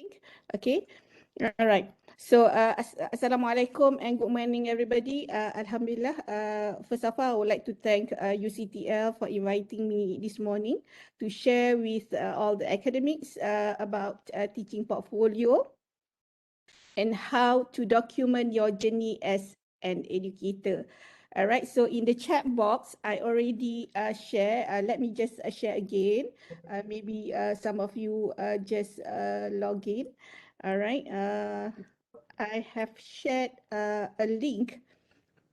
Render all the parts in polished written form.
link. Okay. All right. So, Assalamualaikum and good morning, everybody. Alhamdulillah. First of all, I would like to thank UCTL for inviting me this morning to share with all the academics about teaching portfolio and how to document your journey as an educator. All right, so in the chat box, I already share. Let me just share again. Maybe some of you just log in. All right, I have shared a link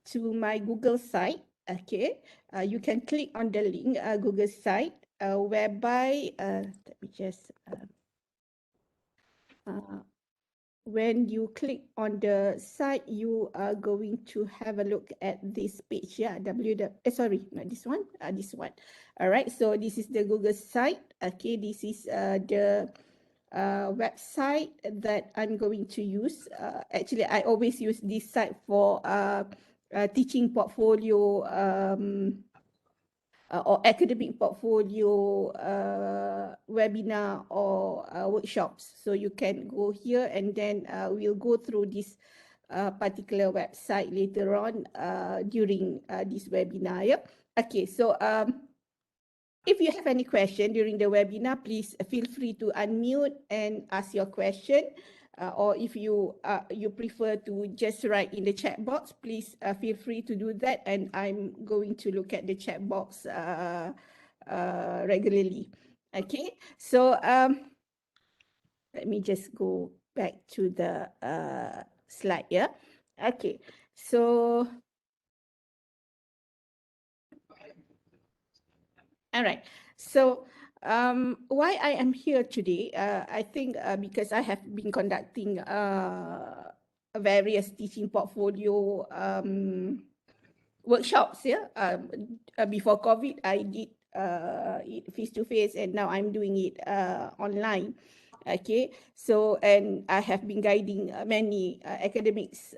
to my Google site. Okay, you can click on the link, Google site, whereby, let me just, when you click on the site, you are going to have a look at this page. Yeah, sorry, not this one, this one. All right, so this is the Google site. Okay, this is the website that I'm going to use. Actually, I always use this site for teaching portfolio or academic portfolio webinar or workshops. So you can go here and then we'll go through this particular website later on during this webinar. Yeah? Okay, so if you have any question during the webinar, please feel free to unmute and ask your question. Or if you prefer to just write in the chat box, please feel free to do that. And I'm going to look at the chat box regularly. Okay, so let me just go back to the slide. Yeah. Okay, so all right. So why I am here today, I think because I have been conducting various teaching portfolio workshops. Yeah. Before COVID, I did it face-to-face, and now I'm doing it online. Okay, so and I have been guiding many academics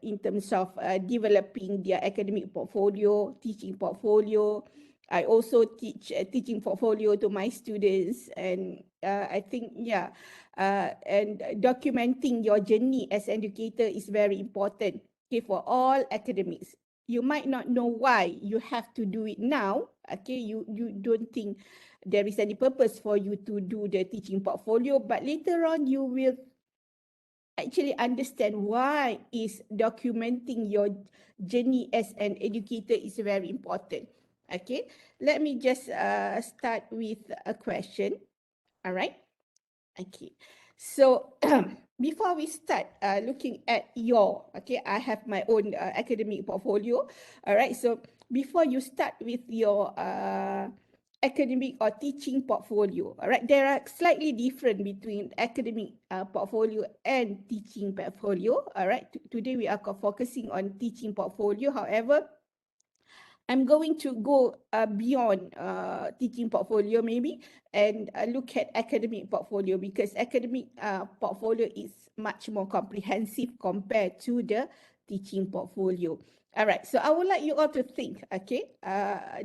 in terms of developing their academic portfolio, teaching portfolio. I also teach teaching portfolio to my students, and I think, yeah, and documenting your journey as educator is very important. Okay, for all academics. You might not know why you have to do it now. Okay, you don't think there is any purpose for you to do the teaching portfolio, but later on you will actually understand why is documenting your journey as an educator is very important. Okay, let me just start with a question. All right. Okay, so before we start looking at your, okay, I have my own academic portfolio. All right, so before you start with your academic or teaching portfolio, all right, there are slightly different between academic portfolio and teaching portfolio. All right, today we are focusing on teaching portfolio. However, I'm going to go beyond teaching portfolio maybe and look at academic portfolio, because academic portfolio is much more comprehensive compared to the teaching portfolio. All right, so I would like you all to think, okay,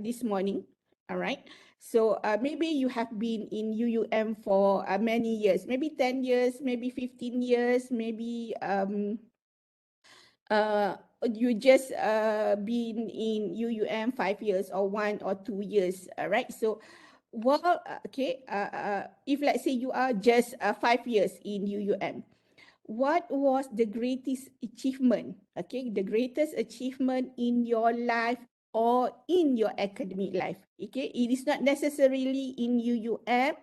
this morning. All right, so maybe you have been in UUM for many years, maybe 10 years, maybe 15 years, maybe you just been in UUM 5 years or 1 or 2 years, right? So while okay, if let's say you are just 5 years in UUM, what was the greatest achievement, okay, the greatest achievement in your life or in your academic life? Okay, it is not necessarily in UUM.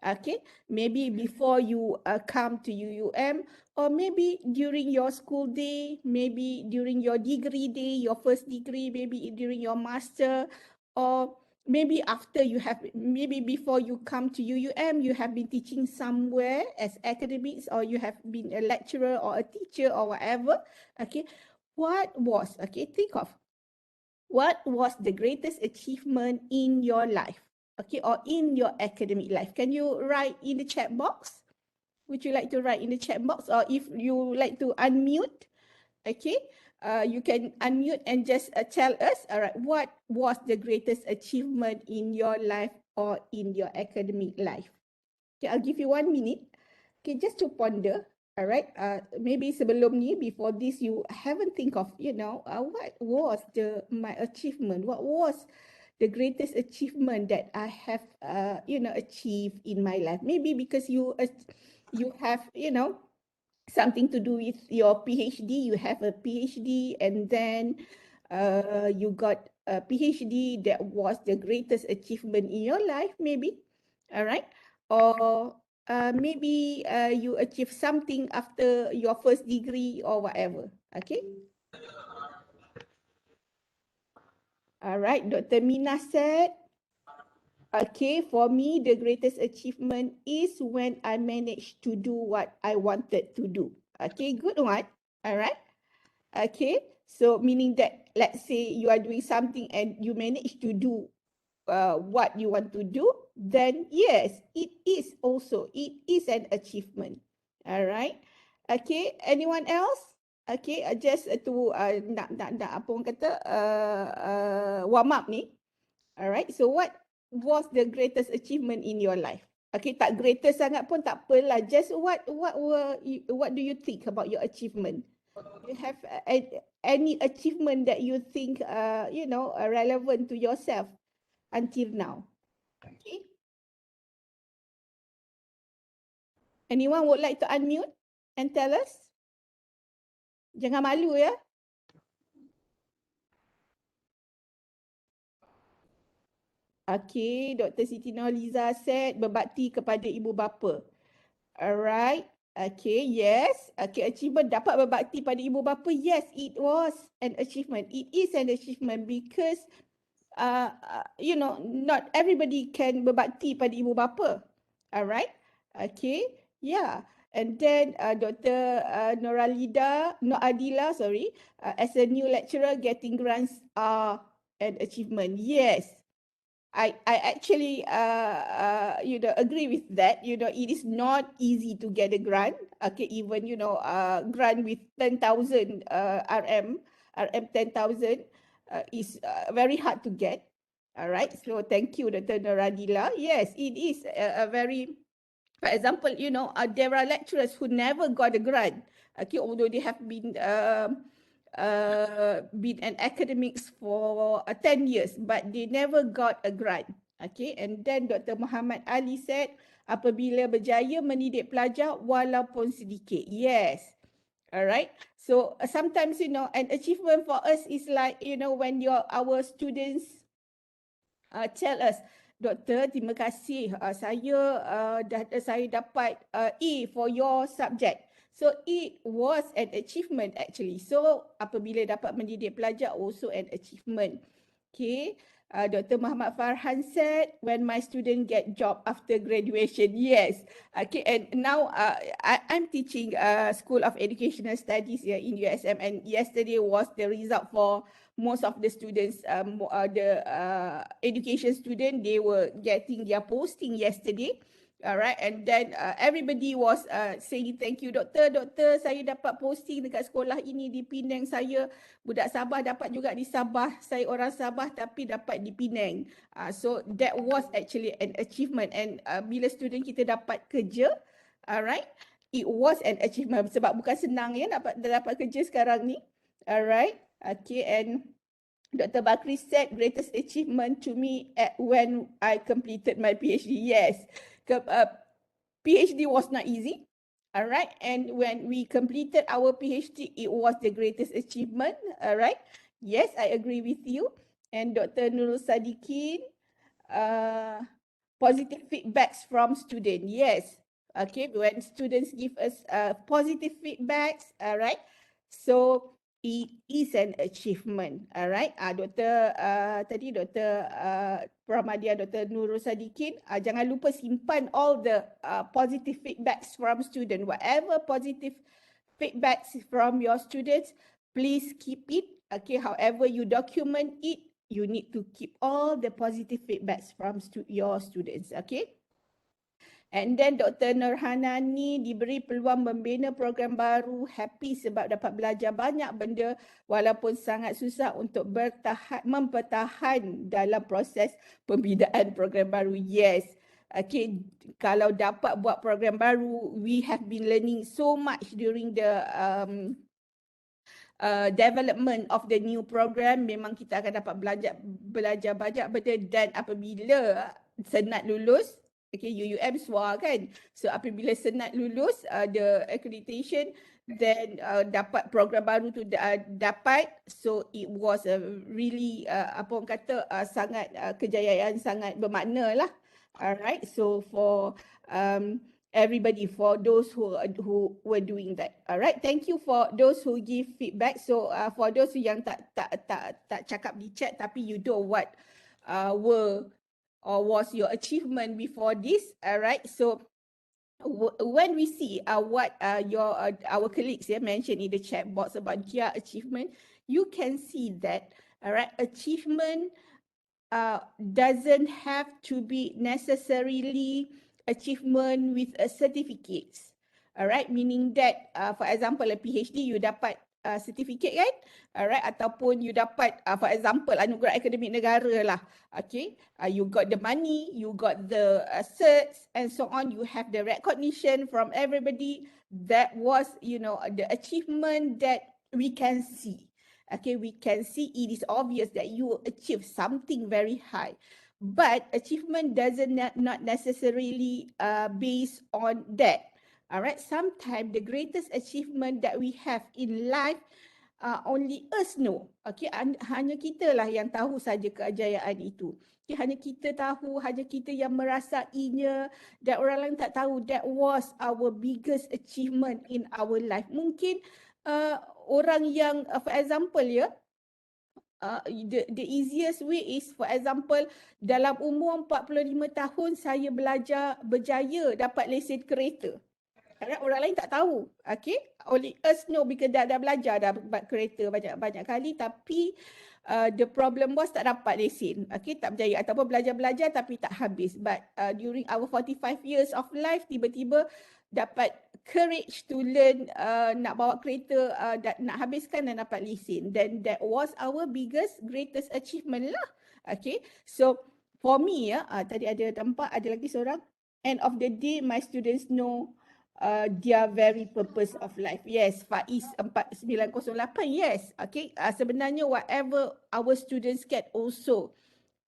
Okay, maybe before you come to UUM, or maybe during your school day, maybe during your degree day, your first degree, maybe during your master, or maybe after you have, maybe before you come to UUM, you have been teaching somewhere as academics, or you have been a lecturer or a teacher or whatever. Okay, what was, okay, think of what was the greatest achievement in your life? Okay, or in your academic life. Can you write in the chat box? Would you like to write in the chat box? Or if you like to unmute, okay, you can unmute and just tell us, all right, what was the greatest achievement in your life or in your academic life? Okay, I'll give you 1 minute. Okay, just to ponder. All right. Maybe sebelum ni, before this, you haven't think of, what was my achievement? What was the greatest achievement that I have, achieved in my life? Maybe because you have, something to do with your PhD. You have a PhD, and then you got a PhD that was the greatest achievement in your life, maybe. All right. Or maybe you achieve something after your first degree or whatever. Okay. All right. Dr. Mina said, okay, for me, the greatest achievement is when I managed to do what I wanted to do. Okay, good one. All right. Okay, so meaning that, let's say you are doing something and you manage to do what you want to do, then yes, it is an achievement. All right. Okay, anyone else? Okay, just to nak apa orang kata warm up ni. All right. So what was the greatest achievement in your life? Okay, tak greatest sangat pun tak apalah. Just what do you think about your achievement? You have any achievement that you think relevant to yourself until now? Okay. Anyone would like to unmute and tell us? Jangan malu ya. Okay, Dr. Siti Nurhaliza said berbakti kepada ibu bapa. Alright. Okay, yes. Okay, achievement dapat berbakti pada ibu bapa. Yes, it was an achievement. It is an achievement because not everybody can berbakti pada ibu bapa. Alright. Okay. Yeah. And then Dr. Noradila, as a new lecturer, getting grants are an achievement. Yes. I actually agree with that. It is not easy to get a grant. Okay, even grant with 10,000 RM 10,000 is very hard to get. All right. So thank you, Dr. Noradila. Yes, it is a very, for example, there are lecturers who never got a grant. Okay, although they have been an academics for 10 years, but they never got a grant. Okay, and then Dr. Muhammad Ali said, apabila berjaya mendidik pelajar walaupun sedikit. Yes. All right. So sometimes, an achievement for us is like, when our students tell us, Doktor, terima kasih. Saya dapat A for your subject. So it was an achievement actually. So apabila dapat mendidik pelajar, also an achievement. Okay. Dr. Muhammad Farhan said, when my student get job after graduation. Yes. Okay. And now I'm teaching School of Educational Studies here in USM. And yesterday was the result for most of the students, the education student, they were getting their posting yesterday. All right, and then everybody was saying thank you, doktor, saya dapat posting dekat sekolah ini di Penang. Saya budak Sabah, dapat juga di Sabah. Saya orang Sabah tapi dapat di Penang. So that was actually an achievement. And bila student kita dapat kerja, alright, it was an achievement sebab bukan senang ya dapat kerja sekarang ni. Alright, okay. And Dr. Bakri said, greatest achievement to me when I completed my PhD. Yes, PhD was not easy. All right. And when we completed our PhD, it was the greatest achievement. All right. Yes, I agree with you. And Dr. Nurul Sadikin, positive feedbacks from students. Yes. Okay. When students give us positive feedbacks, all right. So it is an achievement. All right. Dr. Pramadia, Dr. Nurul Sadikin, jangan lupa simpan all the positive feedbacks from students. Whatever positive feedbacks from your students, please keep it. Okay. However you document it, you need to keep all the positive feedbacks from your students. Okay. And then Dr. Nurhana ni diberi peluang membina program baru, happy sebab dapat belajar banyak benda walaupun sangat susah untuk mempertahan dalam proses pembinaan program baru. Yes. Okay, kalau dapat buat program baru, we have been learning so much during the development of the new program. Memang kita akan dapat belajar banyak benda, dan apabila senat lulus, okay, UUM SWA kan, so apabila senat lulus the accreditation, then dapat program baru tu dapat. So it was a really apa orang kata sangat kejayaan sangat bermakna lah. Alright, so for everybody, for those who were doing that. Alright, thank you for those who give feedback. So for those yang tak cakap di chat tapi you know what were or was your achievement before this. Alright, so when we see what your our colleagues mentioned in the chat box about their achievement, you can see that achievement doesn't have to be necessarily achievement with a certificate. Alright, meaning that for example a PhD you dapat certificate kan, alright, ataupun you dapat for example anugerah akademik negara lah. Okay, you got the money, you got the certs and so on, you have the recognition from everybody. That was, you know, the achievement that we can see. Okay, we can see it is obvious that you achieve something very high, but achievement doesn't not necessarily based on that. All right, sometimes the greatest achievement that we have in life only us know. Okay, hanya kita lah yang tahu saja kejayaan itu. Okay, hanya kita tahu, hanya kita yang merasainya, dan orang lain tak tahu. That was our biggest achievement in our life. Mungkin orang yang for example the easiest way is, for example, dalam umur 45 tahun saya belajar berjaya dapat lesen kereta. Orang lain tak tahu. Okay, only us know because dah belajar dah kereta banyak kali, tapi the problem was tak dapat lesen. Okay, tak berjaya, ataupun belajar tapi tak habis. But during our 45 years of life, tiba-tiba dapat courage to learn nak bawa kereta, nak habiskan dan dapat lesen. Then that was our greatest achievement lah. Okay, so for me tadi ada tampak ada lagi seorang, end of the day my students know their very purpose of life. Yes, Faiz 4908. Yes, okay. Sebenarnya whatever our students get also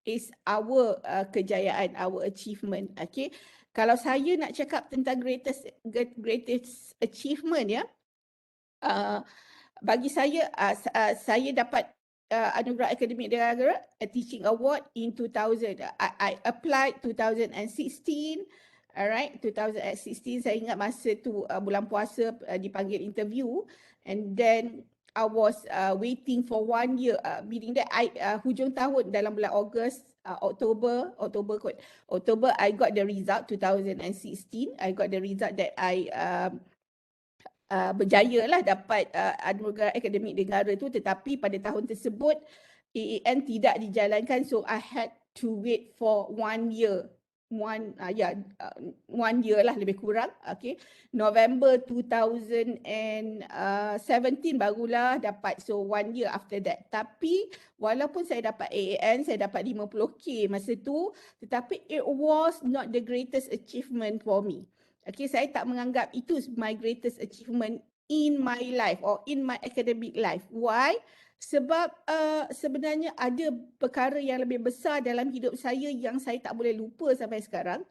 is our kejayaan, our achievement. Okay. Kalau saya nak cakap tentang greatest achievement bagi saya saya dapat anugerah akademik negara, a teaching award in 2000. I applied 2016. Alright, 2016 saya ingat masa tu bulan puasa dipanggil interview, and then I was waiting for 1 year, meaning that I hujung tahun dalam bulan Ogos, October I got the result 2016. I got the result that I berjaya lah dapat anugerah akademik negara tu, tetapi pada tahun tersebut AAN tidak dijalankan, so I had to wait for 1 year. 1 year lah lebih kurang. Okay, November 2017 barulah dapat, so 1 year after that. Tapi walaupun saya dapat AAN, saya dapat 50K masa tu, tetapi it was not the greatest achievement for me. Okay, saya tak menganggap itu my greatest achievement in my life or in my academic life. Why? Sebab sebenarnya ada perkara yang lebih besar dalam hidup saya yang saya tak boleh lupa sampai sekarang,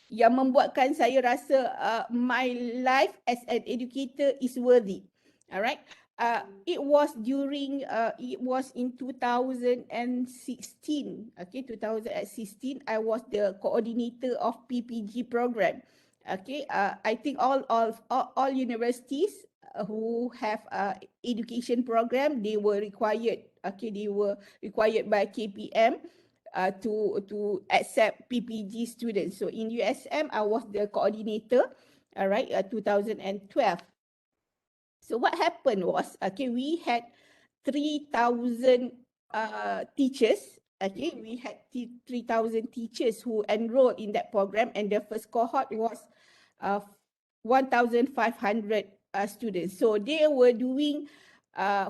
yang membuatkan saya rasa my life as an educator is worthy. Alright, it was in 2016. Okay, 2016 I was the coordinator of PPG program. Okay, I think all universities who have education program, they were required. Okay, they were required by KPM to accept PPG students. So in USM, I was the coordinator. All right, 2012. So what happened was, okay, we had 3,000 teachers. Okay, we had 3,000 teachers who enrolled in that program, and the first cohort was 1,500 students. So they were doing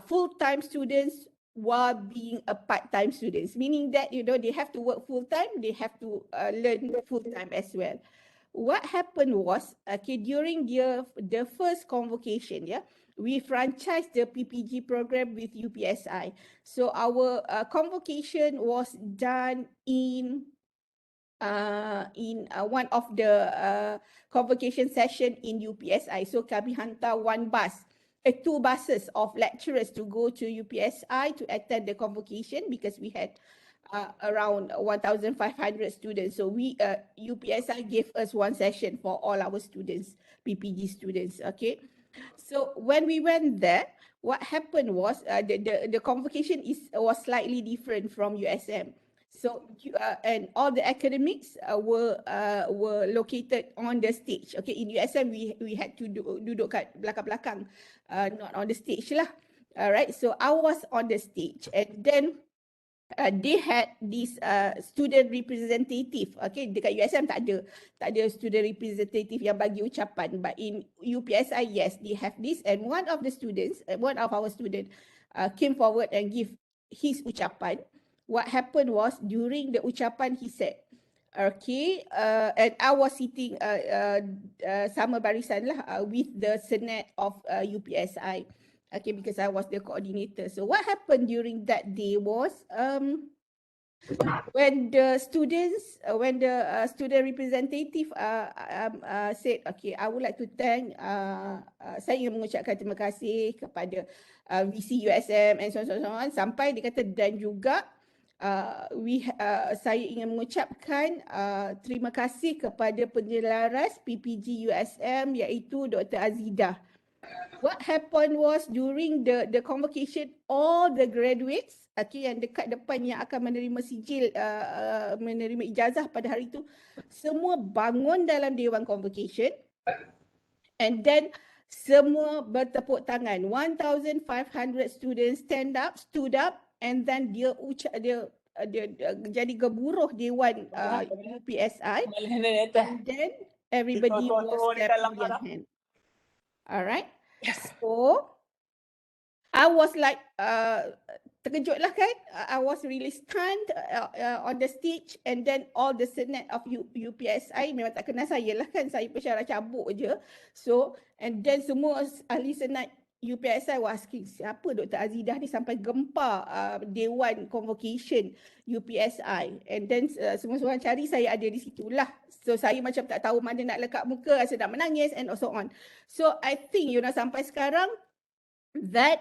full-time students while being a part-time students, meaning that, you know, they have to work full-time, they have to learn full-time as well. What happened was, okay, during the first convocation, yeah, we franchised the PPG program with UPSI. So our convocation was done in one of the convocation session in UPSI. So kami hantar two buses of lecturers to go to UPSI to attend the convocation, because we had around 1,500 students. So UPSI gave us one session for all our students, PPG students, okay? So when we went there, what happened was the convocation was slightly different from USM. So and all the academics were located on the stage. Okay, in USM we had to duduk kat belakang-belakang, not on the stage lah. Alright, so I was on the stage, and then they had this student representative. Okay, dekat USM tak ada student representative yang bagi ucapan, but in UPSI, yes, they have this. And one of our students came forward and give his ucapan. What happened was, during the ucapan, he said, okay, and I was sitting sama barisan lah with the Senate of UPSI. Okay, because I was the coordinator. So what happened during that day was, when the student representative said, okay, I would like to thank, saya ingin mengucapkan terima kasih kepada VC USM and so on. Sampai dia kata, dan juga saya ingin mengucapkan terima kasih kepada penyelaras PPG USM, iaitu Dr. Azidah. What happened was, during the convocation, all the graduates, okay, yang dekat depan yang akan menerima sijil, menerima ijazah pada hari itu, semua bangun dalam Dewan Convocation, and then semua bertepuk tangan. 1,500 students stood up, and then dia jadi geburuh Dewan UPSI, and then everybody was clapping their hand. Alright. Yes. So I was like terkejut lah kan. I was really stunned on the stage, and then all the senate of UPSI memang tak kenal saya lah kan. Saya pesyarah cabuk je. So, and then semua ahli senat UPSI was asking, siapa Dr. Azidah ni sampai gempar Dewan Convocation UPSI. And then semua orang cari, saya ada di situlah. So saya macam tak tahu mana nak lekat muka, rasa nak menangis and so on. So I think, you know, sampai sekarang, that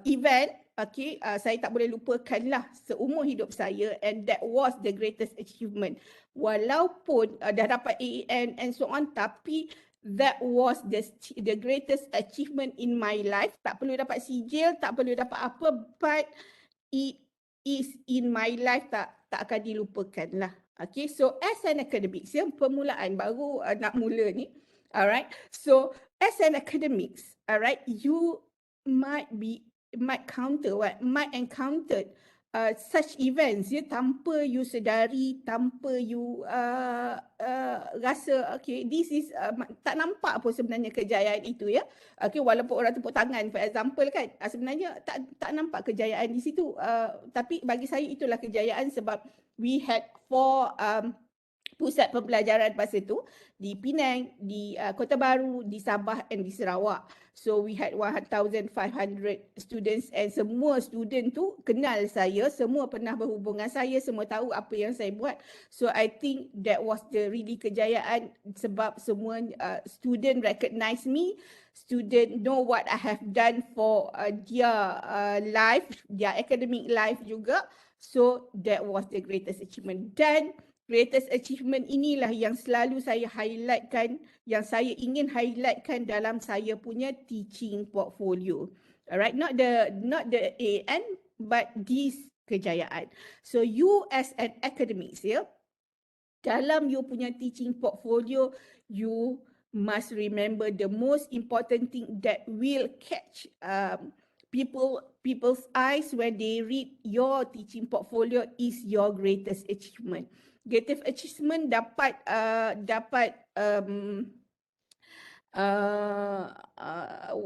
event, okay, saya tak boleh lupakan lah seumur hidup saya, and that was the greatest achievement. Walaupun dah dapat AEN and so on, tapi that was the greatest achievement in my life. Tak perlu dapat sijil, tak perlu dapat apa, but it is in my life, tak akan dilupakan lah. Okay, so as an academics, yang permulaan baru nak mula ni, alright. So as an academics, alright, you might encounter such events, ya, tanpa you sedari, tanpa you rasa, okay, this is tak nampak pun sebenarnya kejayaan itu, ya. Okay, walaupun orang tepuk tangan, for example kan, sebenarnya tak nampak kejayaan di situ, tapi bagi saya itulah kejayaan, sebab we had 4 pusat pembelajaran masa tu, di Penang, di Kota Baru, di Sabah and di Sarawak. So we had 1,500 students, and semua student tu kenal saya, semua pernah berhubungan saya, semua tahu apa yang saya buat. So I think that was the really kejayaan, sebab semua student recognize me, student know what I have done for their life, their academic life juga. So that was the greatest achievement. Dan greatest achievement inilah yang selalu saya highlightkan, yang saya ingin highlightkan dalam saya punya teaching portfolio. Alright, not the AN, but this kejayaan. So you as an academics, ya, dalam you punya teaching portfolio, you must remember the most important thing that will catch people's eyes when they read your teaching portfolio is your greatest achievement. Greatest achievement dapat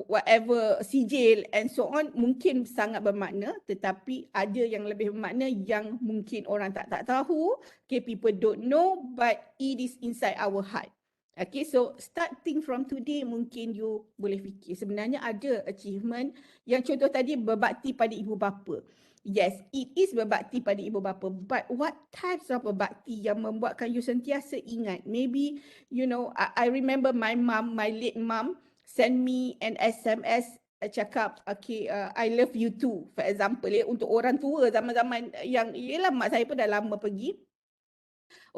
whatever sijil and so on mungkin sangat bermakna, tetapi ada yang lebih bermakna yang mungkin orang tak tahu, okay, people don't know, but it is inside our heart. Okay, so starting from today mungkin you boleh fikir sebenarnya ada achievement yang contoh tadi berbakti pada ibu bapa. Yes, it is berbakti pada ibu bapa, but what types of berbakti yang membuatkan you sentiasa ingat? Maybe, you know, I remember my mom, my late mom, send me an SMS cakap, okay, I love you too, for example, untuk orang tua zaman-zaman yang, yelah mak saya pun dah lama pergi.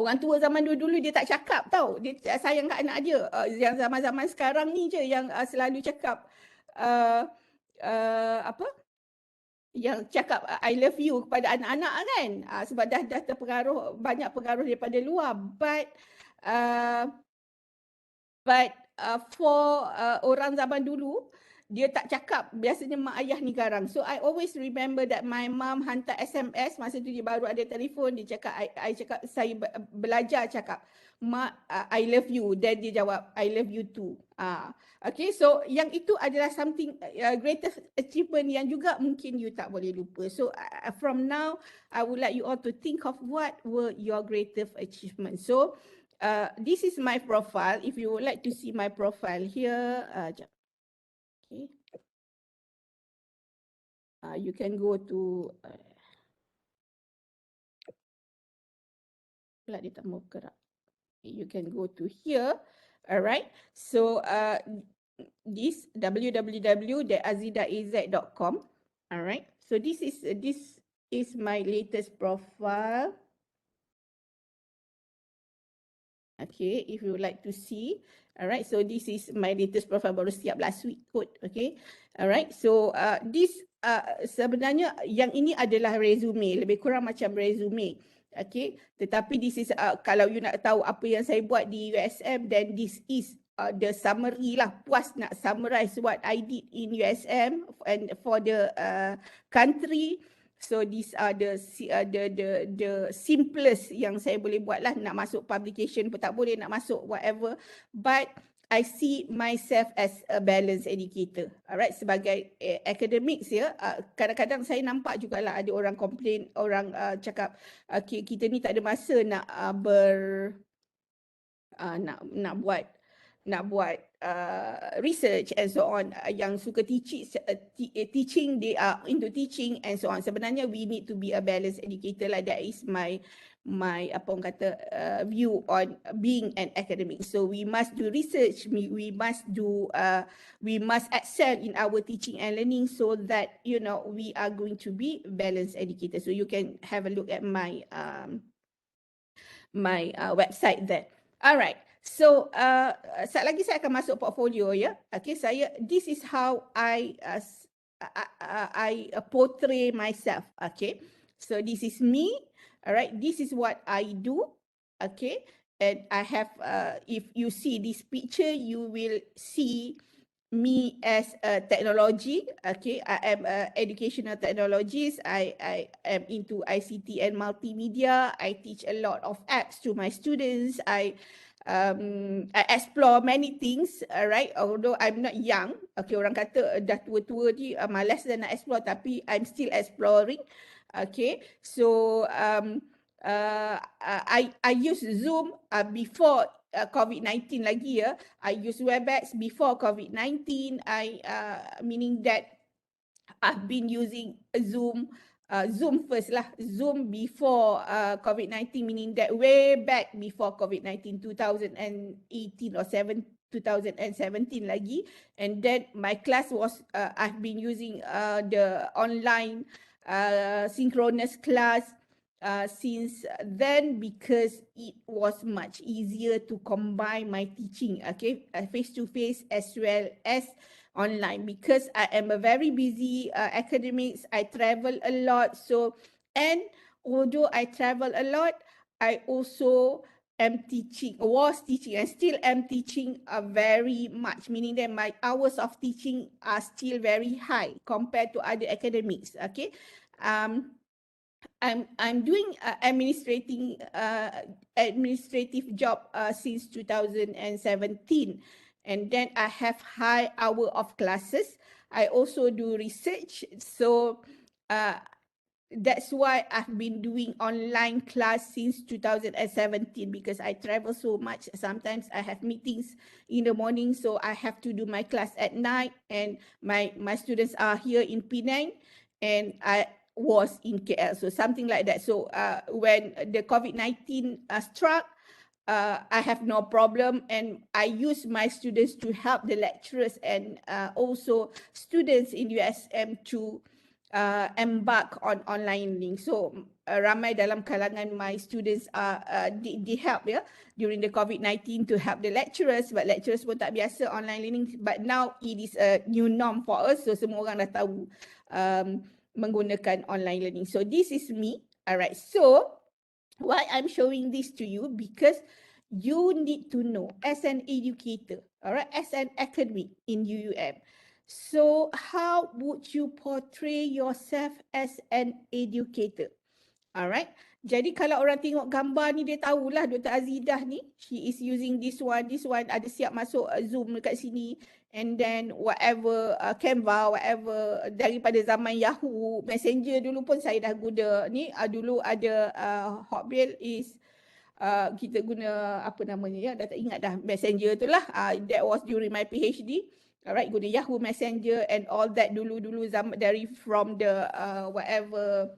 Orang tua zaman dulu-dulu dia tak cakap tau, dia sayang kat anak dia. Yang zaman-zaman sekarang ni je yang selalu cakap, apa? Yang cakap I love you kepada anak-anak kan, sebab dah terpengaruh, banyak pengaruh daripada luar. But for orang zaman dulu, dia tak cakap, biasanya mak ayah ni garang. So I always remember that my mom hantar SMS, masa tu dia baru ada telefon, dia cakap, I cakap, saya belajar cakap, mak, I love you. Then dia jawab, I love you too. Okay, so yang itu adalah something greatest achievement yang juga mungkin you tak boleh lupa. So from now, I would like you all to think of what were your greatest achievements. So this is my profile. If you would like to see my profile here, okay, you can go to dia tak mau gerak. You can go to here. Alright, so this www.azidaaz.com. Alright, so this is my latest profile. Okay, if you would like to see. Alright, so this is my latest profile, baru siap last week kot. Okay, alright, so this sebenarnya yang ini adalah resume, lebih kurang macam resume. Okay, tetapi this is kalau you nak tahu apa yang saya buat di USM, then this is the summary lah, puas nak summarize what I did in USM and for the country. So these are the simplest yang saya boleh buat lah. Nak masuk publication pun tak boleh, nak masuk whatever. But I see myself as a balanced educator. Alright, sebagai academics ya, kadang-kadang saya nampak jugalah ada orang komplain, orang cakap, okay, kita ni tak ada masa nak nak buat research and so on. Yang suka teaching, they are into teaching and so on. Sebenarnya we need to be a balanced educator lah. That is my apa orang kata view on being an academic. So we must do research, we must excel in our teaching and learning, so that, you know, we are going to be balanced educators. So you can have a look at my website there. Alright, so sekejap lagi saya akan masuk portfolio ya. Okay, this is how I portray myself. Okay, so this is me. Alright, this is what I do. Okay, and I have, if you see this picture, you will see me as a technology. Okay, I am a educational technologist. I am into ICT and multimedia. I teach a lot of apps to my students. I explore many things, right? Although I'm not young. Okay, orang kata dah tua-tua ni malas dah nak explore, tapi I'm still exploring. Okay, so I use Zoom before COVID-19 lagi ya. I use Webex before COVID-19. Meaning that I've been using Zoom first lah. Zoom before COVID-19, meaning that way back before COVID-19, 2018 or 2017 lagi. And then my class was, I've been using the online synchronous class since then, because it was much easier to combine my teaching, okay, face-to-face as well as online, because I am a very busy academics. I travel a lot, so, and although I travel a lot, I also was teaching and still am teaching very much, meaning that my hours of teaching are still very high compared to other academics. Okay, I'm doing administrative job since 2017, and then I have high hour of classes. I also do research. So that's why I've been doing online class since 2017, because I travel so much. Sometimes I have meetings in the morning, so I have to do my class at night, and my students are here in Penang and I was in KL, so something like that. So when the COVID-19 struck, I have no problem, and I use my students to help the lecturers and also students in USM to embark on online learning. So ramai dalam kalangan my students they help during the COVID-19 to help the lecturers, but lecturers pun tak biasa online learning. But now it is a new norm for us, so semua orang dah tahu menggunakan online learning. So this is me. Alright, so why I'm showing this to you, because you need to know as an educator, alright, as an academic in UUM. So how would you portray yourself as an educator? Alright. Jadi kalau orang tengok gambar ni, dia tahulah Dr. Azidah ni, she is using this one, ada siap masuk Zoom dekat sini, and then whatever Canva, whatever, daripada zaman Yahoo Messenger dulu pun saya dah guna ni. Dulu ada Hotmail is kita guna apa namanya dah tak ingat dah, Messenger tu lah. That was during my PhD. Alright, guna Yahoo Messenger and all that dulu zaman dari from the whatever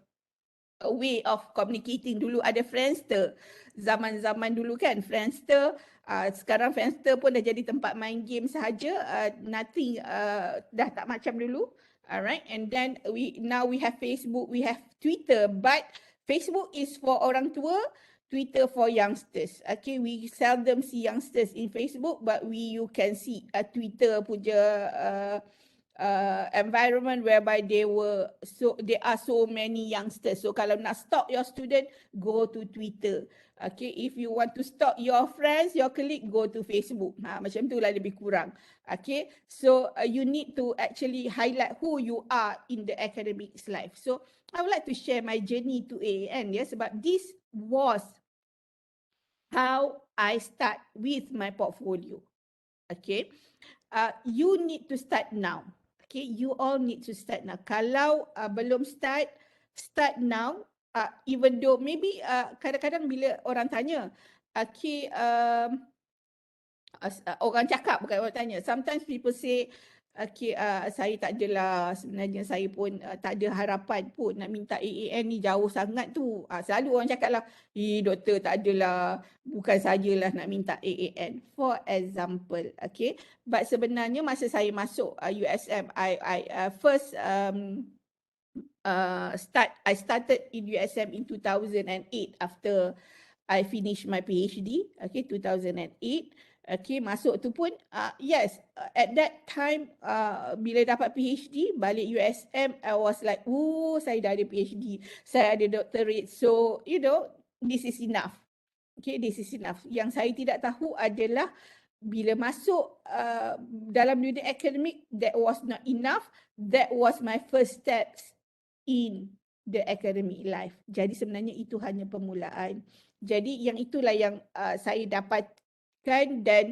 a way of communicating. Dulu ada Friendster, zaman-zaman dulu kan Friendster. Sekarang Friendster pun dah jadi tempat main game sahaja, nothing dah tak macam dulu. Alright, and then now we have Facebook, we have Twitter, but Facebook is for orang tua, Twitter for youngsters. Okay, we seldom see youngsters in Facebook, but you can see Twitter punya environment whereby there are so many youngsters. So kalau nak stalk your student, go to Twitter. Okay, if you want to stalk your friends, your colleague, go to Facebook. Macam tu lah lebih kurang. Okay, so you need to actually highlight who you are in the academics life. So I would like to share my journey to AAN, sebab this was how I start with my portfolio. Okay, you need to start now. Okay, you all need to start now. Kalau belum start now. Even though maybe kadang-kadang bila orang tanya, okay, orang cakap bukan orang tanya. Sometimes people say, okay, saya tak adalah, sebenarnya saya pun tak ada harapan pun nak minta AAN ni, jauh sangat tu. Selalu orang cakap lah, doktor tak adalah, bukan sajalah nak minta AAN. For example, okay. But sebenarnya masa saya masuk USM, I first I started in USM in 2008 after I finished my PhD, okay, 2008. Okay, masuk tu pun, yes, at that time, bila dapat PhD, balik USM, I was like, saya dah ada PhD, saya ada doctorate, so, this is enough. Okay, this is enough. Yang saya tidak tahu adalah, bila masuk dalam dunia akademik, that was not enough. That was my first steps in the academic life. Jadi sebenarnya itu hanya permulaan. Jadi yang itulah yang saya dapatkan, dan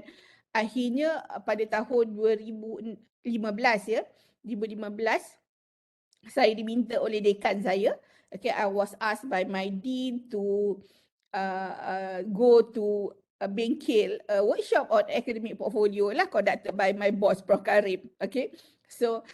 akhirnya pada tahun 2015 saya diminta oleh dekan saya. Okay, I was asked by my dean to go to a bengkel workshop on academic portfolio lah, conducted by my boss Prof Karim. Okay, so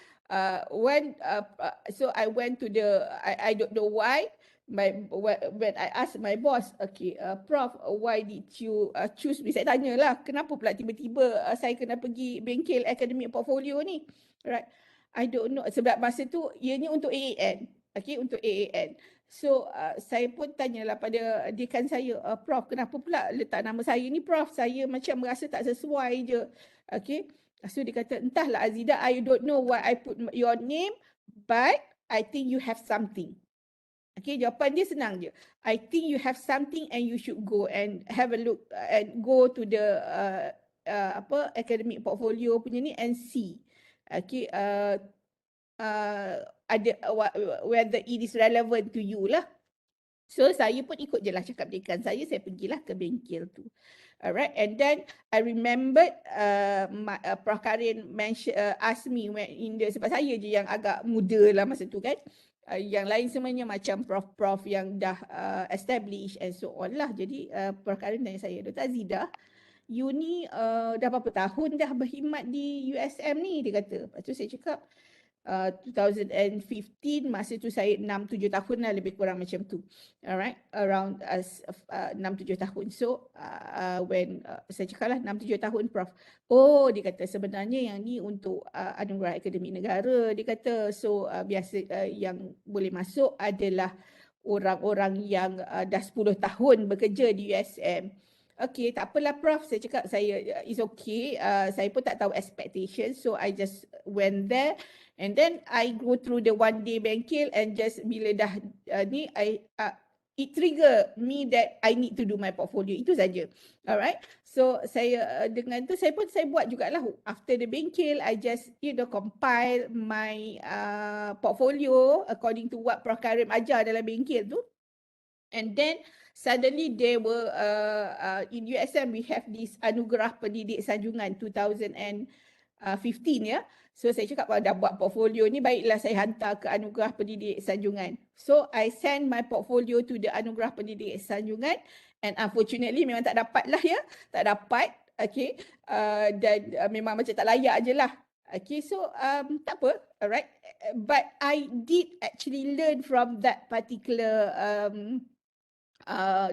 so I went to I don't know why, when I asked my boss, okay, Prof, why did you choose me? Saya tanyalah, kenapa pula tiba-tiba saya kena pergi bengkel academic portfolio ni? Right, I don't know, sebab masa tu ianya untuk AAN. Okay, untuk AAN. So saya pun tanyalah pada dekan saya, Prof, kenapa pula letak nama saya ni, Prof? Saya macam merasa tak sesuai je. Okay, so dia kata, entahlah Azidah, I don't know why I put your name, but I think you have something. Okay, jawapan dia senang je. I think you have something and you should go and have a look and go to the academic portfolio punya ni and see. Okay, ada whether it is relevant to you lah. So saya pun ikut je lah cakap dekan saya pergilah ke bengkel tu. Alright, and then I remembered Prof Karin asked me when sebab saya je yang agak muda lah masa tu kan. Yang lain semuanya macam prof-prof yang dah established and so on lah. Jadi Prof Karin tanya saya, Dr. Azidah, you ni dah berapa tahun dah berkhidmat di USM ni? Dia kata. Lepas tu saya cakap 2015, masa tu saya 6-7 tahun lah, lebih kurang macam tu. Alright, around 6-7 tahun. So when saya cakap lah 6-7 tahun Prof. Oh, dia kata sebenarnya yang ni untuk anugerah akademik negara. Dia kata so biasa yang boleh masuk adalah orang-orang yang dah 10 tahun bekerja di USM. Okay, tak apalah Prof. Saya cakap saya is okay. Saya pun tak tahu expectation. So I just went there. And then I go through the one day bengkel and just bila dah ni it trigger me that I need to do my portfolio. Itu saja. Alright. So saya dengan tu saya buat jugalah after the bengkel. I just compile my portfolio according to what Prof Karim ajar dalam bengkel tu. And then suddenly they were in USM we have this anugerah pendidik sanjungan 2015 ya. So saya cakap dah buat portfolio ni, baiklah saya hantar ke anugerah pendidik sanjungan. So I send my portfolio to the anugerah pendidik sanjungan and unfortunately memang tak dapat lah ya. Tak dapat. Okay. Dan memang macam tak layak je lah. Okay, so tak apa. Alright. But I did actually learn from that particular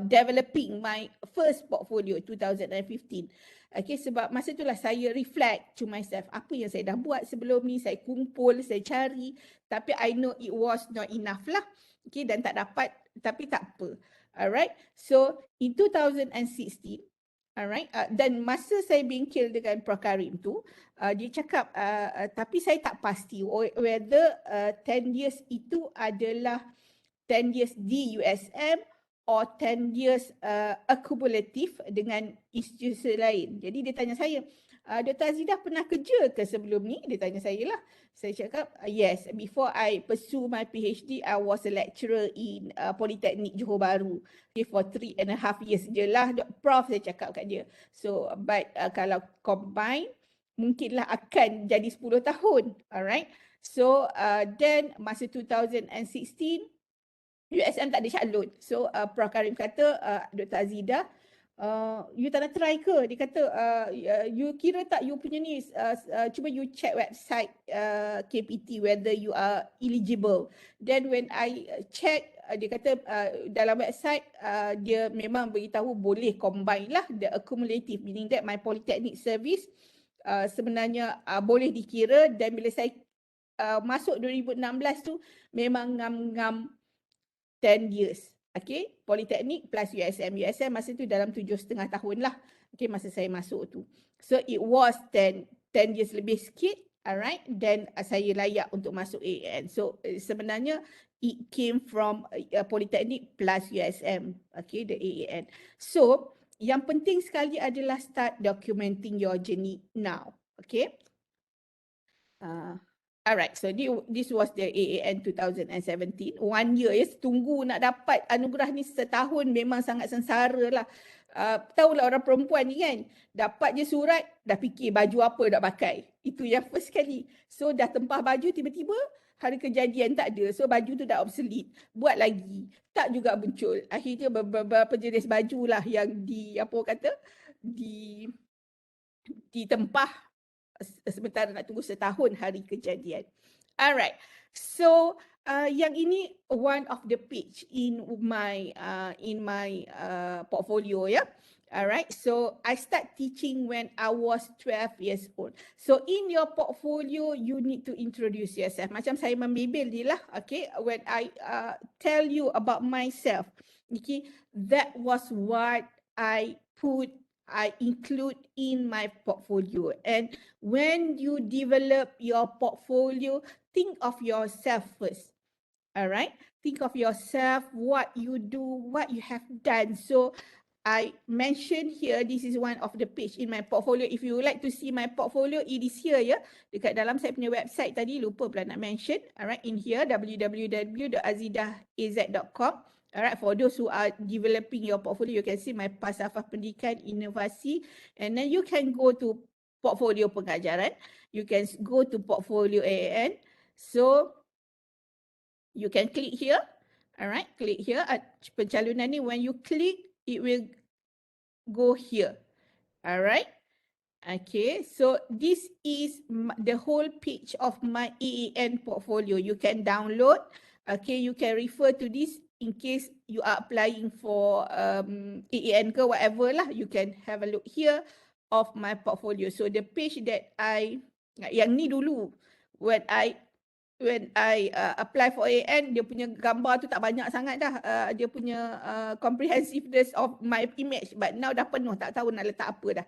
developing my first portfolio 2015. Okay, sebab masa itulah saya reflect to myself, apa yang saya dah buat sebelum ni, saya kumpul, saya cari, tapi I know it was not enough lah. Okay, dan tak dapat, tapi tak apa. Alright, so in 2016, alright, dan masa saya bengkel dengan Prof Karim tu, dia cakap, tapi saya tak pasti whether 10 years itu adalah 10 years di USM or 10 years akumulatif dengan institusi lain. Jadi dia tanya saya, Dr. Azidah pernah kerja ke sebelum ni? Dia tanya saya lah. Saya cakap, yes, before I pursue my PhD, I was a lecturer in Polytechnic Johor Bahru. Okay, for 3.5 years je lah, Prof saya cakap kat dia. So, but kalau combine, mungkinlah akan jadi 10 tahun. Alright. So, then masa 2016, USM tak ada calon. So Prof Karim kata, Dr. Azidah, you tak nak try ke? Dia kata, you kira tak you punya ni, cuba you check website KPT whether you are eligible. Then when I check, dia kata dalam website dia memang beritahu boleh combine lah the accumulative, meaning that my polytechnic service sebenarnya boleh dikira. Dan bila saya masuk 2016 tu memang ngam-ngam 10 years. Okay, Politeknik plus USM. USM masa tu dalam 7,5 tahun lah. Okay, masa saya masuk tu. So it was 10 years lebih sikit. Alright, then saya layak untuk masuk AAN. So sebenarnya it came from Politeknik plus USM. Okay, the AAN. So yang penting sekali adalah start documenting your journey now. Okay. Alright, so this was the AAN 2017. 1 year, tunggu nak dapat anugerah ni setahun memang sangat sengsara lah. Tahulah orang perempuan ni kan, dapat je surat, dah fikir baju apa nak pakai. Itu yang first kali. So dah tempah baju, tiba-tiba hari kejadian tak ada. So baju tu dah obsolete. Buat lagi, tak juga muncul. Akhirnya beberapa jenis baju lah yang ditempah sementara nak tunggu setahun hari kejadian. Alright, so yang ini one of the page in my portfolio ya. Alright, so I start teaching when I was 12 years old. So in your portfolio you need to introduce yourself. Macam saya membimbing ni lah, okay. When I tell you about myself, okay, that was what I include in my portfolio. And when you develop your portfolio, think of yourself first. All right? Think of yourself, what you do, what you have done. So I mentioned here, this is one of the page in my portfolio. If you would like to see my portfolio, it is here ya. Dekat dalam saya punya website tadi, lupa pula nak mention. Alright, in here, www.azidahaz.com. Alright, for those who are developing your portfolio, you can see my falsafah pendidikan, inovasi, and then you can go to portfolio pengajaran. You can go to portfolio AAN. So you can click here. Alright, click here. Pencalonan ni, when you click, it will go here. Alright. Okay, so this is the whole page of my AAN portfolio. You can download. Okay, you can refer to this in case you are applying for AAN ke whatever lah. You can have a look here of my portfolio. So the page that yang ni dulu when I apply for AN, dia punya gambar tu tak banyak sangat dah. Dia punya comprehensiveness of my image. But now dah penuh, tak tahu nak letak apa dah.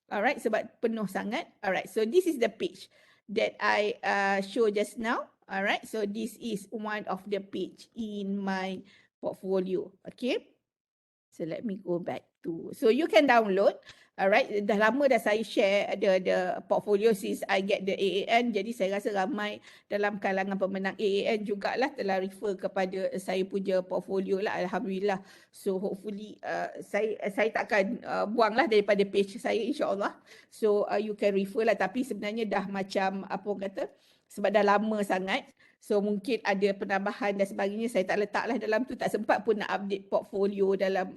Alright, sebab penuh sangat. Alright, so this is the page that I show just now. Alright, so this is one of the page in my portfolio. Okay, so let me go back to, so you can download. Alright, dah lama dah saya share the portfolio since I get the AAN. Jadi saya rasa ramai dalam kalangan pemenang AAN jugalah telah refer kepada saya punya portfolio lah. Alhamdulillah. So hopefully saya takkan buang lah daripada page saya, insyaAllah. So you can refer lah. Tapi sebenarnya dah macam apa orang kata, sebab dah lama sangat. So mungkin ada penambahan dan sebagainya, saya tak letak lah dalam tu. Tak sempat pun nak update portfolio dalam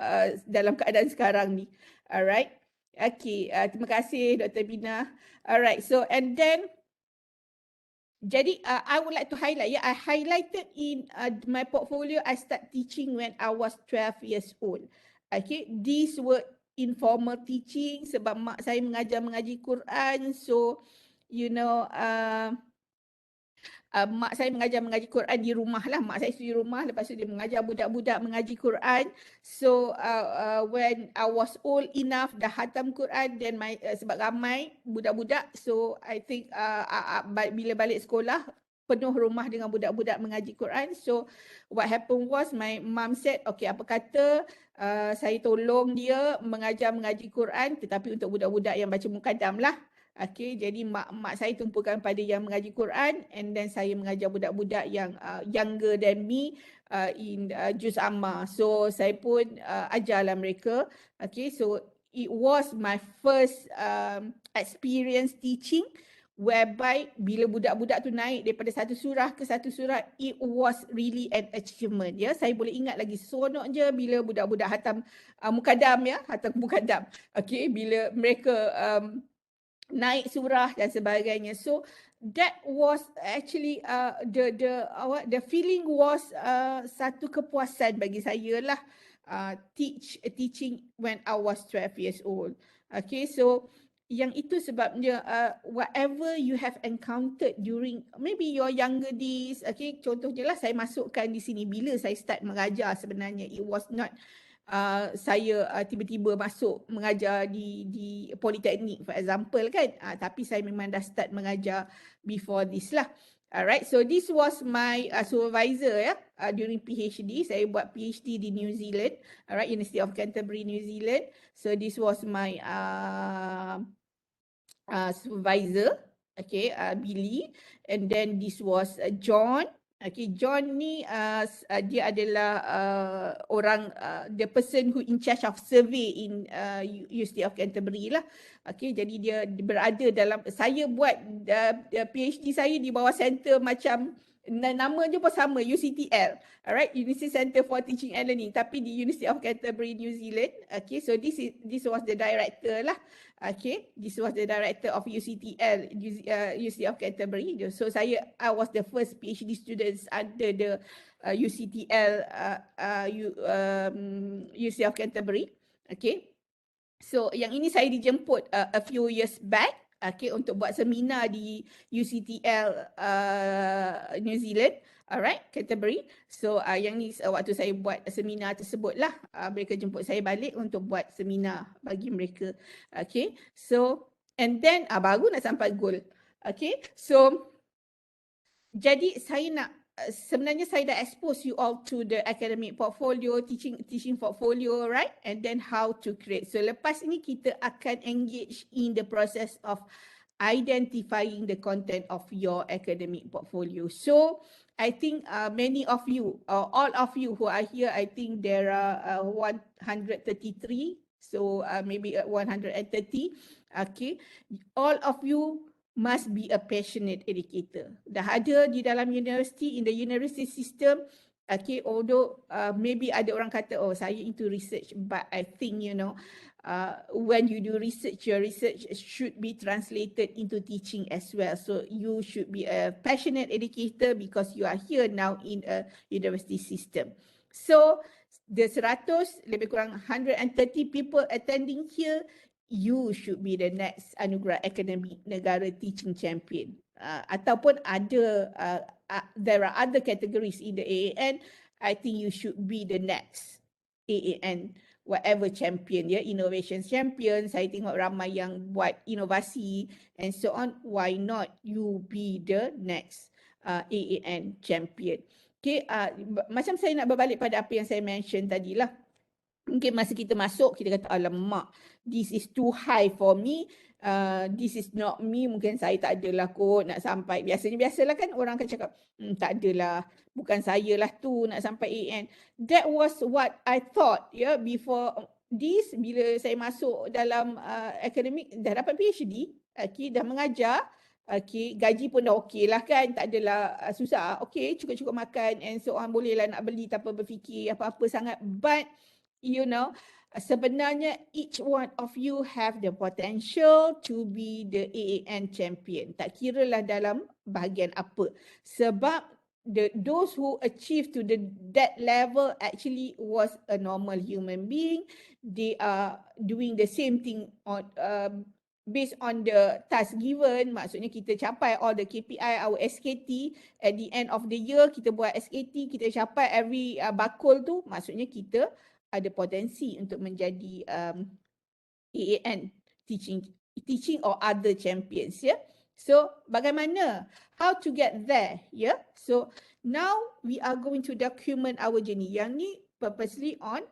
keadaan sekarang ni. Alright. Okay, terima kasih Dr. Bina. Alright, so and then, jadi I would like to highlight, I highlighted in my portfolio, I start teaching when I was 12 years old. Okay, these were informal teaching sebab mak saya mengaji Quran. So, you know, mak saya mengaji Quran di rumah lah. Mak saya di rumah, lepas tu dia mengajar budak-budak mengaji Quran. So when I was old enough dah khatam Quran, then sebab ramai budak-budak, so I think bila balik sekolah penuh rumah dengan budak-budak mengaji Quran. So what happened was my mum said, okay, apa kata saya tolong dia mengaji Quran, tetapi untuk budak-budak yang baca mukaddam lah. Okay, jadi mak saya tumpukan pada yang mengaji Quran, and then saya mengajar budak-budak yang younger than me in Juz Amma. So saya pun ajarlah mereka. Okay, so it was my first experience teaching, whereby bila budak-budak tu naik daripada satu surah ke satu surah, it was really an achievement. Ya, saya boleh ingat lagi seronok je bila budak-budak khatam mukaddam, ya, khatam mukaddam. Okay, bila mereka naik surah dan sebagainya. So that was actually the feeling was satu kepuasan bagi saya lah, teaching when I was 12 years old. Okay, so yang itu sebabnya whatever you have encountered during maybe your younger days, okay, contohnya lah saya masukkan di sini bila saya start mengajar. Sebenarnya it was not saya tiba-tiba masuk mengajar di politeknik for example kan, tapi saya memang dah start mengajar before this lah. Alright, so this was my supervisor, ya, during PhD. Saya buat PhD di New Zealand, alright, University of Canterbury, New Zealand. So this was my supervisor, okay, Billy, and then this was John. Okay, John ni dia adalah orang, the person who in charge of survey in University of Canterbury lah. Okay, jadi dia berada dalam, saya buat PhD saya di bawah center macam, nama je pun sama, UCTL. Alright, University Center for Teaching and Learning, tapi di University of Canterbury, New Zealand. Okay, so this was the director lah. Okay, this was the director of UCTL, University of Canterbury. So I was the first PhD students under the UCTL, University of Canterbury. Okay, so yang ini saya dijemput a few years back, okay, untuk buat seminar di UCTL New Zealand, alright, Canterbury. So yang ni waktu saya buat seminar tersebut lah, mereka jemput saya balik untuk buat seminar bagi mereka. Okay, so and then baru nak sampai goal. Okay, so jadi saya nak, sebenarnya saya dah expose you all to the academic portfolio, teaching portfolio, right? And then how to create. So lepas ini kita akan engage in the process of identifying the content of your academic portfolio. So I think many of you, all of you who are here, I think there are 133, so maybe 130, okay. All of you must be a passionate educator. Dah ada di dalam university, in the university system, okay, although maybe ada orang kata, oh saya into research, but I think, you know, when you do research, your research should be translated into teaching as well. So you should be a passionate educator because you are here now in a university system. So the 100, lebih kurang 130 people attending here, you should be the next Anugerah Akademik Negara Teaching Champion. Ataupun ada, there are other categories in the AAN, I think you should be the next AAN whatever champion, ya, innovation champion. Saya tengok ramai yang buat inovasi and so on. Why not you be the next AAN champion? Okay, macam saya nak berbalik pada apa yang saya mention tadi lah. Mungkin masa kita masuk, kita kata, alamak, this is too high for me. This is not me. Mungkin saya tak adalah kot nak sampai. Biasalah kan orang akan cakap, tak adalah, bukan saya lah tu nak sampai AN. That was what I thought, ya, before this. Bila saya masuk dalam akademik, dah dapat PhD, okay, dah mengajar, okay, gaji pun dah okey lah kan, tak adalah susah, okay, cukup-cukup makan and so on, bolehlah nak beli tanpa berfikir apa-apa sangat. But you know, sebenarnya each one of you have the potential to be the AAN champion. Tak kira lah dalam bahagian apa. Sebab those who achieve to that level actually was a normal human being. They are doing the same thing on based on the task given. Maksudnya kita capai all the KPI, our SKT. At the end of the year, kita buat SKT, kita capai every bakul tu. Maksudnya kita ada potensi untuk menjadi AAN teaching or other champions, ya. So bagaimana, how to get there, ya. So now we are going to document our journey. Yang ni purposely on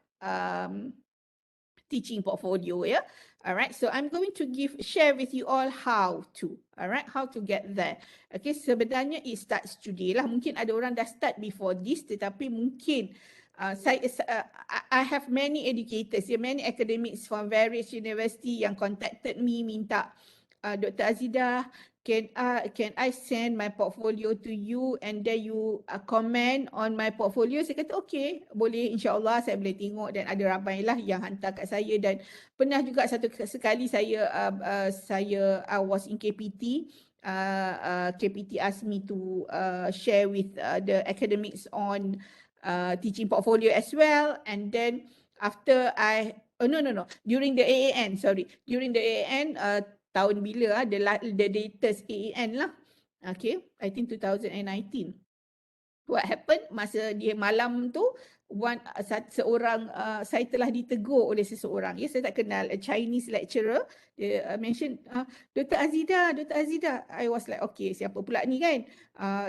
teaching portfolio, ya. Alright, so I'm going to share with you all how to, alright, how to get there. Okay, sebenarnya it starts today lah. Mungkin ada orang dah start before this, tetapi mungkin I have many educators, many academics from various university yang contacted me, minta, Dr. Azidah, can I send my portfolio to you and then you comment on my portfolio? Saya kata okay, boleh, insyaAllah saya boleh tengok. Dan ada ramailah yang hantar kat saya. Dan pernah juga sekali saya I was in KPT. KPT asked me to share with the academics on teaching portfolio as well. And then after during the AAN, during the AAN, tahun bila the latest AAN lah, okay, I think 2019. What happened, masa dia malam tu, seorang, saya telah ditegur oleh seseorang, ya, saya tak kenal, a Chinese lecturer, dia mention, Dr. Azidah. I was like, okay, siapa pula ni kan.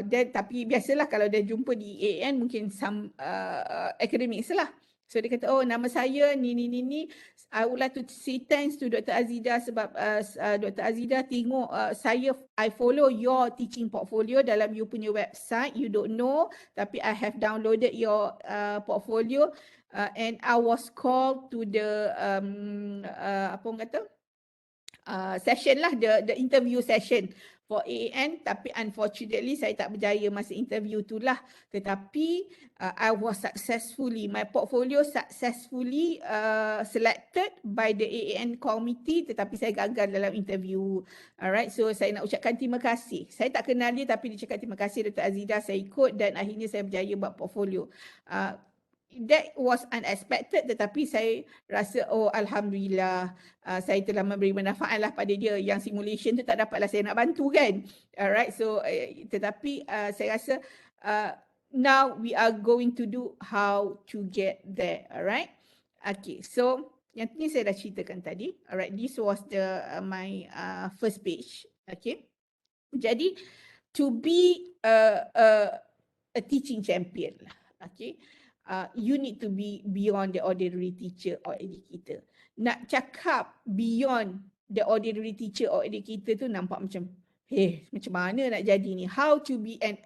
Tapi biasalah kalau dia jumpa di AAN, mungkin some academics lah. So dia kata, oh nama saya ni. I would like to say thanks to Dr. Azidah sebab Dr. Azidah tengok I follow your teaching portfolio dalam you punya website. You don't know, tapi I have downloaded your portfolio and I was called to the apa orang kata, session lah, the interview session for AAN, tapi unfortunately saya tak berjaya masa interview tu lah. Tetapi I was my portfolio successfully selected by the AAN committee, tetapi saya gagal dalam interview. Alright, so saya nak ucapkan terima kasih. Saya tak kenal dia tapi dia cakap terima kasih Dr. Azidah, saya ikut dan akhirnya saya berjaya buat portfolio. That was unexpected, tetapi saya rasa, oh alhamdulillah, saya telah memberi manfaat lah pada dia. Yang simulation tu tak dapatlah saya nak bantu kan. Alright, so tetapi saya rasa now we are going to do how to get there. Alright, okay, so yang ni saya dah ceritakan tadi. Alright, this was my first page. Okay, jadi to be a teaching champion lah. Okay, you need to be beyond the ordinary teacher or educator. Nak cakap beyond the ordinary teacher or educator tu nampak macam, macam mana nak jadi ni? How to be an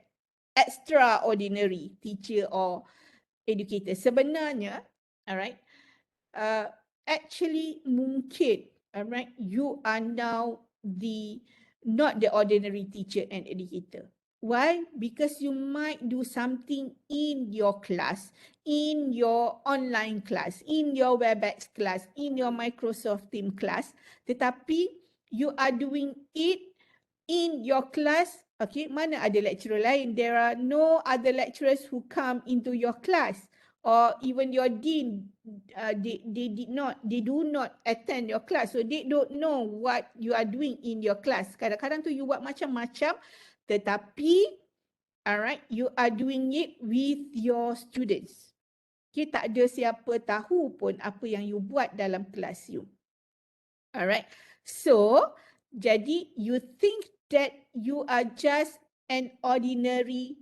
extraordinary teacher or educator? Sebenarnya, alright, actually mungkin, alright, you are now not the ordinary teacher and educator. Why? Because you might do something in your class, in your online class, in your WebEx class, in your Microsoft Team class, tetapi you are doing it in your class. Okay, mana ada lecturer lain? There are no other lecturers who come into your class, or even your dean. They do not attend your class, so they don't know what you are doing in your class. Kadang-kadang tu you buat macam-macam, tetapi alright, you are doing it with your students. Okay, tak ada siapa tahu pun apa yang you buat dalam kelas you. Alright, so jadi you think that you are just an ordinary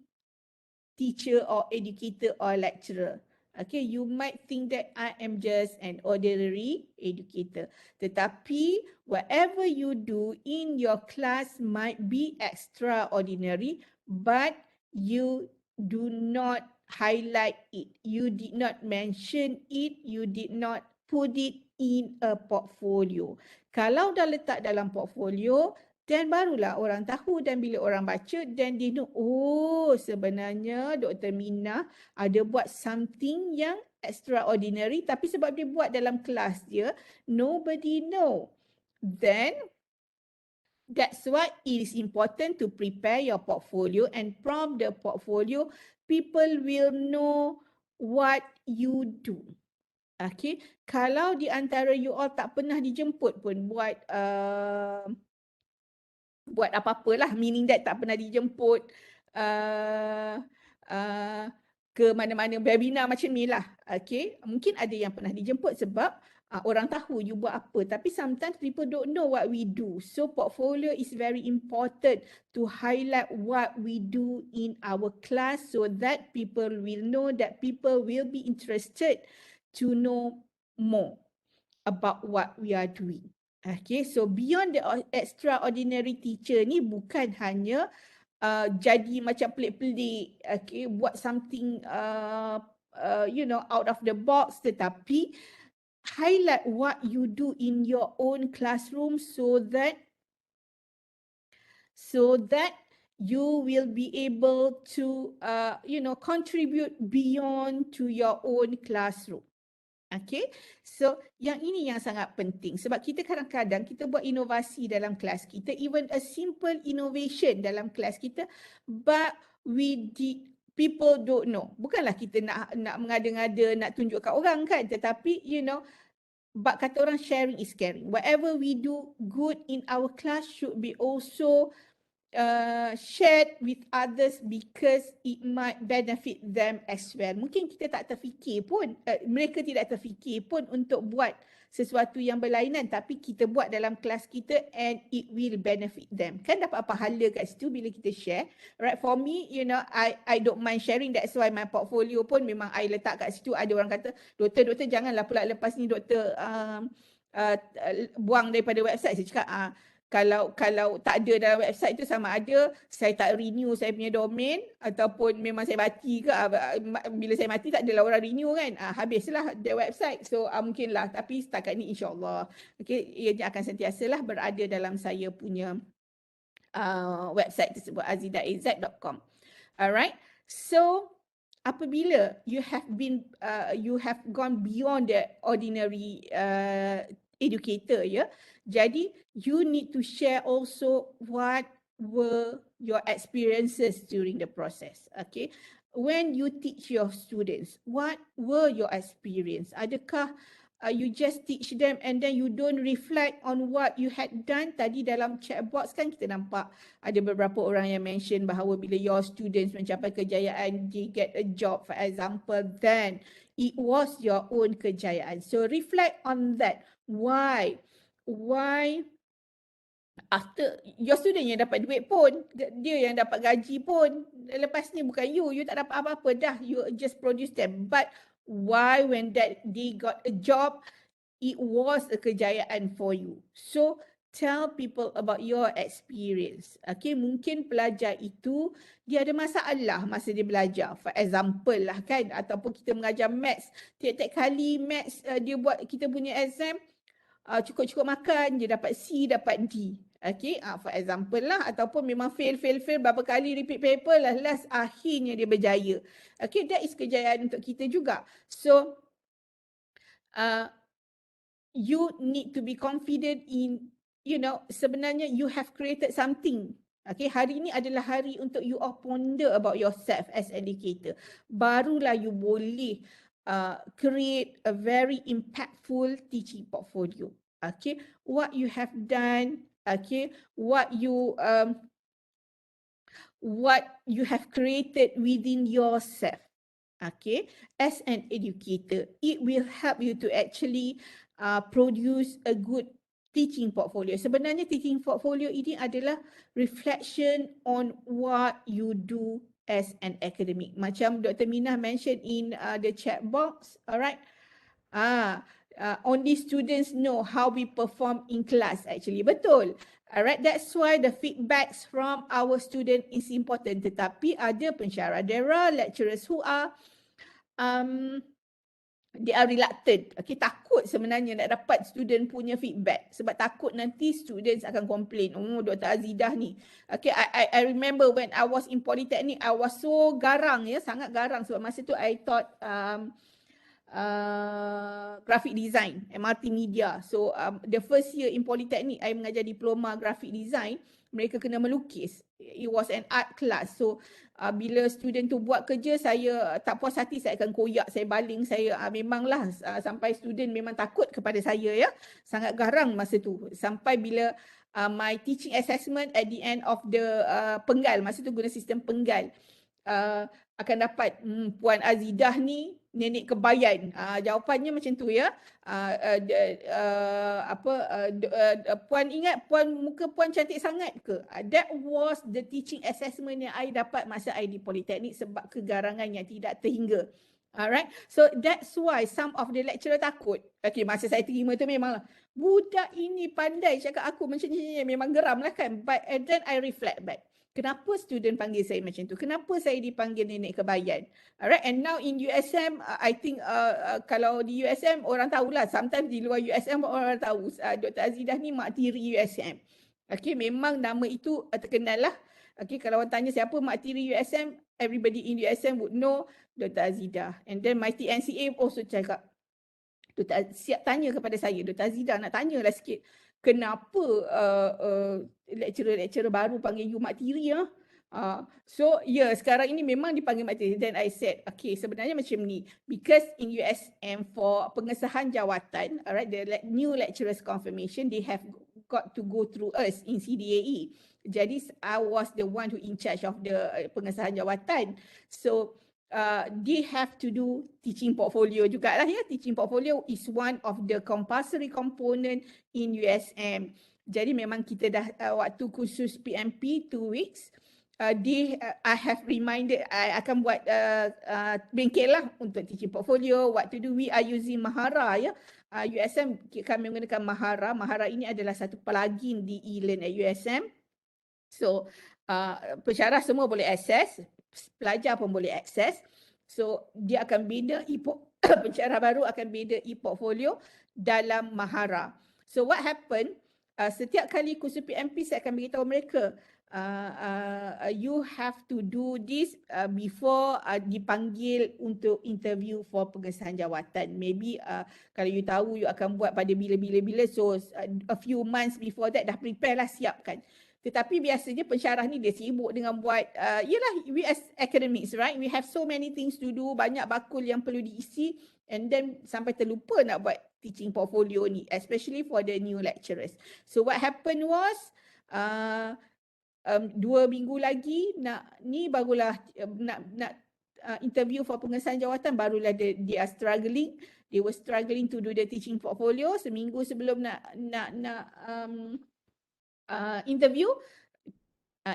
teacher or educator or lecturer. Okay, you might think that I am just an ordinary educator. Tetapi whatever you do in your class might be extraordinary, but you do not highlight it. You did not mention it. You did not put it in a portfolio. Kalau dah letak dalam portfolio, dan barulah orang tahu, dan bila orang baca, dan dia know, oh sebenarnya Dr. Mina ada buat something yang extraordinary, tapi sebab dia buat dalam kelas dia, nobody know. Then, that's why it is important to prepare your portfolio, and from the portfolio, people will know what you do. Okay, kalau di antara you all tak pernah dijemput pun buat apa-apalah, meaning that tak pernah dijemput ke mana-mana webinar macam ni lah. Okay, mungkin ada yang pernah dijemput sebab orang tahu you buat apa, tapi sometimes people don't know what we do. So portfolio is very important to highlight what we do in our class, so that people will know, that people will be interested to know more about what we are doing. Okay, so beyond the extraordinary teacher ni bukan hanya jadi macam pelik-pelik, okay, buat something out of the box, tetapi highlight what you do in your own classroom, so that you will be able to contribute beyond to your own classroom. Okay, so yang ini yang sangat penting, sebab kita kadang-kadang kita buat inovasi dalam kelas kita, even a simple innovation dalam kelas kita, but people don't know. Bukanlah kita nak mengada-ngada, nak tunjuk kat orang kan, tetapi but kata orang, sharing is caring. Whatever we do good in our class should be also shared with others, because it might benefit them as well. Mungkin kita tak terfikir pun, mereka tidak terfikir pun untuk buat sesuatu yang berlainan, tapi kita buat dalam kelas kita and it will benefit them. Kan dapat pahala kat situ bila kita share. Right, for me, I don't mind sharing. That's why my portfolio pun memang I letak kat situ. Ada orang kata, doktor janganlah pula lepas ni doktor buang daripada website. Saya cakap, kalau tak ada dalam website tu, sama ada saya tak renew saya punya domain, ataupun memang saya mati ke, bila saya mati tak adalah orang renew kan, habislah the website. So mungkinlah, tapi setakat ni insyaAllah ianya akan sentiasalah berada dalam saya punya website tersebut, azidaaz.com. Alright, so apabila you have gone beyond the ordinary educator, jadi you need to share also what were your experiences during the process. Okay, when you teach your students, what were your experience? Adakah you just teach them and then you don't reflect on what you had done? Tadi dalam chat box kan kita nampak ada beberapa orang yang mention bahawa bila your students mencapai kejayaan, they get a job for example, then it was your own kejayaan. So reflect on that. Why after your student yang dapat duit pun, dia yang dapat gaji pun, lepas ni bukan you tak dapat apa-apa dah, you just produce them. But why when that they got a job, it was a kejayaan for you? So tell people about your experience. Okay, mungkin pelajar itu dia ada masalah masa dia belajar. For example lah kan, ataupun kita mengajar maths, tiap-tiap kali maths dia buat kita punya exam, cukup-cukup makan, dia dapat C, dapat D. Okay, for example lah, ataupun memang fail, berapa kali repeat paper lah, last akhirnya dia berjaya. Okay, that is kejayaan untuk kita juga. So, you need to be confident in, sebenarnya you have created something. Okay, hari ini adalah hari untuk you all ponder about yourself as educator. Barulah you boleh create a very impactful teaching portfolio. Okay, what you have done, okay, what you have created within yourself. Okay, as an educator, it will help you to actually produce a good teaching portfolio. Sebenarnya teaching portfolio ini adalah reflection on what you do as an academic. Macam Dr. Minah mentioned in the chat box, alright. Only students know how we perform in class actually. Betul. Alright, that's why the feedbacks from our student is important. Tetapi ada pensyarah, there are lecturers who are they are reluctant. Okay, takut sebenarnya nak dapat student punya feedback sebab takut nanti students akan complain. Oh, Dr. Azidah ni. Okay, I remember when I was in Polytechnic, I was so garang ya, sangat garang sebab masa tu I taught graphic design, multimedia. So the first year in Polytechnic, I mengajar diploma graphic design, mereka kena melukis. It was an art class. So bila student tu buat kerja, saya tak puas hati, saya akan koyak, saya baling, saya memanglah sampai student memang takut kepada saya ya. Sangat garang masa tu. Sampai bila my teaching assessment at the end of the penggal, masa tu guna sistem penggal, akan dapat Puan Azidah ni nenek kebayan. Jawapannya macam tu ya. Puan ingat muka puan cantik sangat ke? That was the teaching assessment yang I dapat masa I di Politeknik sebab kegarangan yang tidak terhingga. Alright, so that's why some of the lecturer takut. Okay, masa saya terima tu memanglah budak ini pandai cakap aku macam ni, memang geram lah kan. But then I reflect back. Kenapa student panggil saya macam tu? Kenapa saya dipanggil nenek kebayan? Alright, and now in USM, I think kalau di USM orang tahulah. Sometimes di luar USM orang tahu Dr. Azidah ni mak tiri USM. Okay, memang nama itu terkenal lah. Okay, kalau orang tanya siapa mak tiri USM, everybody in USM would know Dr. Azidah. And then my TNCA also cakap, siap tanya kepada saya, Dr. Azidah nak tanyalah sikit. Kenapa lecturer-lecturer baru panggil you mak tiri ya? So sekarang ini memang dipanggil mak tiri. Then I said, okay, sebenarnya macam ni. Because in USM for pengesahan jawatan, alright, the new lecturers confirmation, they have got to go through us in CDAE. Jadi I was the one who in charge of the pengesahan jawatan. So they have to do teaching portfolio juga lah ya. Teaching portfolio is one of the compulsory component in USM. Jadi memang kita dah waktu kursus PMP 2 weeks, I have reminded, I akan buat bengkel lah untuk teaching portfolio. What to do, we are using Mahara ya. USM kami menggunakan Mahara. Mahara ini adalah satu plugin di eLearn at USM. So pensyarah semua boleh akses, pelajar pun boleh akses. So dia akan bina pensyarah baru akan bina e-portfolio dalam Mahara. So what happened, setiap kali kursus PMP saya akan beritahu mereka, you have to do this before dipanggil untuk interview for pengesahan jawatan. Maybe kalau you tahu you akan buat pada bila-bila, so a few months before that dah prepare lah, siapkan. Tetapi biasanya pensyarah ni dia sibuk dengan buat, we as academics, right? We have so many things to do, banyak bakul yang perlu diisi, and then sampai terlupa nak buat teaching portfolio ni, especially for the new lecturers. So what happened was, 2 minggu lagi barulah nak interview for pengesahan jawatan, barulah they are struggling. They were struggling to do the teaching portfolio. Seminggu sebelum nak interview,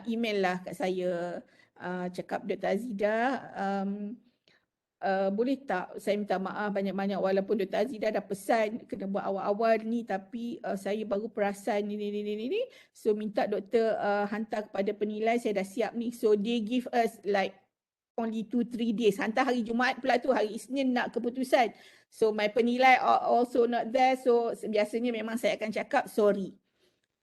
email lah kat saya, cakap Dr. Azidah, boleh tak saya minta maaf banyak-banyak walaupun Dr. Azidah dah pesan kena buat awal-awal ni tapi saya baru perasan ni. So minta doktor hantar kepada penilai, saya dah siap ni. So they give us like only 2-3 days. Hantar hari Jumaat pula tu, hari Isnin nak keputusan. So my penilai are also not there. So biasanya memang saya akan cakap sorry.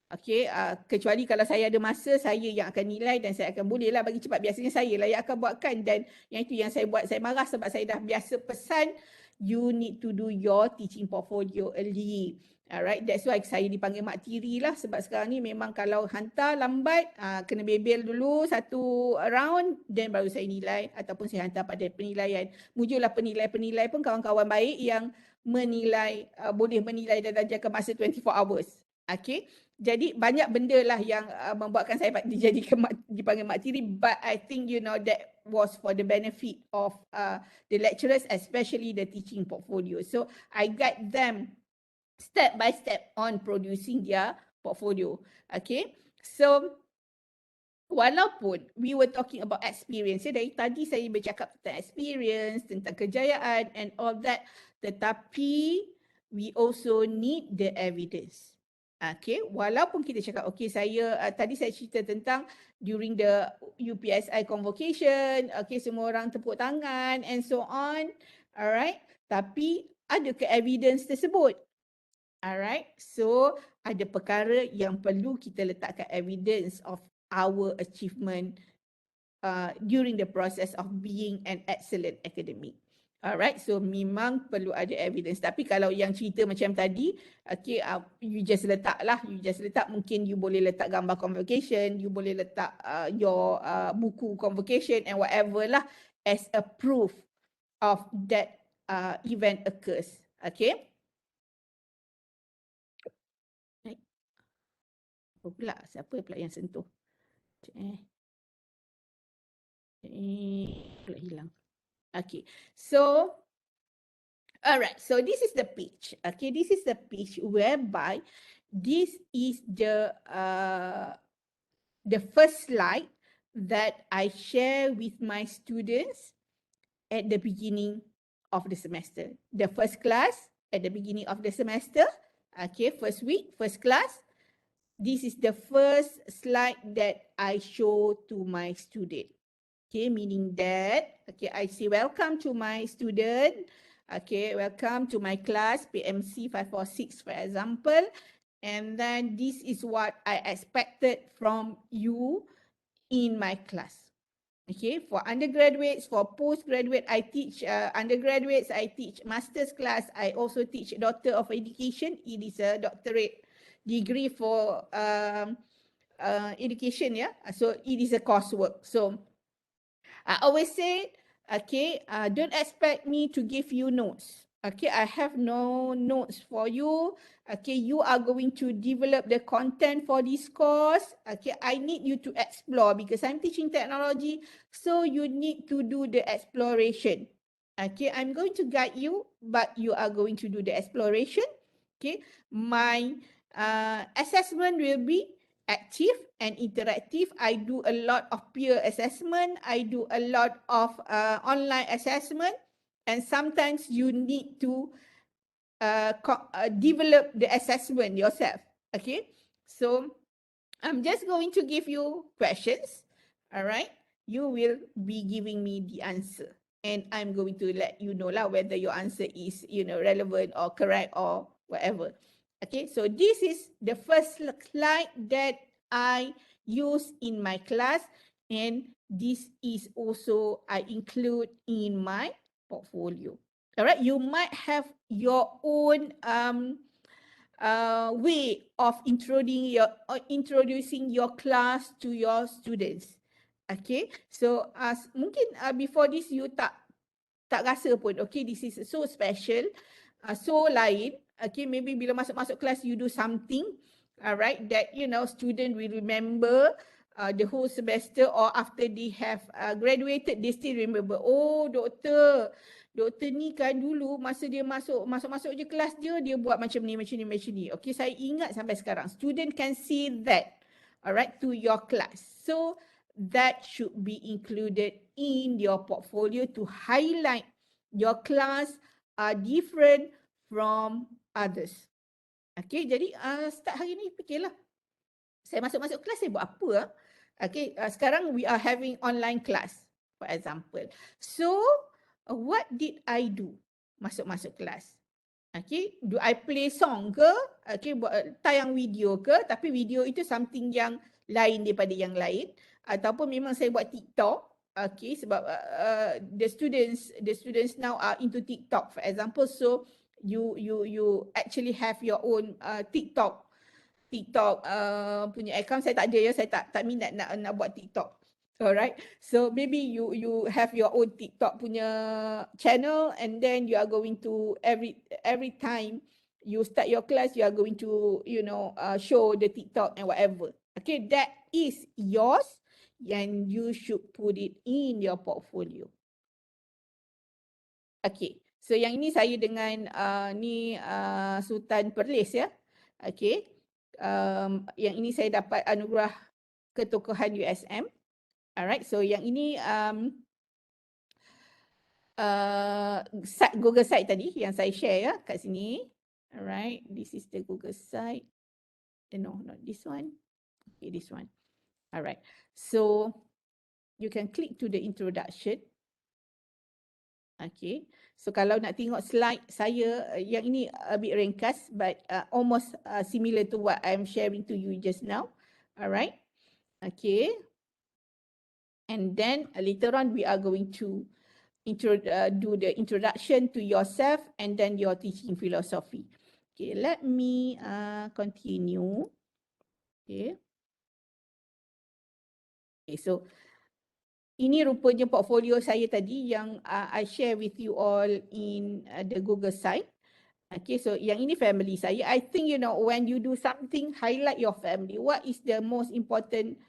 Okay, kecuali kalau saya ada masa, saya yang akan nilai dan saya akan bolehlah bagi cepat. Biasanya saya lah yang akan buatkan dan yang itu yang saya buat, saya marah sebab saya dah biasa pesan, you need to do your teaching portfolio early. Alright, that's why saya dipanggil mak tiri lah sebab sekarang ni memang kalau hantar lambat, kena bebel dulu satu round dan baru saya nilai ataupun saya hantar pada penilaian. Muncullah penilai-penilai pun kawan-kawan baik yang menilai, boleh menilai dalam jangka masa 24 hours. Okay. Jadi banyak benda lah yang membuatkan saya dipanggil mak tiri, but I think that was for the benefit of the lecturers, especially the teaching portfolio. So I guide them step by step on producing their portfolio. Okay, so walaupun we were talking about experience, dari tadi saya bercakap tentang experience, tentang kejayaan and all that, tetapi we also need the evidence. Okay, walaupun kita cakap, okay, tadi saya cerita tentang during the UPSI convocation, okay, semua orang tepuk tangan and so on, alright, tapi ada ke evidence tersebut? Alright, so ada perkara yang perlu kita letakkan evidence of our achievement during the process of being an excellent academic. Alright, so memang perlu ada evidence. Tapi kalau yang cerita macam tadi, okay, you just letak, mungkin you boleh letak gambar convocation, you boleh letak your buku convocation and whatever lah as a proof of that event occurs. Okay. Apa pula? Siapa pula yang sentuh? Pula hilang. Okay, so alright, so this is the page. Okay, this is the page whereby this is the first slide that I share with my students at the beginning of the semester. The first class at the beginning of the semester. Okay, first week, first class. This is the first slide that I show to my student. Okay, meaning that, okay, I say welcome to my student. Okay, welcome to my class, PMC 546 for example. And then this is what I expected from you in my class. Okay, for undergraduates, for postgraduate, I teach undergraduates, I teach master's class, I also teach Doctor of Education. It is a doctorate degree for education, yeah. So it is a coursework. So I always say, okay, don't expect me to give you notes. Okay, I have no notes for you. Okay, you are going to develop the content for this course. Okay, I need you to explore because I'm teaching technology. So you need to do the exploration. Okay, I'm going to guide you, but you are going to do the exploration. Okay, my assessment will be active and interactive. I do a lot of peer assessment. I do a lot of online assessment. And sometimes you need to develop the assessment yourself. Okay, so I'm just going to give you questions. All right, you will be giving me the answer. And I'm going to let you know lah whether your answer is, relevant or correct or whatever. Okay, so this is the first slide that I use in my class, and this is also I include in my portfolio. All right, you might have your own way of introducing your class to your students. Okay, so mungkin before this you tak rasa pun, okay, this is so special, so lain. Okay, maybe bila masuk kelas you do something, alright, that student will remember the whole semester, or after they have graduated they still remember. Oh, doktor ni kan dulu masa dia masuk je kelas dia buat macam ni. Okay, saya ingat sampai sekarang. Student can see that, alright, to your class. So that should be included in your portfolio to highlight your class are different from others. Okay, jadi start hari ni fikirlah. Saya masuk kelas, saya buat apa? Okay, sekarang we are having online class, for example. So, what did I do masuk kelas? Okay, do I play song ke? Okay, tayang video ke? Tapi video itu something yang lain daripada yang lain. Ataupun memang saya buat TikTok. Okay, sebab the students now are into TikTok, for example. So, you actually have your own TikTok punya account. Saya tak ada ya, saya tak minat nak buat TikTok. Alright, so maybe you have your own TikTok punya channel, and then you are going to every time you start your class, you are going to show the TikTok and whatever. Okay, that is yours, and you should put it in your portfolio. Okay, so yang ini saya dengan Sultan Perlis ya. Okay. Yang ini saya dapat anugerah ketokohan USM. Alright, so yang ini Google site tadi yang saya share ya kat sini. Alright, this is the Google site. No, not this one. Okay, this one. Alright, so you can click to the introduction. Okay, so kalau nak tengok slide saya, yang ini a bit ringkas, but almost similar to what I'm sharing to you just now. Alright, okay. And then later on we are going to do the introduction to yourself and then your teaching philosophy. Okay, let me continue. Okay. Okay, so ini rupanya portfolio saya tadi yang I share with you all in the Google site. Okay, so yang ini family saya. I think when you do something, highlight your family. What is the most important?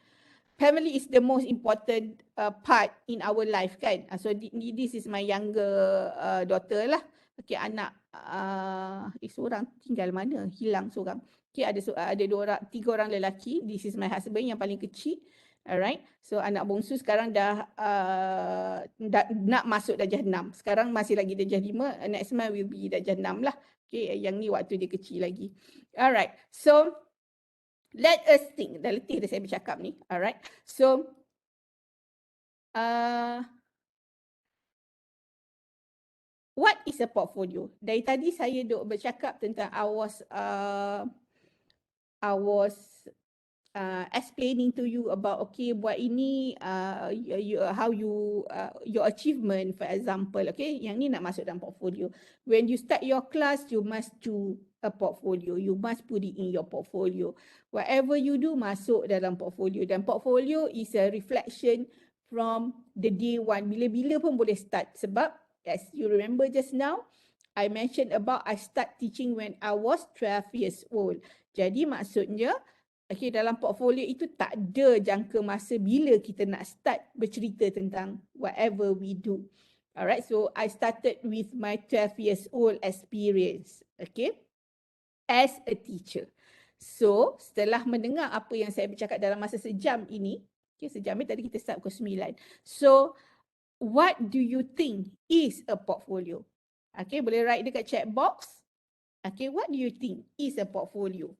Family is the most important part in our life, kan? So this is my younger daughter lah. Okay, anak seorang tinggal mana? Hilang seorang. Okay, ada 3 orang lelaki. This is my husband yang paling kecil. Alright, so anak bongsu sekarang dah nak masuk darjah 6. Sekarang masih lagi darjah 5. Next month will be darjah 6 lah. Okay, yang ni waktu dia kecil lagi. Alright, so let us think. Dah letih dah saya bercakap ni. Alright, so what is a portfolio? Dari tadi saya duk bercakap tentang I was explaining to you about buat ini how you your achievement, for example. Okay, yang ni nak masuk dalam portfolio. When you start your class, you must do a portfolio. You must put it in your portfolio. Whatever you do masuk dalam portfolio, dan portfolio is a reflection from the day one. Bila-bila pun boleh start, sebab as you remember just now, I mentioned about I start teaching when I was 12 years old. Jadi maksudnya dalam portfolio itu tak ada jangka masa bila kita nak start bercerita tentang whatever we do. Alright, so I started with my 12 years old experience, as a teacher. So, setelah mendengar apa yang saya bercakap dalam masa sejam ini, sejam ni tadi kita start pukul 9. So, what do you think is a portfolio? Boleh write dekat chat box. What do you think is a portfolio?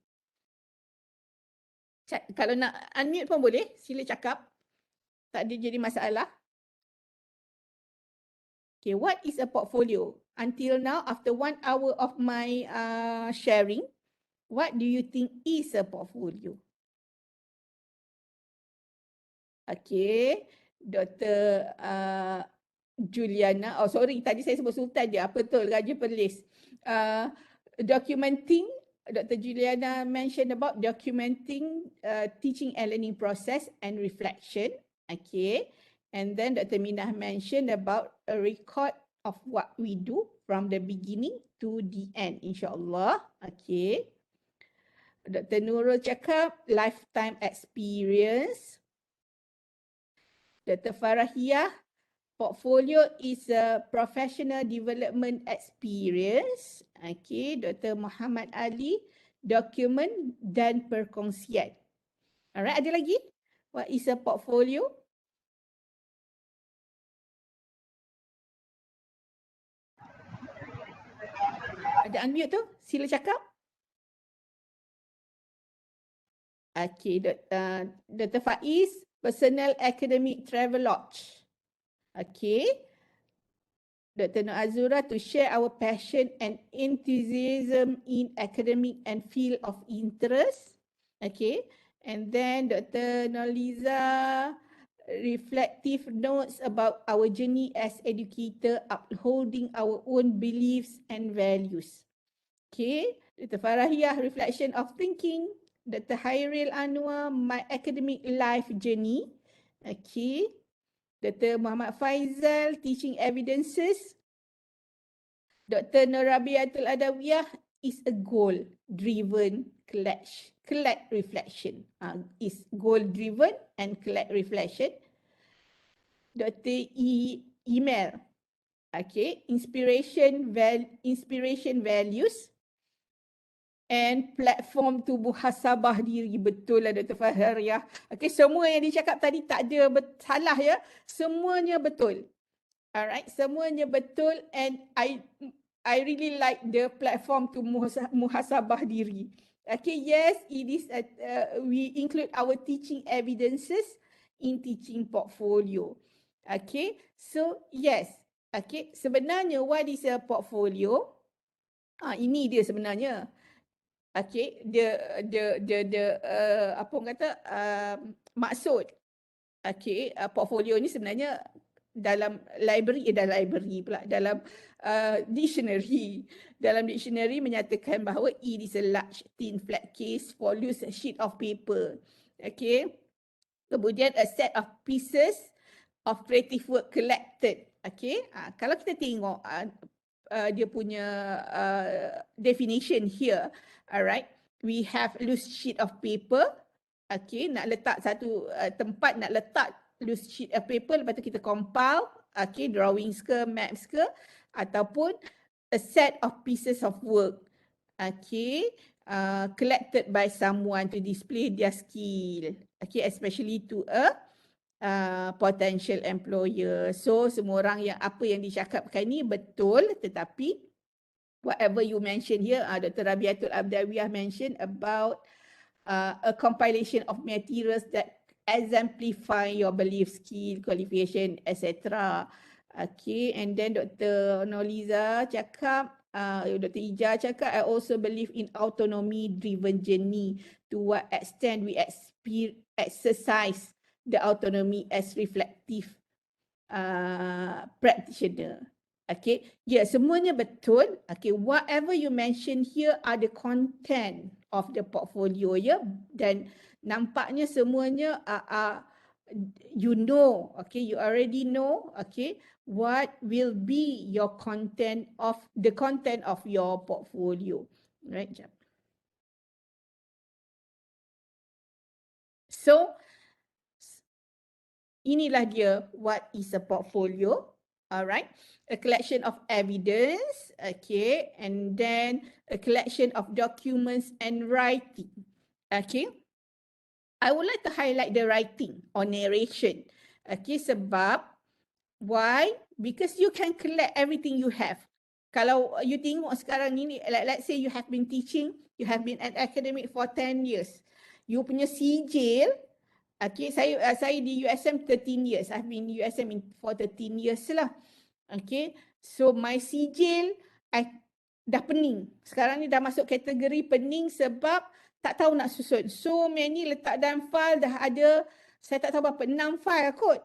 Kalau nak unmute pun boleh, sila cakap. Tak ada jadi masalah. What is a portfolio? Until now, after 1 hour of my sharing, what do you think is a portfolio? Dr. Juliana, tadi saya sebut Sultan je, apa betul, Raja Perlis. Documenting, Dr. Juliana mentioned about documenting teaching and learning process and reflection. And then Dr. Minah mentioned about a record of what we do from the beginning to the end, insyaAllah. Dr. Nurul cakap lifetime experience. Dr. Farahiyah, portfolio is a professional development experience. Dr. Muhammad Ali, dokumen dan perkongsian. Alright, ada lagi? What is a portfolio? Ada unmute tu? Sila cakap. Okay, Dr. Faiz, Personal Academic Travelodge. Okay. Dr. Nur Azura to share our passion and enthusiasm in academic and field of interest. Okay. And then Dr. Noliza, reflective notes about our journey as educator, upholding our own beliefs and values. Okay. Dr. Farahiyah, reflection of thinking. Dr. Hairil Anwar, my academic life journey. Okay. Dr. Muhammad Faizal, teaching evidences. Dr. Norabiatul Adawiyah is a goal-driven collect reflection. Is goal-driven and collect reflection. Dr. Email, okay, inspiration values and platform to muhasabah diri. Betul lah Dr. Fahriyah. Okay, semua yang dicakap tadi tak ada salah ya. Semuanya betul. Alright, semuanya betul and I really like the platform to muhasabah diri. Okay, yes, it is we include our teaching evidences in teaching portfolio. Okay, so yes. Okay, sebenarnya what is a portfolio? Ini dia sebenarnya. Okay, apa orang kata maksud. Okay, portfolio ni sebenarnya dalam dictionary. Dalam dictionary menyatakan bahawa it is a large thin flat case for loose sheet of paper. Okay. Kemudian a set of pieces of creative work collected. Okay. Kalau kita tengok dia punya definition here. Alright. We have loose sheet of paper. Okay. Nak letak satu tempat, nak letak loose sheet of paper, lepas tu kita compile, okay, drawings ke, maps ke, ataupun a set of pieces of work, okay, collected by someone to display their skill, okay, especially to a potential employer. So semua orang yang apa yang dicakapkan ni betul, tetapi whatever you mention here, Dr. Rabiatul Abdawiyah mentioned about a compilation of materials that exemplify your belief, skill, qualification, etc. Okay, and then Dr. Noliza cakap, Dr. Ija cakap, I also believe in autonomy-driven journey. To what extent we exercise the autonomy as reflective practitioner. Okay, yeah, semuanya betul. Okay, whatever you mention here are the content of the portfolio, ya, dan nampaknya semuanya you know, okay, you already know, okay, what will be your content of your portfolio, right? So inilah dia what is a portfolio. Alright, a collection of evidence, okay, and then a collection of documents and writing, okay. I would like to highlight the writing or narration, okay, sebab why? Because you can collect everything you have. Kalau you tengok sekarang ni, let's say you have been teaching, you have been an academic for 10 years, you punya sijil, okay, saya di USM 13 years. I've been USM for 13 years lah. Okay, so my sijil dah pening. Sekarang ni dah masuk kategori pening sebab tak tahu nak susun. So many letak dalam file dah ada, saya tak tahu berapa, 6 file kot.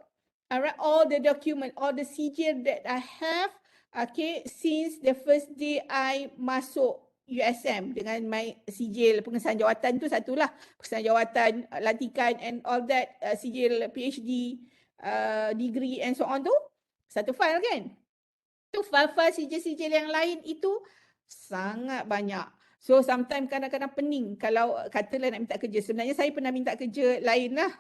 Alright, all the document, all the sijil that I have, okay, since the first day I masuk USM dengan my sijil pengesahan jawatan tu satulah, pengesahan jawatan, lantikan and all that, sijil PhD, degree and so on tu, satu file kan. Tu file-file sijil-sijil yang lain itu sangat banyak. So sometimes kadang-kadang pening kalau katalah nak minta kerja. Sebenarnya saya pernah minta kerja lain lah.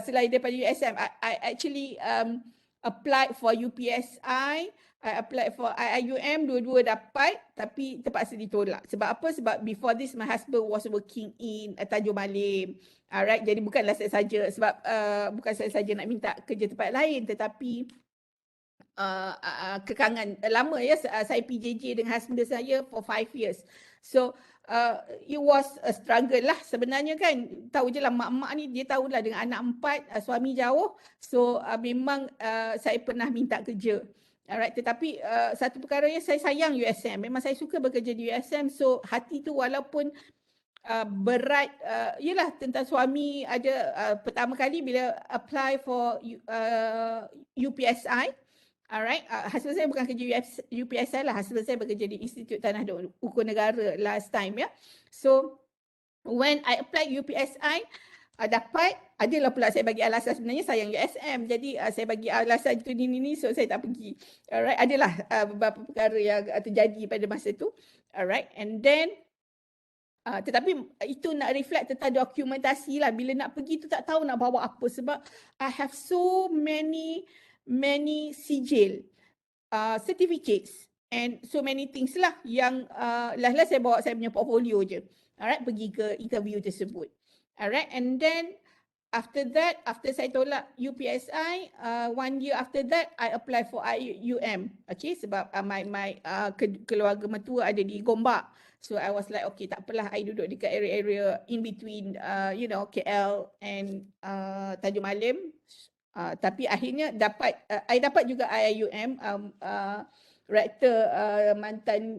Selain daripada USM, I actually applied for UPSI, I applied for IIUM, dua-dua dapat tapi terpaksa ditolak. Sebab apa? Sebab before this my husband was working in Tanjung Malim. Alright, jadi bukanlah saya saja sebab bukan saya saja nak minta kerja tempat lain, tetapi kekangan lama ya. Saya PJJ dengan husband saya for 5 years. So it was a struggle lah sebenarnya kan. Tahu je lah mak-mak ni, dia tahulah dengan anak 4, suami jauh. So memang saya pernah minta kerja. Alright, tetapi satu perkara yang saya sayang USM. Memang saya suka bekerja di USM. So hati tu walaupun berat, yelah tentang suami ada pertama kali bila apply for UPSI. Alright, husband saya bukan kerja UPSI lah, husband saya bekerja di Institut Tanah dan Ukur Negara last time ya. So when I apply UPSI, dapat, adalah pula saya bagi alasan sebenarnya sayang USM. Jadi saya bagi alasan tu ni, so saya tak pergi. Alright, adalah beberapa perkara yang terjadi pada masa tu. Alright, and then tetapi itu nak reflect tentang dokumentasi lah. Bila nak pergi tu tak tahu nak bawa apa sebab I have so many sijil, certificates and so many things lah yang last saya bawa saya punya portfolio je. Alright, pergi ke interview tersebut. Alright, and then after that, after saya tolak UPSI, 1 year after that, I apply for IUM. Okay, sebab my keluarga mertua ada di Gombak. So I was like, okay, tak apalah, I duduk dekat area-area in between, KL and Tanjung Malim. Tapi akhirnya I dapat juga IUM, Rektor mantan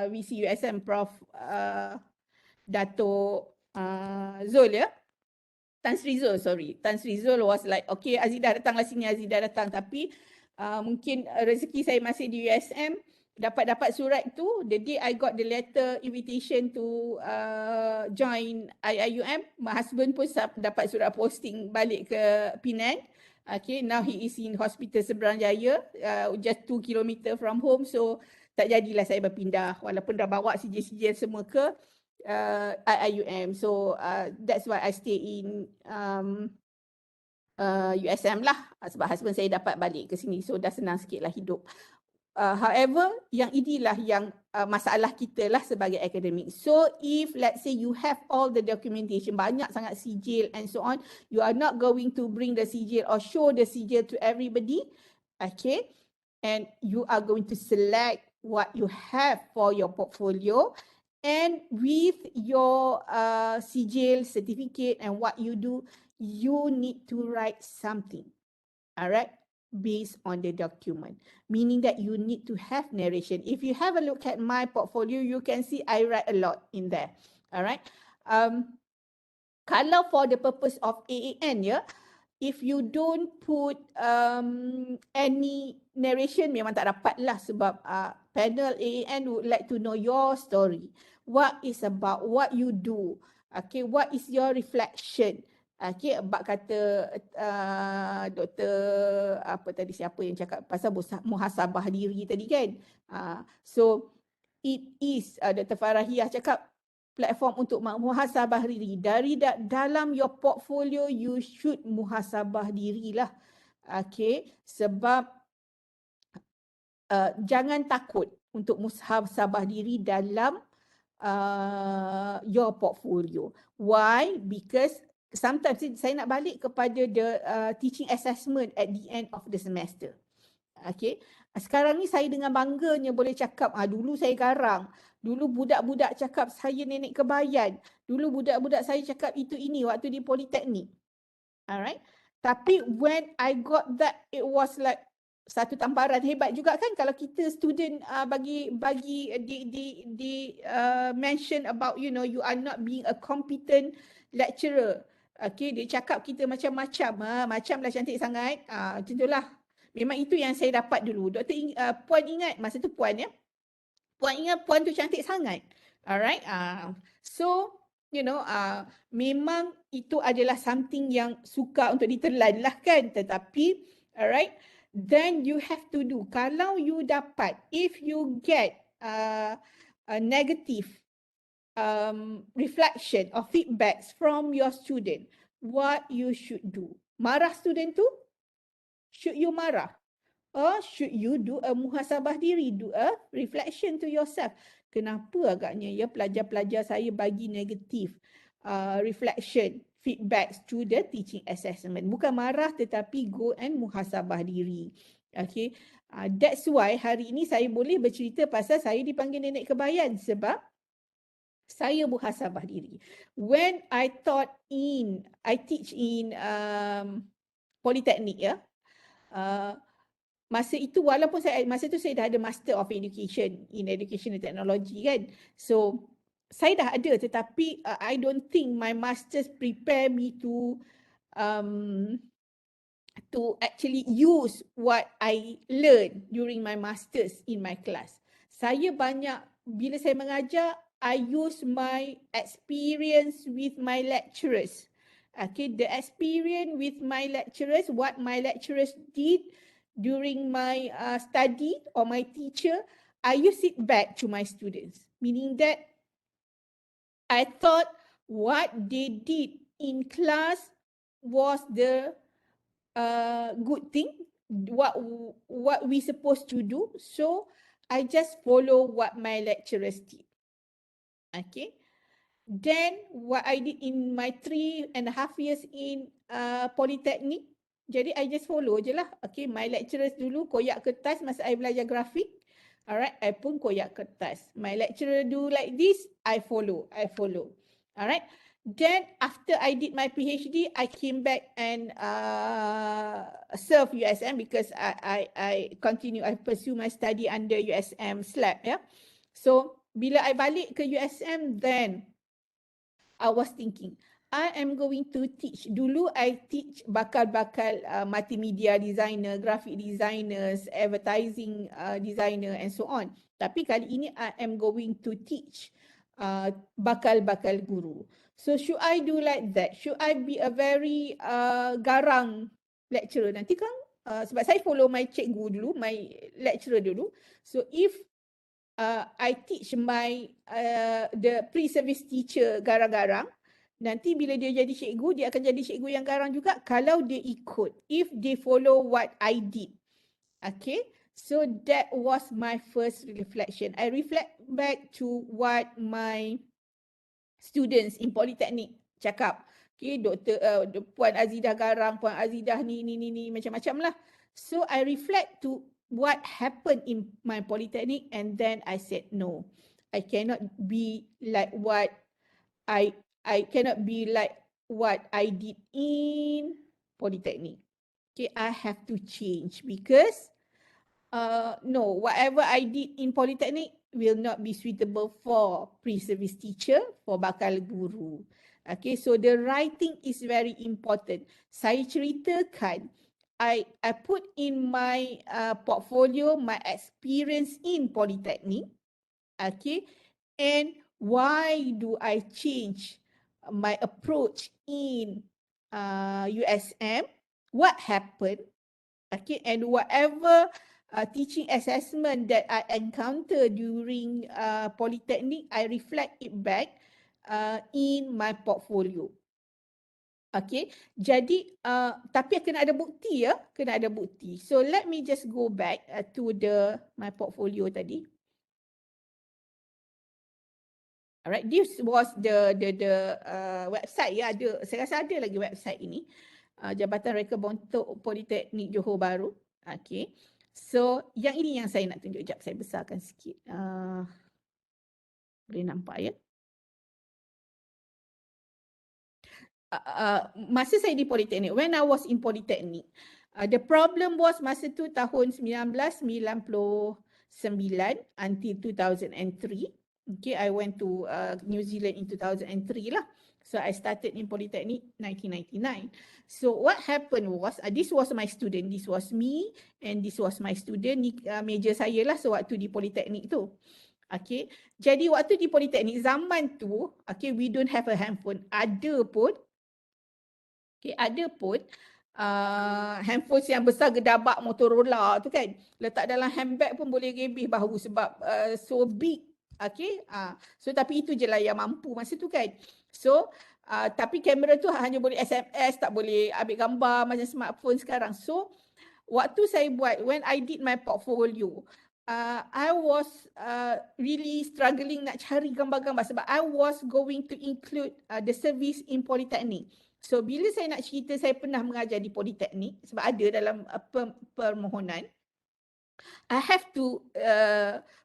VC USM Prof Dato' Zul ya. Tan Sri Zul was like, okay Azidah datanglah sini, Azidah datang. Tapi mungkin rezeki saya masih di USM, dapat surat tu, the day I got the letter invitation to join IUM, my husband pun dapat surat posting balik ke Penang. Okay, now he is in hospital Seberang Jaya, just 2 km from home. So tak jadilah saya berpindah walaupun dah bawa sijil-sijil semua ke IUM. So that's why I stay in USM lah, sebab husband saya dapat balik ke sini. So dah senang sikit lah hidup. However, yang inilah yang masalah kita lah sebagai akademik. So if let's say you have all the documentation, banyak sangat sijil and so on, you are not going to bring the sijil or show the sijil to everybody, okay? And you are going to select what you have for your portfolio, and with your sijil, certificate and what you do, you need to write something, all right? Based on the document, meaning that you need to have narration. If you have a look at my portfolio, you can see I write a lot in there. All right. Kalau for the purpose of AAN, yeah, if you don't put any narration, memang tak dapat lah sebab panel AAN would like to know your story. What is about, what you do. Okay, what is your reflection? Okay, bab kata Doktor apa tadi, siapa yang cakap pasal muhasabah diri tadi kan. So it is Dr. Farahiyah cakap platform untuk muhasabah diri. Dari dalam your portfolio you should muhasabah dirilah. Okay, sebab jangan takut untuk muhasabah diri dalam your portfolio. Why? Because sometimes saya nak balik kepada the teaching assessment at the end of the semester. Okay. Sekarang ni saya dengan bangganya boleh cakap, dulu saya garang. Dulu budak-budak cakap saya nenek kebayan. Dulu budak-budak saya cakap itu ini waktu di Politeknik. Alright. Tapi when I got that, it was like satu tamparan hebat juga kan kalau kita student bagi mention about, you know, you are not being a competent lecturer. Okay, dia cakap kita macam-macam. Macamlah cantik sangat. Macam itulah. Memang itu yang saya dapat dulu. Doktor Puan ingat masa tu Puan ya. Puan ingat Puan tu cantik sangat. Alright. So, you know, memang itu adalah something yang suka untuk ditelan lah kan. Tetapi, alright, then you have to do. Kalau you dapat, if you get a negative reflection or feedbacks from your student, what you should do? Marah student tu? Should you marah? Or should you do a muhasabah diri, do a reflection to yourself? Kenapa agaknya ya pelajar-pelajar saya bagi negatif reflection, feedbacks to the teaching assessment? Bukan marah tetapi go and muhasabah diri. Okay. That's why hari ini saya boleh bercerita pasal saya dipanggil nenek kebayan sebab saya muhasabah diri. When I teach in Polytechnic ya. Masa itu walaupun masa tu saya dah ada Master of Education in Education and Technology kan. So saya dah ada tetapi I don't think my masters prepare me to actually use what I learned during my masters in my class. Saya banyak, bila saya mengajar, I use my experience with my lecturers. Okay, the experience with my lecturers, what my lecturers did during my study or my teacher, I use it back to my students. Meaning that I thought what they did in class was the good thing, what we supposed to do. So I just follow what my lecturers did. Okay. Then what I did in my 3.5 years in Polytechnic, jadi I just follow je lah. Okay, my lecturers dulu koyak kertas masa I belajar grafik. Alright, I pun koyak kertas. My lecturer do like this, I follow. Alright. Then after I did my PhD, I came back and serve USM because I pursue my study under USM SLAB. Yeah. So bila I balik ke USM, then I was thinking, I am going to teach. Dulu I teach bakal-bakal multimedia designer, graphic designers, advertising designer and so on. Tapi kali ini I am going to teach bakal-bakal guru. So should I do like that? Should I be a very garang lecturer? Nanti kan sebab saya follow my cikgu dulu, my lecturer dulu. So if I teach my the pre-service teacher garang-garang, nanti bila dia jadi cikgu, dia akan jadi cikgu yang garang juga kalau dia ikut, if they follow what I did. Okay, so that was my first reflection. I reflect back to what my students in Polytechnic cakap. Okay, Puan Azidah garang, Puan Azidah ni macam-macam lah. So I reflect to what happened in my Polytechnic and then I said no. I cannot be like what I cannot be like what I did in Polytechnic. Okay, I have to change because no, whatever I did in Polytechnic will not be suitable for pre-service teacher, for bakal guru. Okay, so the writing is very important. Saya ceritakan, I put in my portfolio my experience in Polytechnic. Okay, and why do I change my approach in USM? What happened? Okay, and whatever teaching assessment that I encounter during Polytechnic, I reflect it back in my portfolio. Okay, jadi tapi kena ada bukti ya, kena ada bukti. So let me just go back to my portfolio tadi. Alright, this was the website ya, ada, saya rasa ada lagi website ini. Jabatan Reka Bontok Politeknik Johor Bahru. Okay. So yang ini yang saya nak tunjuk. Sekejap saya besarkan sikit. Boleh nampak ya. Masa saya di Politeknik, when I was in Polytechnic, the problem was masa tu tahun 1999 until 2003. Okay, I went to New Zealand in 2003 lah. So I started in Polytechnic 1999. So what happened was, this was my student, this was me and this was my student, ni meja saya lah sewaktu di Polytechnic tu. Okay, jadi waktu di Polytechnic zaman tu, okay, we don't have a handphone. Ada pun handphone yang besar gedabak Motorola tu kan, letak dalam handbag pun boleh gebih bahu sebab so big. Okay, so tapi itu je lah yang mampu masa tu kan. So tapi kamera tu hanya boleh SMS, tak boleh ambil gambar macam smartphone sekarang. So waktu saya buat, when I did my portfolio, I was really struggling nak cari gambar-gambar sebab I was going to include the service in Polytechnic. So bila saya nak cerita saya pernah mengajar di Polytechnic sebab ada dalam permohonan. I have to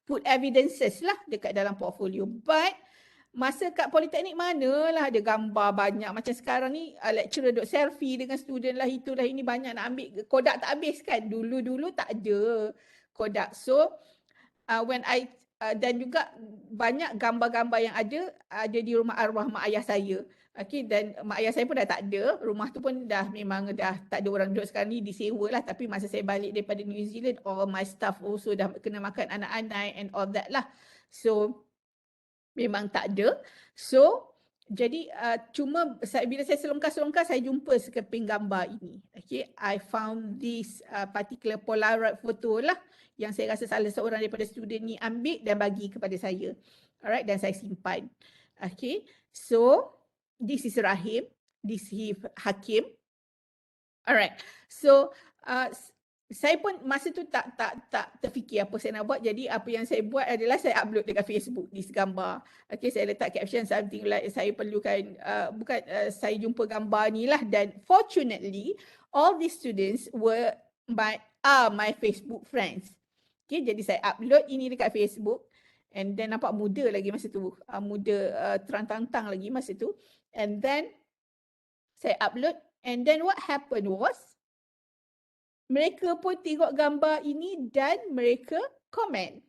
put evidences lah dekat dalam portfolio. But masa kat Politeknik manalah ada gambar banyak. Macam sekarang ni lecturer duk selfie dengan student lah, itulah ini, banyak nak ambil. Kodak tak habis kan. Dulu-dulu tak ada kodak. So when I dan juga banyak gambar-gambar yang ada di rumah arwah mak ayah saya. Okay, dan mak ayah saya pun dah tak ada. Rumah tu pun memang dah tak ada orang duduk sekarang ni, disewa lah. Tapi masa saya balik daripada New Zealand, all my staff also dah kena makan anak-anak and all that lah. So memang tak ada. So jadi cuma bila saya selongkar-selongkar, saya jumpa sekeping gambar ini. Okay, I found this particular Polaroid photo lah yang saya rasa salah seorang daripada student ni ambil dan bagi kepada saya. Alright, dan saya simpan. Okay, so this is Rahim, this is Hakim. Alright, so saya pun masa tu tak terfikir apa saya nak buat. Jadi apa yang saya buat adalah saya upload dekat Facebook this gambar. Okay, saya letak caption something like saya perlukan saya jumpa gambar ni lah. Dan fortunately all these students are my Facebook friends. Okay, jadi saya upload ini dekat Facebook. And then nampak muda lagi masa tu, muda terang-tantang lagi masa tu. And then saya upload, and then what happened was mereka pun tengok gambar ini dan mereka komen.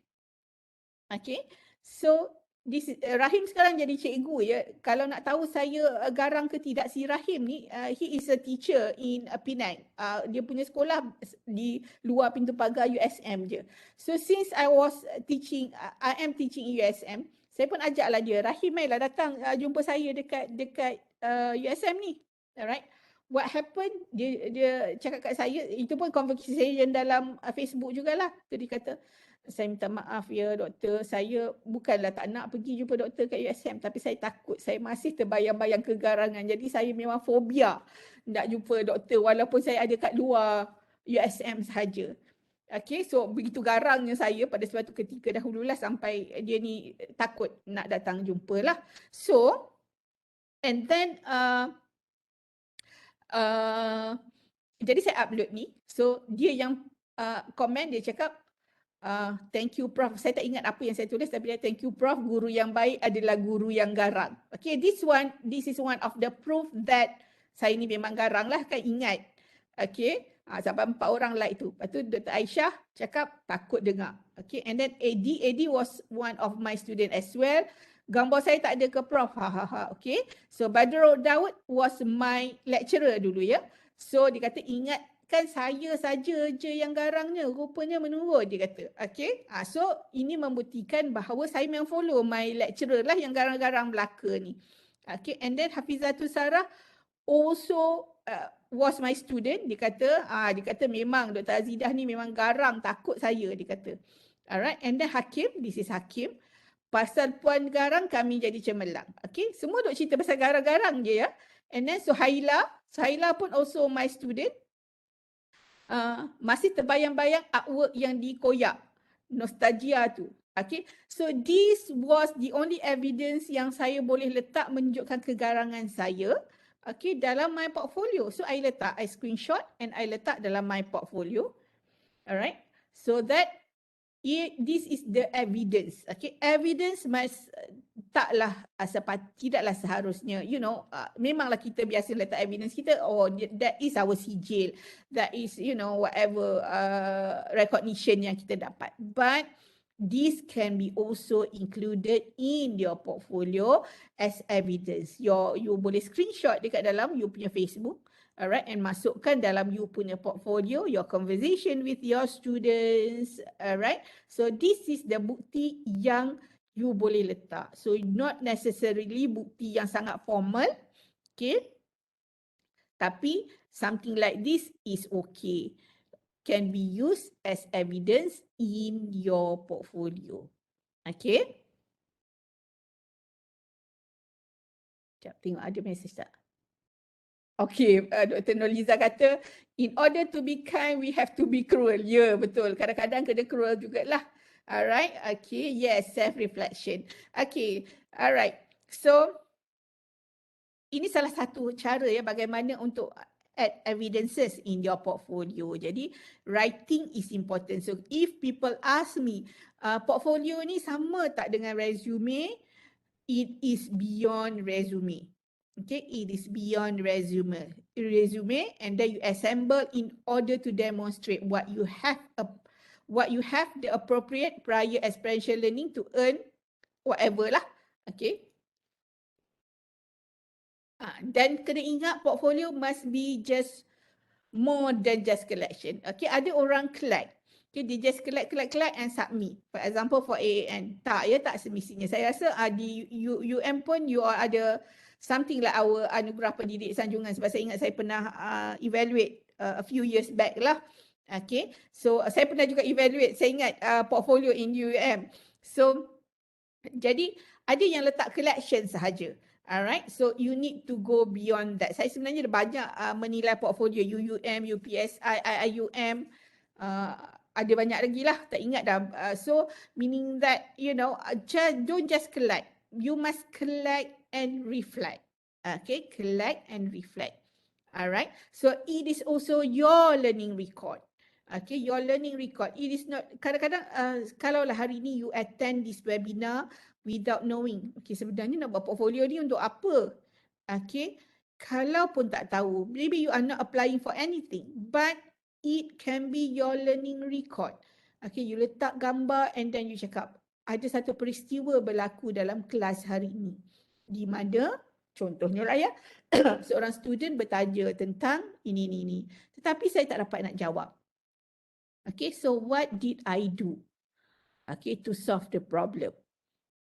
Okay, so this Rahim sekarang jadi cikgu ya. Kalau nak tahu saya garang ke tidak, si Rahim ni he is a teacher in Penang. Dia punya sekolah di luar pintu pagar USM je. So since I am teaching USM, saya pun ajaklah dia, Rahim mainlah datang jumpa saya dekat USM ni. Alright. What happened, dia cakap kat saya, itu pun conversation dalam Facebook jugalah. So dia kata, saya minta maaf ya doktor, saya bukanlah tak nak pergi jumpa doktor kat USM, tapi saya takut, saya masih terbayang-bayang kegarangan. Jadi saya memang fobia nak jumpa doktor walaupun saya ada kat luar USM sahaja. Okay, so begitu garangnya saya pada suatu ketika dahululah sampai dia ni takut nak datang jumpa lah. So, and then jadi saya upload ni. So dia yang komen, dia cakap thank you Prof. Saya tak ingat apa yang saya tulis, tapi dia thank you Prof. Guru yang baik adalah guru yang garang. Okay, this is one of the proof that saya ni memang garang lah, kan, ingat. Okay, sampai 4 orang like tu. Lepas tu Dr. Aisyah cakap takut dengar. Okay, and then AD was one of my student as well. Gambar saya tak ada ke Prof? Okay. So Badrul Daud was my lecturer dulu ya. So dia kata ingatkan saya saja je yang garangnya, rupanya menurun, dia kata. Okay. So ini membuktikan bahawa saya memang follow my lecturer lah yang garang-garang belaka ni. Okay. And then Hafizatul Sarah also was my student. Dia kata memang Dr. Azidah ni memang garang, takut saya, dia kata. Alright. And then Hakim, this is Hakim. Pasal puan garang kami jadi cemerlang. Okay, semua duk cerita pasal garang-garang je ya. And then Suhaila pun also my student. Masih terbayang-bayang artwork yang dikoyak, nostalgia tu. Okay, so this was the only evidence yang saya boleh letak menunjukkan kegarangan saya. Okay, dalam my portfolio. So I screenshot and I letak dalam my portfolio. Alright, so that this is the evidence. Okay, evidence must tidaklah seharusnya, memanglah kita biasa letak evidence kita, that is our sijil, that is, whatever recognition yang kita dapat. But this can be also included in your portfolio as evidence. You boleh screenshot dekat dalam you punya Facebook. Alright, and masukkan dalam you punya portfolio, your conversation with your students. Alright, so this is the bukti yang you boleh letak. So not necessarily bukti yang sangat formal, okay? Tapi something like this is okay, can be used as evidence in your portfolio. Okay? Sekejap, tengok ada message tak? Okay, Dr. Noliza kata, in order to be kind, we have to be cruel. Ya, betul. Kadang-kadang kena cruel jugalah. Alright, okay, yes, self-reflection. Okay, alright. So, ini salah satu cara ya bagaimana untuk add evidences in your portfolio. Jadi writing is important. So if people ask me, portfolio ni sama tak dengan resume? It is beyond resume. Okay, it is beyond resume, and then you assemble in order to demonstrate what you have the appropriate prior experiential learning to earn whatever lah. Okay. Dan kena ingat portfolio must be just more than just collection. Okay, ada orang collect. Okay, dia just collect and submit. For example, for AAN. Tak semestinya. Saya rasa di UM pun you ada something like our anugerah pendidik sanjungan, sebab saya ingat saya pernah evaluate a few years back lah. Okay, so saya pernah juga evaluate, saya ingat portfolio in UM. So, jadi ada yang letak collection sahaja. Alright, so you need to go beyond that. Saya sebenarnya dah banyak menilai portfolio UUM, UPSI, IIUM, ada banyak lagi lah, tak ingat dah. So meaning that, don't just collect. You must collect and reflect. Okay, collect and reflect. Alright, so it is also your learning record. Okay, your learning record. It is not, kadang-kadang kalaulah hari ni you attend this webinar without knowing, okay, sebenarnya nak buat portfolio ni untuk apa? Okay, kalau pun tak tahu, maybe you are not applying for anything, but it can be your learning record. Okay, you letak gambar and then you cakap, ada satu peristiwa berlaku dalam kelas hari ini, di mana, contohnya lah ya, seorang student bertanya tentang ini. Tetapi saya tak dapat nak jawab. Okay, so what did I do? Okay, to solve the problem.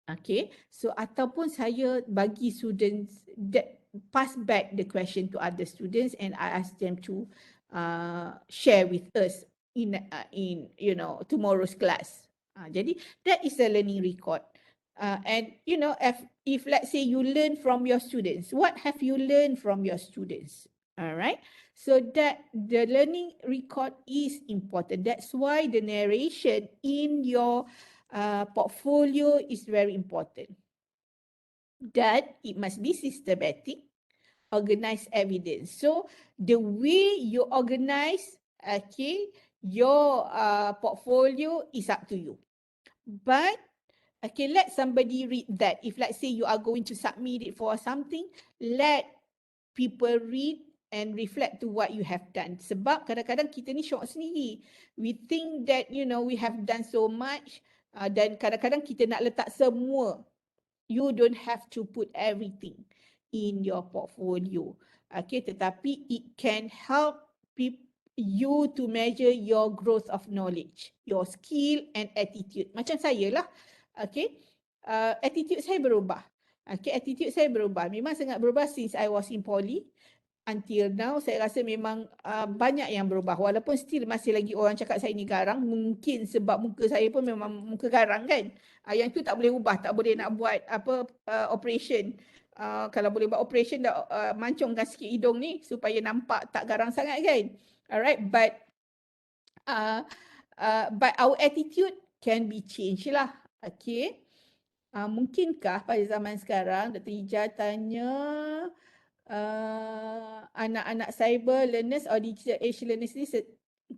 Okay, so ataupun saya bagi students that pass back the question to other students and I ask them to share with us in tomorrow's class. Jadi that is a learning record. And if let's say you learn from your students, what have you learned from your students? All right. So that the learning record is important. That's why the narration in your portfolio is very important. That it must be systematic, organized evidence. So the way you organize, okay, your portfolio is up to you. But okay, let somebody read that. If let's say you are going to submit it for something, let people read and reflect to what you have done. Sebab kadang-kadang kita ni syok sendiri. We think that, we have done so much. Dan kadang-kadang kita nak letak semua. You don't have to put everything in your portfolio. Okay, tetapi it can help you to measure your growth of knowledge, your skill and attitude. Macam saya lah. Okay, attitude saya berubah. Okay, attitude saya berubah. Memang sangat berubah since I was in poly. Until now, saya rasa memang banyak yang berubah. Walaupun still masih lagi orang cakap saya ni garang. Mungkin sebab muka saya pun memang muka garang kan. Yang tu tak boleh ubah. Tak boleh nak buat operation. Kalau boleh buat operation, mancungkan sikit hidung ni supaya nampak tak garang sangat kan. Alright, but our attitude can be changed lah. Okay. Mungkinkah pada zaman sekarang, Dr. Ija tanya, anak-anak cyber learners or digital age learners ni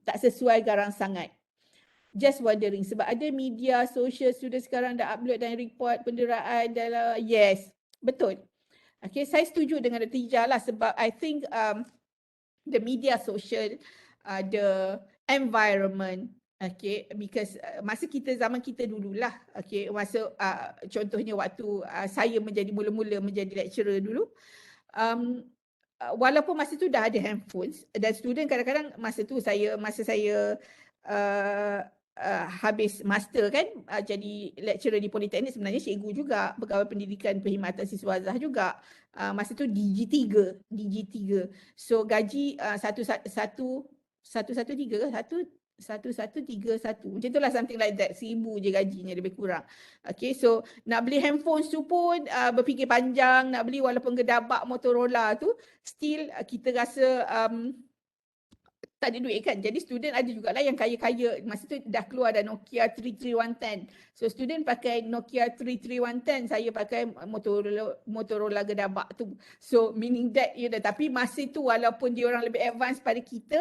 tak sesuai garang sangat? Just wondering, sebab ada media sosial student sekarang dah upload dan report penderaan dalam, yes, betul. Okay, saya setuju dengan Dr. Ija lah, sebab I think the media social, the environment, okay, because zaman kita dululah, okay, masa contohnya waktu saya mula-mula menjadi lecturer dulu, walaupun masa tu dah ada handphones dan student kadang-kadang masa saya habis master kan, jadi lecturer di Politeknik, sebenarnya cikgu juga, pegawai pendidikan perkhidmatan siswa azhar juga. Masa tu DG3. So gaji 1131 macam itulah, something like that. 1,000 je gajinya lebih kurang. Okay, so nak beli handphone tu pun berfikir panjang nak beli, walaupun gedabak Motorola tu, still kita rasa tak ada duit kan. Jadi student ada jugalah yang kaya-kaya. Masa tu dah keluar dah Nokia 33110. So student pakai Nokia 33110, saya pakai Motorola gedabak tu. So meaning that tapi masa tu walaupun dia orang lebih advance pada kita,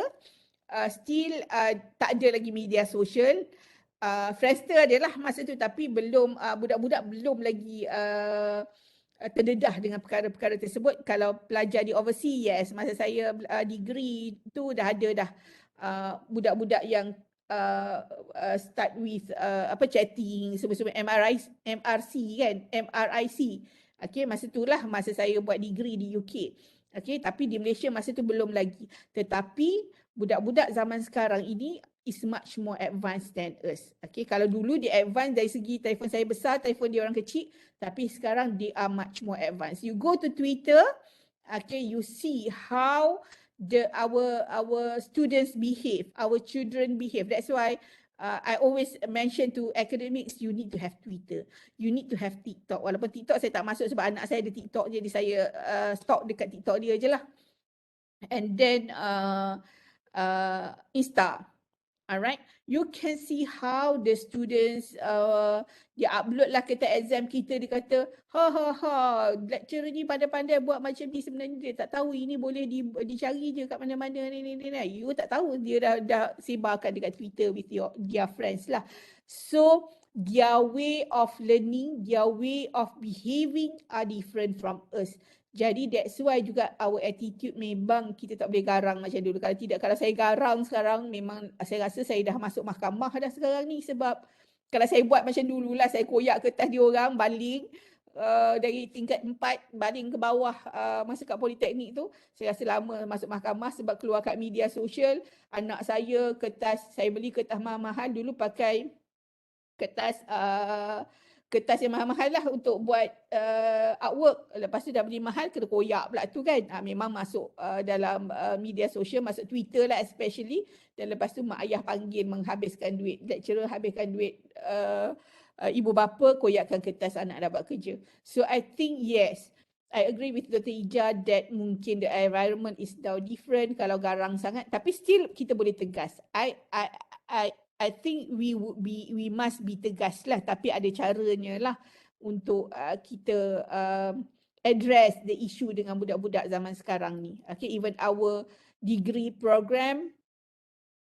still tak ada lagi media sosial. Friendster adalah masa tu, tapi belum budak-budak belum lagi terdedah dengan perkara-perkara tersebut. Kalau pelajar di overseas, yes, masa saya degree tu dah ada dah budak-budak yang start with chatting semua-semua MRC kan, MRIC. Okay, masa itulah masa saya buat degree di UK. Okay, tapi di Malaysia masa tu belum lagi. Tetapi budak-budak zaman sekarang ini is much more advanced than us. Okay, kalau dulu dia advanced dari segi telefon saya besar, telefon dia orang kecil, tapi sekarang they are much more advanced. You go to Twitter, okay, you see how our students behave, our children behave. That's why I always mention to academics, you need to have Twitter, you need to have TikTok. Walaupun TikTok saya tak masuk sebab anak saya ada TikTok, jadi saya stop dekat TikTok dia je lah. And then Insta. Alright, you can see how the students dia upload lah kata exam kita, dia kata lecturer ni pandai-pandai buat macam ni, sebenarnya dia tak tahu ini boleh dicari je kat mana-mana ni. You tak tahu dia dah sebarkan dekat Twitter with their friends lah. So their way of learning, their way of behaving are different from us. Jadi that's why juga our attitude memang kita tak boleh garang macam dulu. Kalau tidak, kalau saya garang sekarang, memang saya rasa saya dah masuk mahkamah dah sekarang ni. Sebab kalau saya buat macam dululah, saya koyak kertas dia orang, baling dari tingkat 4 baling ke bawah masa kat politeknik tu, saya rasa lama masuk mahkamah. Sebab keluar kat media sosial, anak saya kertas, saya beli kertas mahal-mahal dulu, pakai kertas yang mahal-mahal lah untuk buat artwork. Lepas tu dah beli mahal, kena koyak pula tu kan. Memang masuk dalam media sosial, masuk Twitter lah especially. Dan lepas tu mak ayah panggil, menghabiskan duit. Lecturer habiskan duit ibu bapa, koyakkan kertas anak dapat kerja. So I think yes, I agree with Dr. Ija that mungkin the environment is now different kalau garang sangat. Tapi still kita boleh tegas. I think we must be tegas lah, tapi ada caranya lah untuk kita address the issue dengan budak-budak zaman sekarang ni. Okay, even our degree program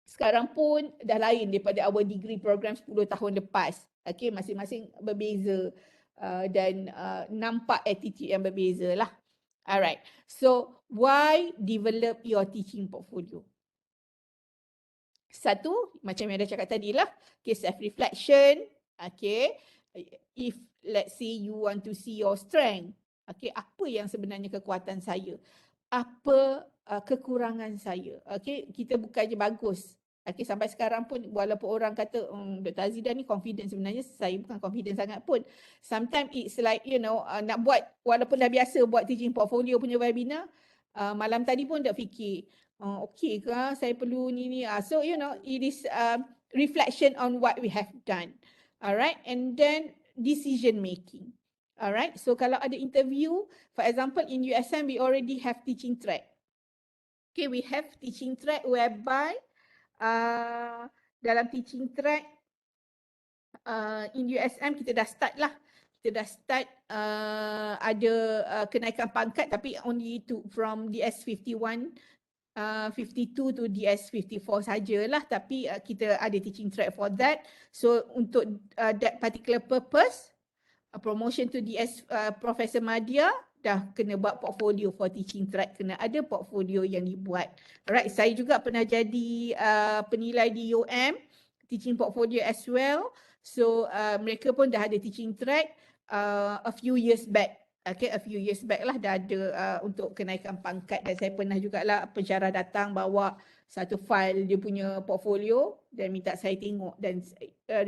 sekarang pun dah lain daripada our degree program 10 tahun lepas. Okay, masing-masing berbeza dan nampak attitude yang berbeza lah. Alright, so why develop your teaching portfolio? Satu, macam yang dah cakap tadi lah, okay, self-reflection. Okay, if let's say you want to see your strength, okay, apa yang sebenarnya kekuatan saya, apa kekurangan saya. Okay, kita bukannya bagus. Okay, sampai sekarang pun walaupun orang kata Dr. Azidah ni confident, sebenarnya saya bukan confident sangat pun. Sometimes it's like nak buat, walaupun dah biasa buat teaching portfolio punya webinar, malam tadi pun dah fikir, okay ke saya perlu ni. So it is reflection on what we have done. Alright, and then decision making. Alright, so kalau ada interview, for example in USM we already have teaching track. Okay, we have teaching track whereby dalam teaching track in USM kita dah start lah. Kita dah start ada kenaikan pangkat, tapi only from DS51 52 to DS54 sajalah, tapi kita ada teaching track for that. So untuk that particular purpose, promotion to DS Professor Madya, dah kena buat portfolio for teaching track, kena ada portfolio yang dibuat. Alright, saya juga pernah jadi penilai di UM, teaching portfolio as well. So mereka pun dah ada teaching track a few years back. Okay, a few years back lah dah ada untuk kenaikan pangkat. Dan saya pernah jugalah pensyarah datang bawa satu file dia punya portfolio dan minta saya tengok. Dan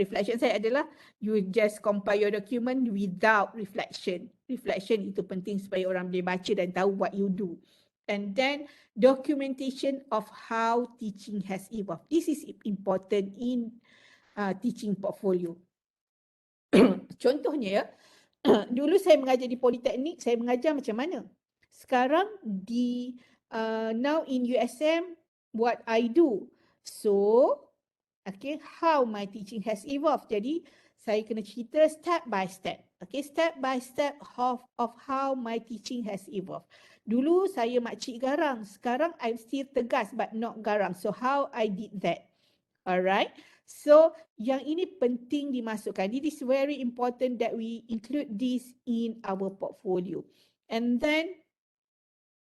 reflection saya adalah, you just compile your document without reflection. Reflection itu penting supaya orang boleh baca dan tahu what you do. And then documentation of how teaching has evolved. This is important in teaching portfolio. Contohnya ya, dulu saya mengajar di Politeknik, saya mengajar macam mana? Sekarang di now in USM, what I do. So, okay, how my teaching has evolved. Jadi, saya kena cerita step by step. Okay, step by step of how my teaching has evolved. Dulu saya makcik garang. Sekarang I'm still tegas but not garang. So, how I did that. Alright. So, yang ini penting dimasukkan. It is very important that we include this in our portfolio. And then,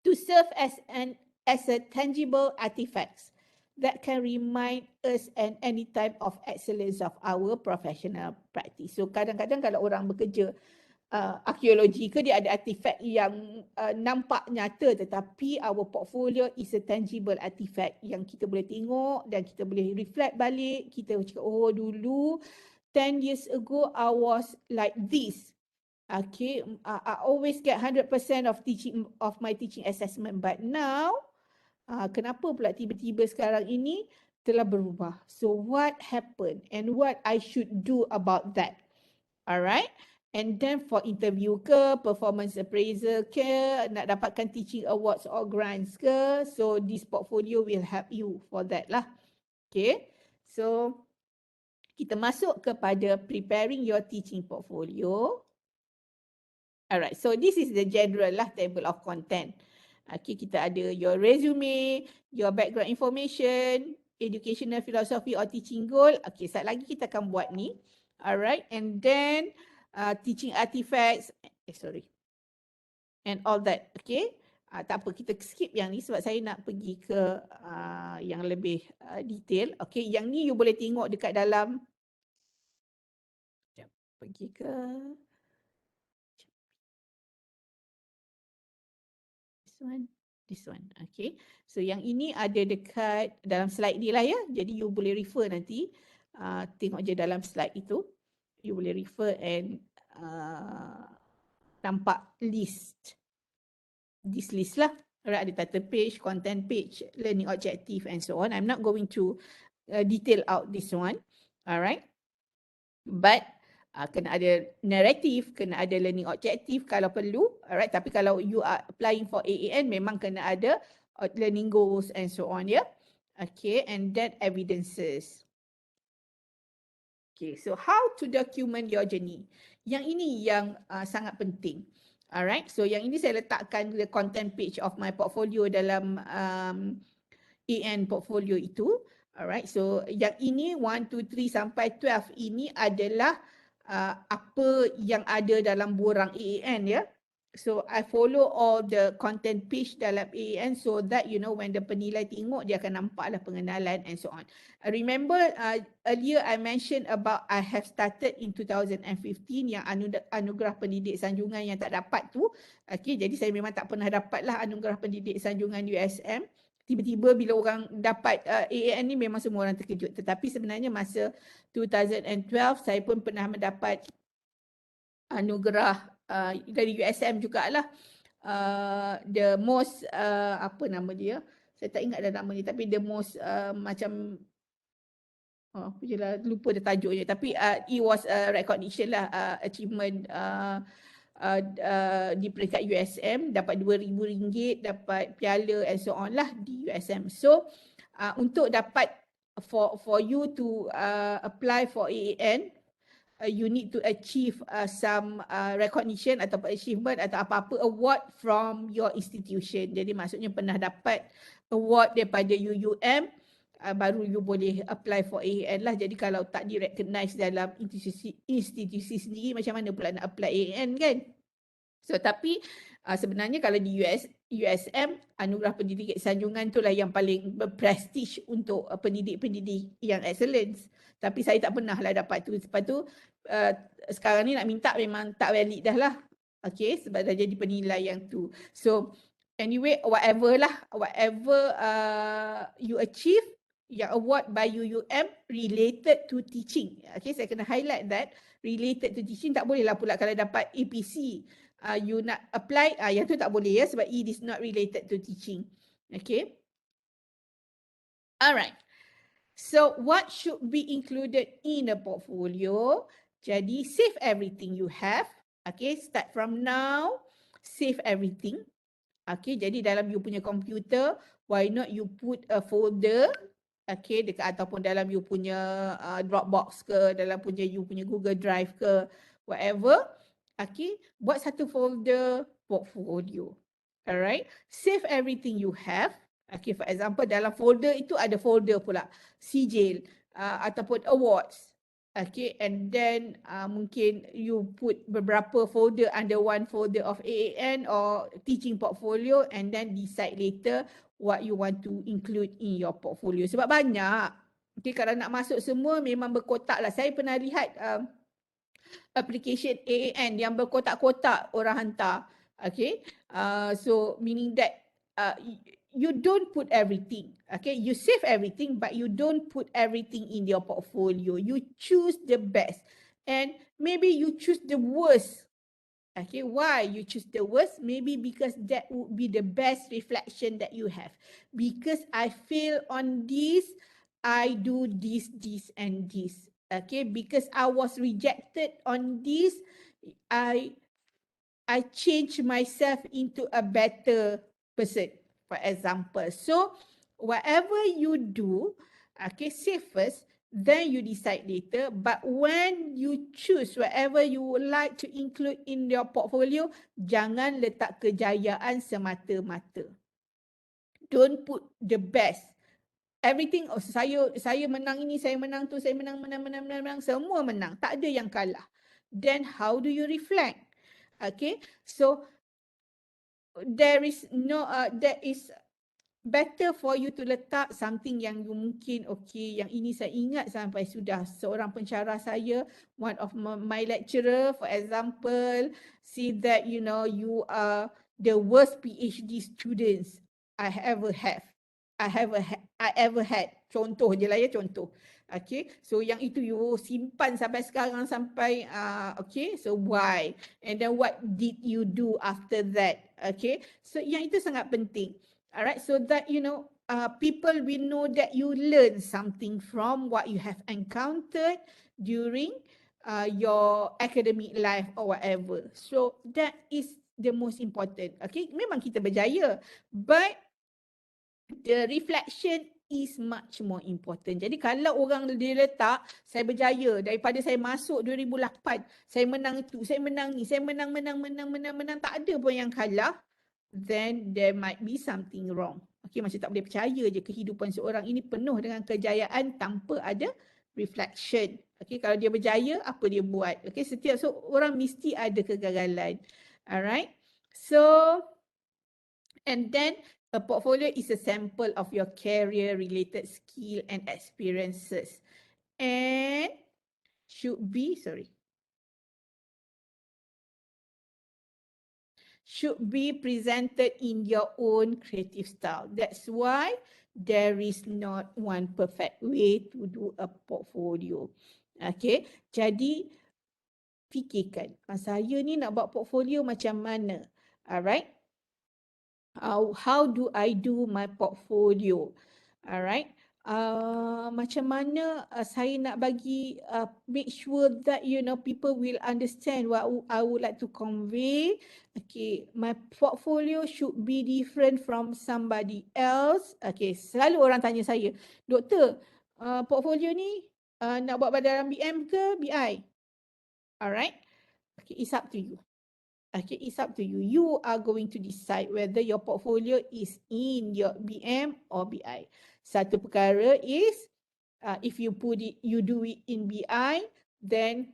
to serve as a tangible artifacts that can remind us at any time of excellence of our professional practice. So kadang-kadang kalau orang bekerja arkeologi ke, dia ada artifak yang nampak nyata, tetapi our portfolio is a tangible artifact yang kita boleh tengok dan kita boleh reflect balik. Kita cakap, oh dulu 10 years ago I was like this. Okay, I always get 100% of my teaching assessment, but now kenapa pula tiba-tiba sekarang ini telah berubah? So what happened and what I should do about that? Alright, and then for interview ke, performance appraisal ke, nak dapatkan teaching awards or grants ke, so this portfolio will help you for that lah. Okay, so kita masuk kepada preparing your teaching portfolio. Alright, so this is the general lah table of content. Okay, kita ada your resume, your background information, educational philosophy or teaching goal. Okay, sekejap lagi kita akan buat ni. Alright, and then teaching artifacts, and all that. Okay, tak apa, kita skip yang ni sebab saya nak pergi ke yang lebih detail. Okay, yang ni you boleh tengok dekat dalam, pergi ke this one. Okay, so yang ini ada dekat dalam slide ni lah ya, jadi you boleh refer nanti, tengok je dalam slide itu, you boleh refer and nampak list, this list lah. Alright, ada title page, content page, learning objective and so on. I'm not going to detail out this one. Alright, but kena ada narrative, kena ada learning objective kalau perlu. Alright, tapi kalau you are applying for AAN, memang kena ada learning goals and so on ya. Okay, and then evidences. Okay, so how to document your journey. Yang ini yang sangat penting. Alright, so yang ini saya letakkan the content page of my portfolio dalam AN portfolio itu. Alright, so yang ini 1, 2, 3 sampai 12 ini adalah apa yang ada dalam borang AAN ya. So I follow all the content page dalam AAN so that you know when the penilai tengok dia akan nampaklah pengenalan and so on. I remember earlier I mentioned about I have started in 2015 yang anugerah pendidik sanjungan yang tak dapat tu. Okay, jadi saya memang tak pernah dapatlah anugerah pendidik sanjungan USM. Tiba-tiba bila orang dapat AAN ni memang semua orang terkejut. Tetapi sebenarnya masa 2012 saya pun pernah mendapat anugerah dari USM jugalah. The most apa nama dia? Saya tak ingat dah nama ni, tapi the most macam apa je lah, lupa dah tajuknya, tapi it was a recognition lah, achievement di peringkat USM, dapat RM2,000, dapat piala and so on lah di USM. So untuk dapat for you to apply for AAN, you need to achieve some recognition atau achievement atau apa-apa award from your institution. Jadi maksudnya pernah dapat award daripada UUM, baru you boleh apply for AAN lah. Jadi kalau tak di-recognize dalam institusi sendiri, macam mana pula nak apply AAN kan? So tapi sebenarnya kalau di USM, anugerah pendidik sanjungan tu lah yang paling berprestige untuk pendidik-pendidik yang excellence. Tapi saya tak pernah lah dapat tu. Lepas tu sekarang ni nak minta memang tak valid dah lah. Okay, sebab dah jadi penilai yang tu. So anyway, whatever you achieve, yang award by UUM related to teaching. Okay, saya kena highlight that. Related to teaching, tak boleh lah pula kalau dapat APC. You nak apply, yang tu tak boleh ya, sebab it is not related to teaching. Okay. Alright. So what should be included in a portfolio? Jadi save everything you have. Okay, start from now. Save everything. Okay, jadi dalam you punya komputer, why not you put a folder, okay, dekat ataupun dalam you punya Dropbox ke, dalam punya you punya Google Drive ke, whatever. Okay, buat satu folder portfolio. Alright, save everything you have. Okay, for example, dalam folder itu ada folder pula sijil ataupun awards. Okay, and then mungkin you put beberapa folder under one folder of AAN or teaching portfolio, and then decide later what you want to include in your portfolio. Sebab banyak. Okay, kalau nak masuk semua memang berkotak lah. Saya pernah lihat application AAN yang berkotak-kotak orang hantar. Okay, so meaning that you don't put everything. Okay, you save everything, but you don't put everything in your portfolio. You choose the best, and maybe you choose the worst. Okay, why you choose the worst? Maybe because that would be the best reflection that you have. Because I fail on this, I do this, and this. Okay, because I was rejected on this, I change myself into a better person, for example. So whatever you do, okay, say first, then you decide later. But when you choose whatever you would like to include in your portfolio, jangan letak kejayaan semata-mata. Don't put the best. Everything, oh, saya menang ini, saya menang tu, saya menang, semua menang. Tak ada yang kalah. Then how do you reflect? Okay, so there is better for you to letak something yang you mungkin, okay, yang ini saya ingat sampai sudah. Seorang pensyarah saya, one of my lecturer, for example, see that, you know, you are the worst PhD students I ever had. Contoh je lah ya, contoh. Okay, so yang itu you simpan sampai sekarang sampai, okay, so why? And then what did you do after that? Okay, so yang itu sangat penting. Alright, so that, you know, people will know that you learn something from what you have encountered during your academic life or whatever. So that is the most important. Okay, memang kita berjaya, but the reflection is much more important. Jadi kalau orang dia letak, saya berjaya daripada saya masuk 2008, saya menang itu, saya menang ni, saya menang, tak ada pun yang kalah, then there might be something wrong. Okay, macam tak boleh percaya je kehidupan seorang ini penuh dengan kejayaan tanpa ada reflection. Okay, kalau dia berjaya, apa dia buat? Okay, setiap orang mesti ada kegagalan. Alright, so and then a portfolio is a sample of your career-related skill and experiences, and should be presented in your own creative style. That's why there is not one perfect way to do a portfolio. Okay, jadi fikirkan, saya ni nak buat portfolio macam mana? Alright. How do I do my portfolio? Alright. Macam mana saya nak bagi make sure that, you know, people will understand what I would like to convey. Okay, my portfolio should be different from somebody else. Okay, selalu orang tanya saya, doktor, portfolio ni nak buat dalam BM ke BI? Alright. Okay, it's up to you. Okay, it's up to you. You are going to decide whether your portfolio is in your BM or BI. Satu perkara is, if you do it in BI, then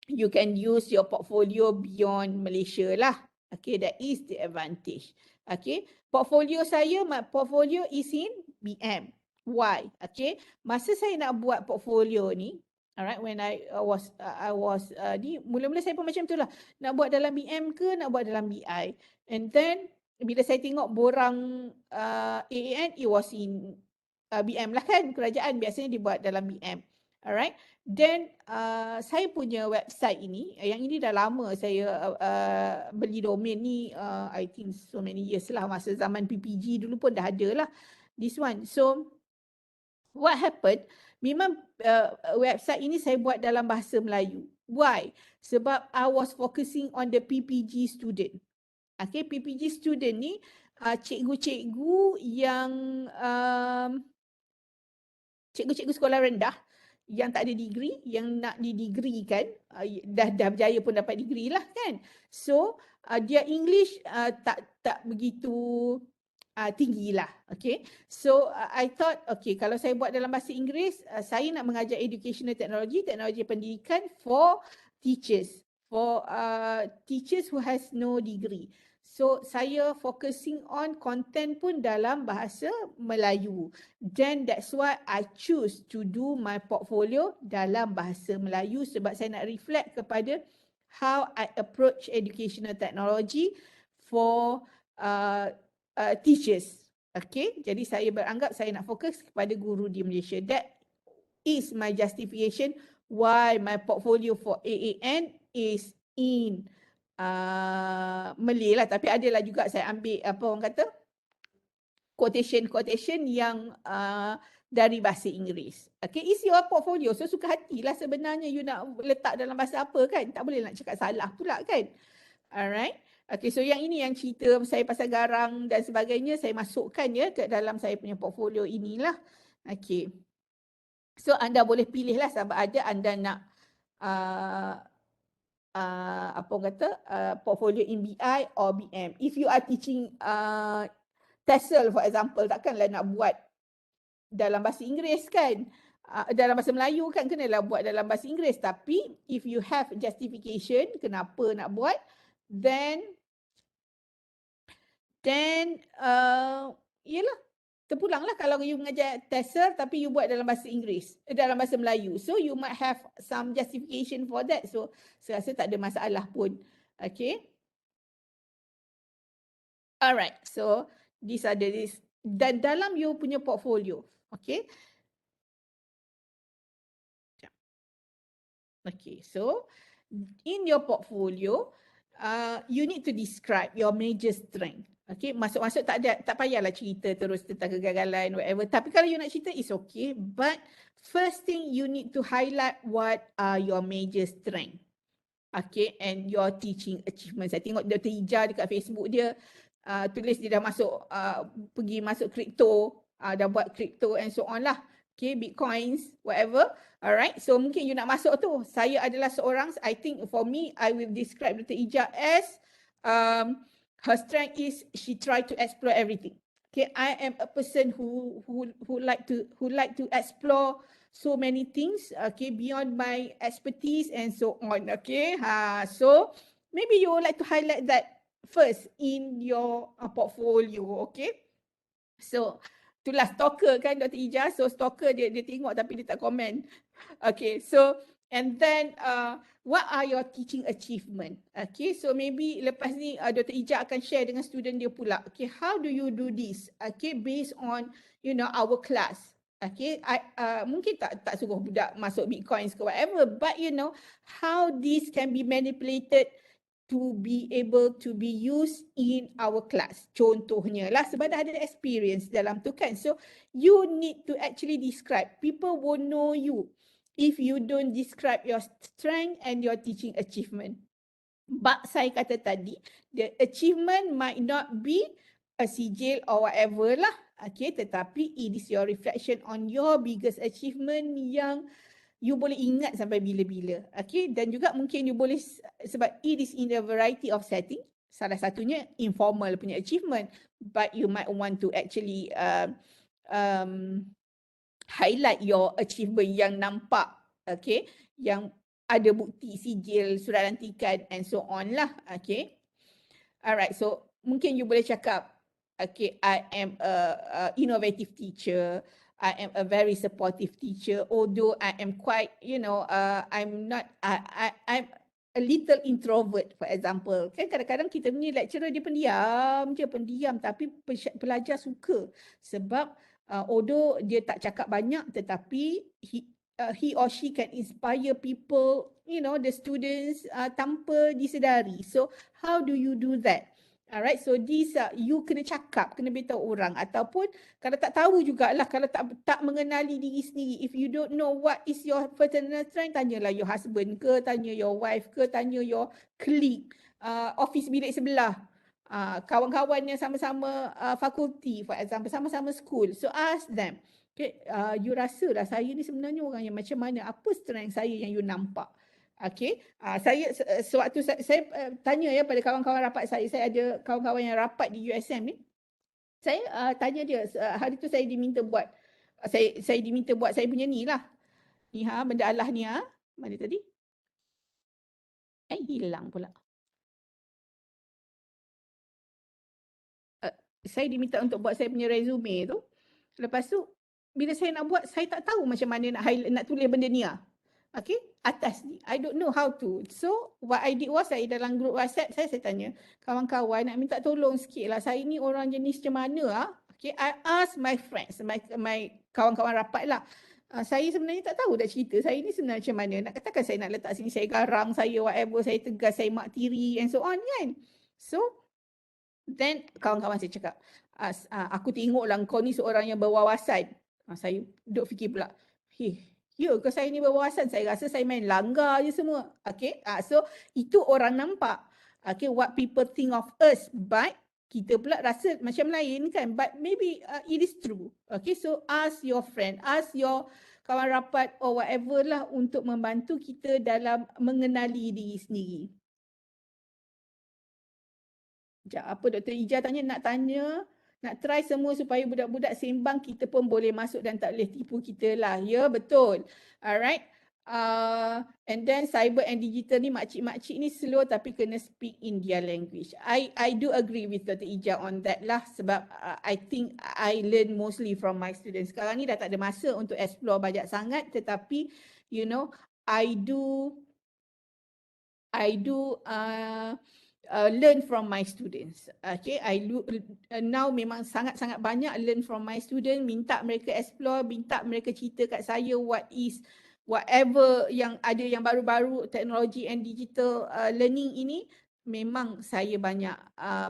you can use your portfolio beyond Malaysia lah. Okay, that is the advantage. Okay, my portfolio is in BM. Why? Okay, masa saya nak buat portfolio ni, alright, when I was mula-mula saya pun macam tu lah, nak buat dalam BM ke nak buat dalam BI. And then bila saya tengok borang AAN, it was in BM lah kan, kerajaan biasanya dibuat dalam BM. Alright, then saya punya website ini, yang ini dah lama saya beli domain ni, I think so many years lah, masa zaman PPG dulu pun dah ada lah this one. So what happened, memang website ini saya buat dalam bahasa Melayu. Why? Sebab I was focusing on the PPG student. Okay, PPG student ni cikgu-cikgu yang cikgu-cikgu sekolah rendah yang tak ada degree, yang nak didegreekan, dah berjaya pun dapat degree lah kan. So dia English tak begitu tinggi lah. Okay. So I thought, okay, kalau saya buat dalam bahasa Inggeris, saya nak mengajar educational technology, teknologi pendidikan for teachers, for teachers who has no degree. So saya focusing on content pun dalam bahasa Melayu. Then that's why I choose to do my portfolio dalam bahasa Melayu sebab saya nak reflect kepada how I approach educational technology for teachers. Okay, jadi saya beranggap saya nak fokus kepada guru di Malaysia. That is my justification why my portfolio for AAN is in Malay lah. Tapi adalah juga saya ambil apa orang kata quotation yang dari bahasa Inggeris. Okay, it's your portfolio. So suka hatilah sebenarnya you nak letak dalam bahasa apa kan. Tak boleh nak cakap salah pula kan. Alright. Okay, so yang ini yang cerita saya pasal garang dan sebagainya saya masukkan ya ke dalam saya punya portfolio inilah. Okay. So anda boleh pilih lah sama ada anda nak apa orang kata portfolio in BI or BM. If you are teaching TESOL for example, takkanlah nak buat dalam bahasa Inggeris kan, dalam bahasa Melayu kan, kenalah buat dalam bahasa Inggeris. Tapi if you have justification kenapa nak buat, then yelah, terpulanglah kalau you mengajar TESOL tapi you buat dalam bahasa Inggeris, dalam bahasa Melayu. So you might have some justification for that. So saya rasa tak ada masalah pun. Okay. Alright. So these are the dan dalam you punya portfolio. Okay. Okay. So in your portfolio, you need to describe your major strength. Okay, masuk-masuk tak payahlah cerita terus tentang kegagalan whatever. Tapi kalau you nak cerita is okay, but first thing you need to highlight what are your major strength. Okay, and your teaching achievements. Saya tengok Dr. Ija dekat Facebook dia tulis dia dah masuk pergi masuk crypto, dah buat crypto and so on lah. Okay, bitcoins, whatever. Alright, so mungkin you nak masuk tu. Saya adalah seorang, I think for me, I will describe Dr. Ija as her strength is she try to explore everything. Okay, I am a person who like to explore so many things. Okay, beyond my expertise and so on. Okay, so maybe you would like to highlight that first in your portfolio. Okay, so itulah stalker kan Dr. Ija. So stalker dia tengok tapi dia tak komen. Okay, so and then what are your teaching achievement? Okay, so maybe lepas ni Dr. Ija akan share dengan student dia pula. Okay, how do you do this? Okay, based on our class. Okay, mungkin tak suruh budak masuk bitcoins ke whatever, but how this can be manipulated to be able to be used in our class. Contohnya lah sebab dah ada experience dalam tu kan. So you need to actually describe. People won't know you if you don't describe your strength and your teaching achievement. But saya kata tadi, the achievement might not be a sijil or whatever lah. Okay, tetapi it is your reflection on your biggest achievement yang you boleh ingat sampai bila-bila. Okay, dan juga mungkin you boleh, sebab it is in a variety of setting. Salah satunya informal punya achievement. But you might want to actually highlight your achievement yang nampak, okay, yang ada bukti sijil, surat lantikan and so on lah, okay. Alright, so mungkin you boleh cakap, okay, I am a innovative teacher, I am a very supportive teacher, although I am quite, I'm not, I'm a little introvert, for example. Kan kadang-kadang kita punya lecturer dia pendiam, tapi pelajar suka sebab although dia tak cakap banyak tetapi he or she can inspire people, the students tanpa disedari. So how do you do that? Alright, so these you kena cakap, kena beritahu orang, ataupun kalau tak tahu jugalah, kalau tak mengenali diri sendiri, if you don't know what is your personal strength, tanyalah your husband ke, tanya your wife ke, tanya your colleague, office bilik sebelah, kawan-kawannya sama-sama fakulti, for example, sama-sama school. So ask them, okay, you rasa lah saya ni sebenarnya orang yang macam mana? Apa strength saya yang you nampak? Okay, saya sewaktu saya tanya ya pada kawan-kawan rapat saya ada kawan-kawan yang rapat di USM ni. Saya tanya dia, hari tu saya diminta buat, saya diminta buat saya punya ni lah. Ni benda Allah ni mana tadi? Hilang pula. Saya diminta untuk buat saya punya resume tu. Lepas tu, bila saya nak buat, saya tak tahu macam mana nak tulis benda ni Okay, atas ni. I don't know how to. So, what I did was, saya dalam grup WhatsApp, saya tanya, kawan-kawan nak minta tolong sikit lah. Saya ni orang jenis macam mana Okay, I ask my friends, my kawan-kawan rapat lah. Saya sebenarnya tak tahu dah cerita. Saya ni sebenarnya macam mana. Nak katakan saya nak letak sini, saya garang, saya whatever, saya tegas, saya mak tiri and so on kan. So, then kawan-kawan saya cakap, aku tengoklah kau ni seorang yang berwawasan. Saya duduk fikir pula, ya ke saya ni berwawasan? Saya rasa saya main langgar je semua. Okay, so itu orang nampak. Okay, what people think of us, but kita pula rasa macam lain kan. But maybe it is true. Okay, so ask your friend, ask your kawan rapat or whatever lah untuk membantu kita dalam mengenali diri sendiri. Apa Dr. Ija nak try semua supaya budak-budak sembang kita pun boleh masuk dan tak boleh tipu kita lah. Ya, betul. Alright. And then cyber and digital ni makcik-makcik ni slow tapi kena speak in their language. I do agree with Dr. Ija on that lah sebab I think I learn mostly from my students. Sekarang ni dah tak ada masa untuk explore banyak sangat tetapi you know I do learn from my students. Okay, now memang sangat-sangat banyak learn from my students, minta mereka explore, minta mereka cerita kat saya whatever yang ada yang baru-baru teknologi and digital learning ini, memang saya banyak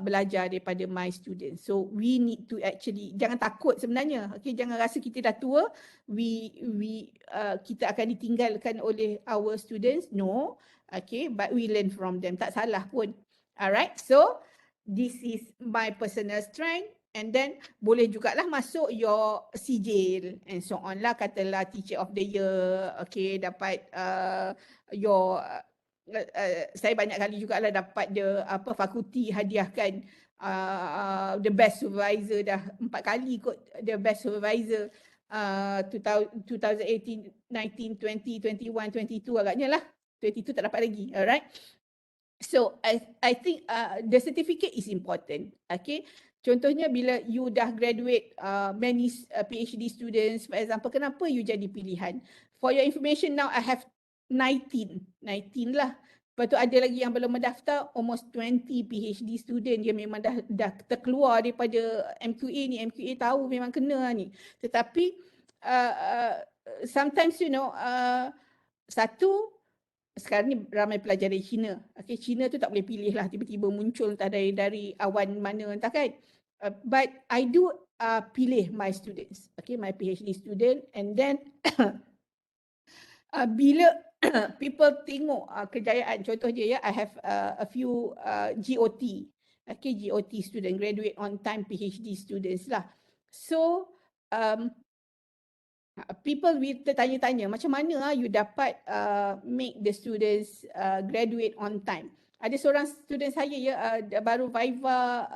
belajar daripada my students. So we need to actually, jangan takut sebenarnya. Okay, jangan rasa kita dah tua, kita akan ditinggalkan oleh our students. No. Okay, but we learn from them. Tak salah pun. Alright, so this is my personal strength. And then boleh jugalah masuk your sijil and so on lah. Katalah teacher of the year. Okay, dapat your saya banyak kali jugalah dapat fakulti hadiahkan the best supervisor dah 4 kali kot, the best supervisor 2018, 19, 20, 21, 22 agaknya lah. 22 tak dapat lagi. Alright. So I think the certificate is important. Okay. Contohnya bila you dah graduate many PhD students, for example, kenapa you jadi pilihan? For your information now, I have 19 lah. Lepas tu ada lagi yang belum mendaftar, almost 20 PhD student. Dia memang dah terkeluar daripada MQA ni. MQA tahu memang kena ni. Tetapi sometimes you know, sekarang ni ramai pelajar dari China. Okay, China tu tak boleh pilih lah, tiba-tiba muncul entah dari awan mana entah kan. But I do pilih my students, okay, my PhD student, and then bila people tengok kejayaan, contohnya I have a few GOT, okay, GOT student, graduate on time PhD students lah. So people will tertanya-tanya macam mana you dapat make the students graduate on time. Ada seorang student saya baru Viva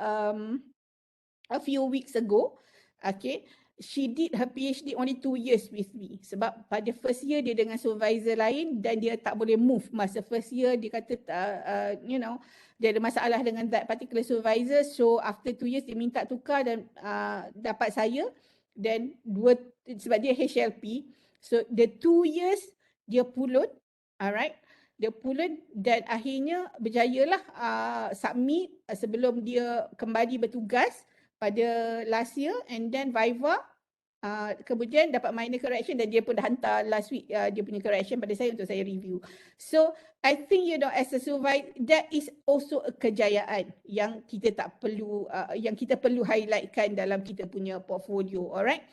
a few weeks ago. Okay, she did her PhD only 2 years with me. Sebab pada first year dia dengan supervisor lain dan dia tak boleh move. Masa first year dia kata you know, dia ada masalah dengan that particular supervisor. So after 2 years dia minta tukar dan dapat saya. Then sebab dia HLP. So the 2 years dia pulut. Alright. Dia pulut dan akhirnya berjayalah submit sebelum dia kembali bertugas pada last year, and then Viva kemudian dapat minor correction dan dia pun dah hantar last week dia punya correction pada saya untuk saya review. So I think you know as a supervisor, that is also a kejayaan yang kita tak perlu yang kita perlu highlightkan dalam kita punya portfolio. Alright,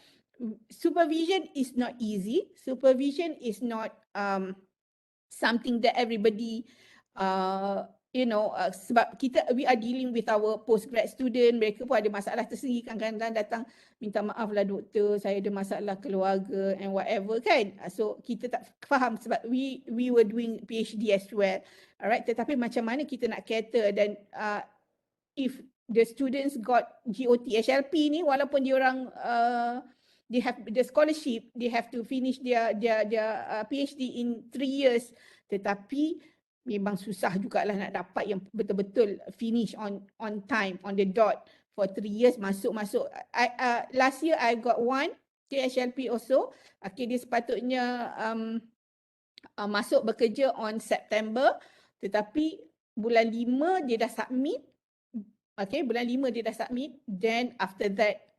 supervision is not easy. Supervision is not something that everybody sebab we are dealing with our postgrad student, mereka pun ada masalah tersendiri, kadang-kadang datang minta maaf lah doktor, saya ada masalah keluarga and whatever kan. So kita tak faham sebab we were doing PhD as well. Alright, tetapi macam mana kita nak cater, dan if the students got GOT HLP ni, walaupun dia orang they have the scholarship, they have to finish their PhD in 3 years, tetapi memang susah jugalah nak dapat yang betul-betul finish on time, on the dot for 3 years, masuk. Last year I got one HLP also. Okay, dia sepatutnya masuk bekerja on September, tetapi bulan 5 dia dah submit. Okay, bulan 5 dia dah submit, then after that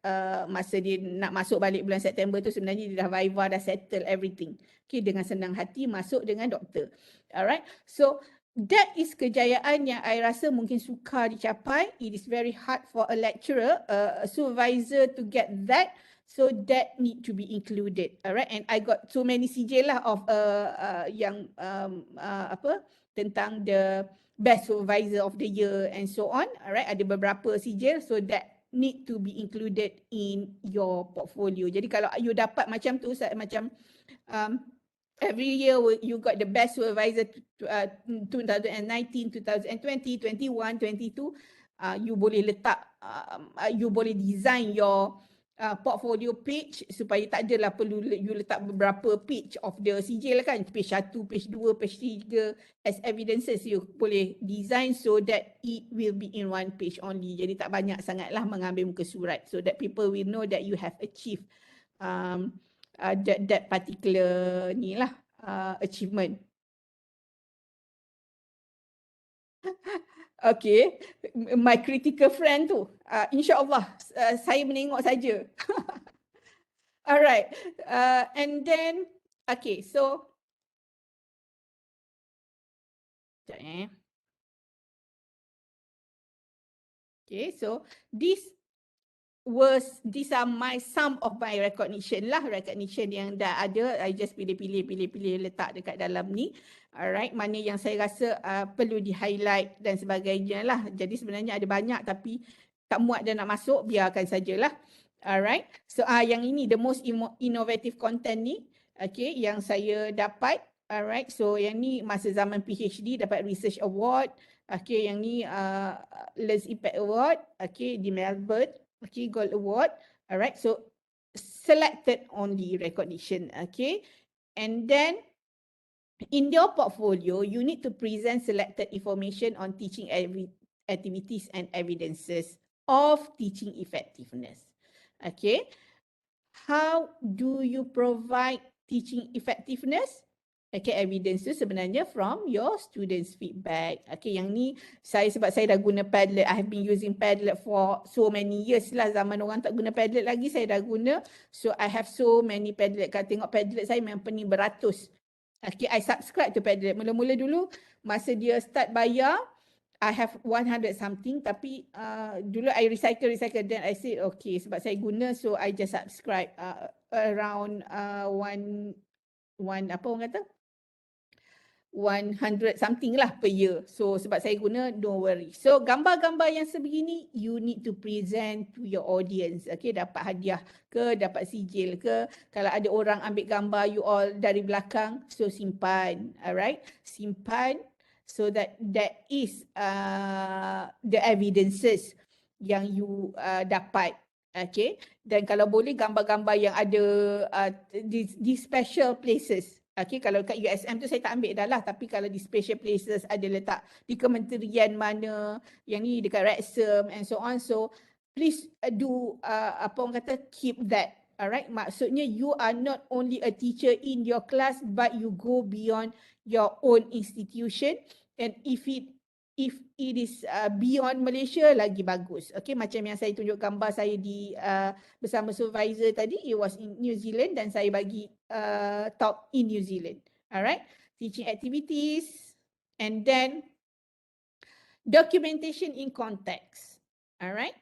masa dia nak masuk balik bulan September tu, sebenarnya dia dah viva, dah settle everything. Okay, dengan senang hati masuk dengan doktor. Alright, so that is kejayaan yang I rasa mungkin sukar dicapai. It is very hard for a lecturer, a supervisor to get that. So that need to be included. Alright, and I got so many sijil lah of yang tentang the best supervisor of the year and so on. Alright, ada beberapa sijil, so that need to be included in your portfolio. Jadi kalau you dapat macam tu, macam every year you got the best supervisor 2019, 2020, 21, 22, you boleh letak, you boleh design your portfolio page supaya tak adalah perlu you letak beberapa page of the sijil kan, page 1, page 2, page 3 as evidences. You boleh design so that it will be in one page only. Jadi tak banyak sangatlah mengambil muka surat, so that people will know that you have achieved that particular ni lah achievement. Okay, my critical friend tu, insyaAllah saya menengok saja. Alright, and then, okay, so, sekejap Okay, so these are some of my recognition yang dah ada. I just pilih letak dekat dalam ni. Alright, mana yang saya rasa perlu di-highlight dan sebagainya lah. Jadi sebenarnya ada banyak tapi tak muat dan nak masuk, biarkan sajalah. Alright, so yang ini the most innovative content ni, okay, yang saya dapat. Alright, so yang ni masa zaman PhD dapat Research Award. Okay, yang ni Learns Impact Award, okay, di Melbourne. Okay, Gold Award. Alright, so selected only recognition. Okay, and then in your portfolio, you need to present selected information on teaching activities and evidences of teaching effectiveness. Okay, how do you provide teaching effectiveness? Okay, evidence tu sebenarnya from your students' feedback. Okay, yang ni sebab saya dah guna Padlet. I have been using Padlet for so many years lah. Zaman orang tak guna Padlet lagi, saya dah guna. So, I have so many Padlet. Kalau tengok Padlet saya memang pening beratus. Okay, I subscribe to Padlet. Mula-mula dulu, masa dia start bayar, I have 100 something. Tapi dulu I recycle. Then I said, okay, sebab saya guna, so I just subscribe around apa orang kata? 100 something lah per year. So sebab saya guna, don't worry. So gambar-gambar yang sebegini, you need to present to your audience. Okay, dapat hadiah ke, dapat sijil ke. Kalau ada orang ambil gambar you all dari belakang, so simpan. Alright, simpan so that is the evidences yang you dapat. Okay, dan kalau boleh gambar-gambar yang ada di special places. Okay, kalau kat USM tu saya tak ambil dah lah, tapi kalau di special places ada letak di kementerian mana, yang ni dekat Wrexham and so on. So please do apa orang kata, keep that. Alright, maksudnya you are not only a teacher in your class, but you go beyond your own institution. And if it is beyond Malaysia, lagi bagus. Okay, macam yang saya tunjuk gambar saya di bersama supervisor tadi, it was in New Zealand dan saya bagi talk in New Zealand. Alright, teaching activities, and then documentation in context. Alright,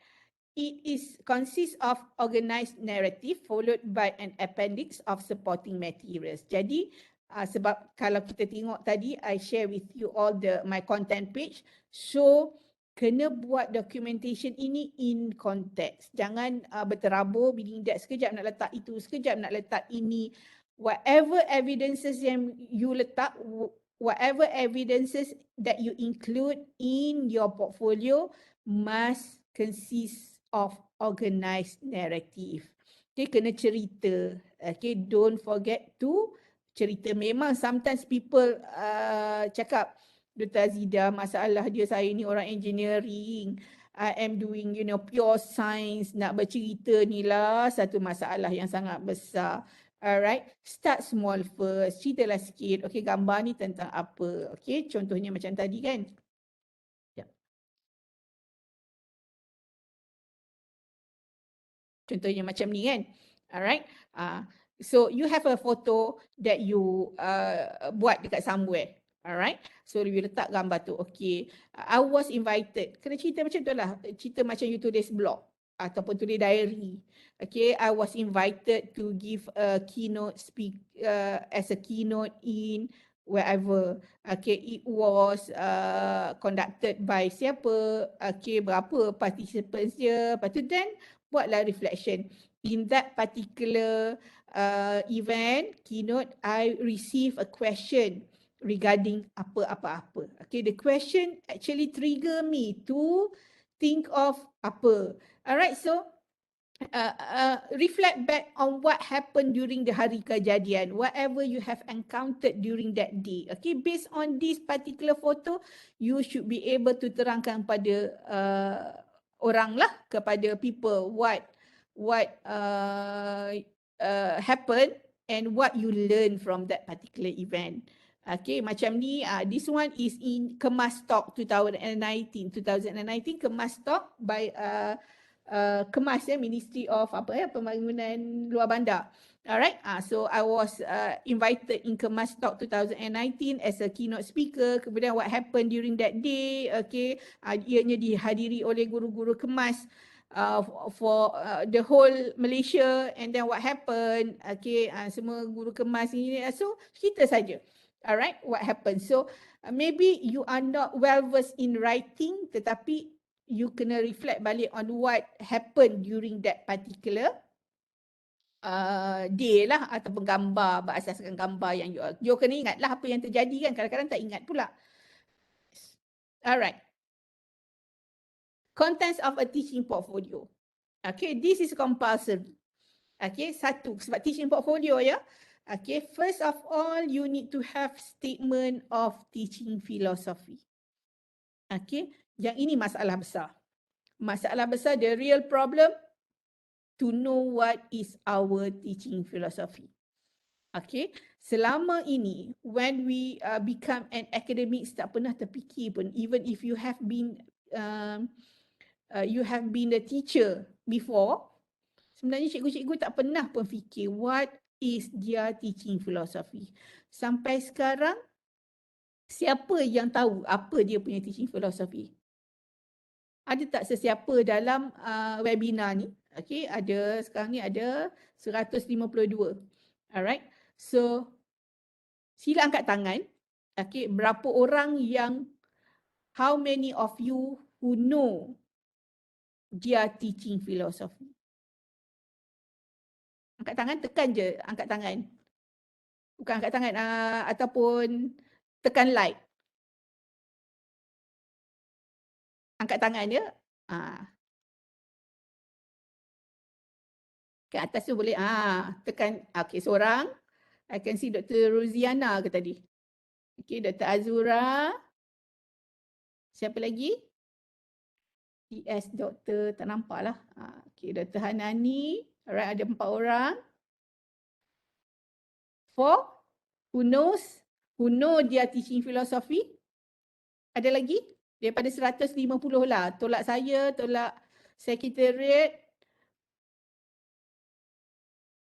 it consists of organized narrative followed by an appendix of supporting materials. Jadi Sebab kalau kita tengok tadi, I share with you all my content page. So, kena buat documentation ini in context. Jangan berterabur, meaning that sekejap nak letak itu, sekejap nak letak ini. Whatever evidences yang you letak, whatever evidences that you include in your portfolio must consist of organized narrative. Okay, kena cerita. Okay, don't forget to cerita. Memang sometimes people cakap, Dr. Azida, masalah dia saya ni orang engineering, I am doing pure science, nak bercerita ni lah satu masalah yang sangat besar. Alright, start small first, ceritalah sikit, okay, gambar ni tentang apa, okay, contohnya macam tadi kan. Contohnya macam ni kan. Alright. So you have a photo that you buat dekat somewhere. Alright. So you letak gambar tu. Okay. I was invited. Kena cerita macam tu lah. Cerita macam you tulis blog ataupun tulis diary. Okay. I was invited to give a keynote speak as a keynote in wherever. Okay. It was conducted by siapa. Okay. Berapa participants dia. Lepas tu then buatlah reflection. In that particular event, keynote, I receive a question regarding apa-apa-apa. Okay, the question actually trigger me to think of apa. Alright, so reflect back on what happened during the hari kejadian, whatever you have encountered during that day. Okay, based on this particular photo, you should be able to terangkan pada orang lah, kepada people what happened and what you learn from that particular event. Okay, macam ni, this one is in Kemas Talk 2019 Kemas Talk by Kemas, Ministry of Pembangunan Luar Bandar. Alright, so I was invited in Kemas Talk 2019 as a keynote speaker. Kemudian what happened during that day, okay, ianya dihadiri oleh guru-guru Kemas for the whole Malaysia, and then what happened, okay, semua guru Kemas ni, so kita saja. Alright, what happened. So maybe you are not well versed in writing, tetapi you kena reflect balik on what happened during that particular day lah, ataupun gambar, berasaskan gambar yang you kena ingat lah apa yang terjadi kan, kadang-kadang tak ingat pula. Alright. Contents of a teaching portfolio. Okay, this is compulsory. Okay, satu, sebab teaching portfolio ya. Okay, first of all, you need to have statement of teaching philosophy. Okay, yang ini masalah besar. Masalah besar, the real problem, to know what is our teaching philosophy. Okay, selama ini, when we become an academic, tak pernah terfikir pun, even if you have been a teacher before, sebenarnya cikgu-cikgu tak pernah pun fikir what is their teaching philosophy. Sampai sekarang, siapa yang tahu apa dia punya teaching philosophy? Ada tak sesiapa dalam webinar ni? Okay, ada sekarang ni ada 152. Alright, so sila angkat tangan. Okay, berapa orang yang, how many of you who know their teaching philosophy? Angkat tangan, tekan je angkat tangan. Bukan angkat tangan, ataupun tekan like. Angkat tangan je. Ke atas tu boleh. Tekan. Okay, seorang. I can see Dr. Roziana ke tadi. Okay, Dr. Azura. Siapa lagi? TS Doktor, tak nampak lah. Okay, Dr. Hanani. Alright, ada 4 orang. 4. Who know their teaching philosophy? Ada lagi? Daripada 150 lah. Tolak saya, tolak sekretariat.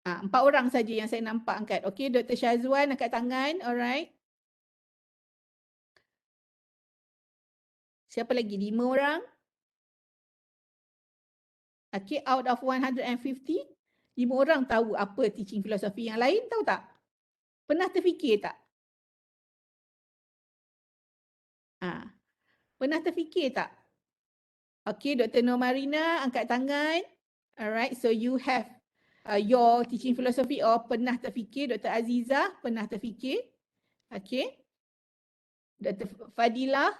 4 orang saja yang saya nampak angkat. Okay, Dr. Syazwan angkat tangan. Alright. Siapa lagi? 5 orang. Okay, out of 150, 5 orang tahu apa teaching philosophy. Yang lain tahu tak? Pernah terfikir tak? Pernah terfikir tak? Okay, Dr. Nomarina angkat tangan. Alright, so you have your teaching philosophy or pernah terfikir. Dr. Aziza pernah terfikir. Okay. Dr. Fadila.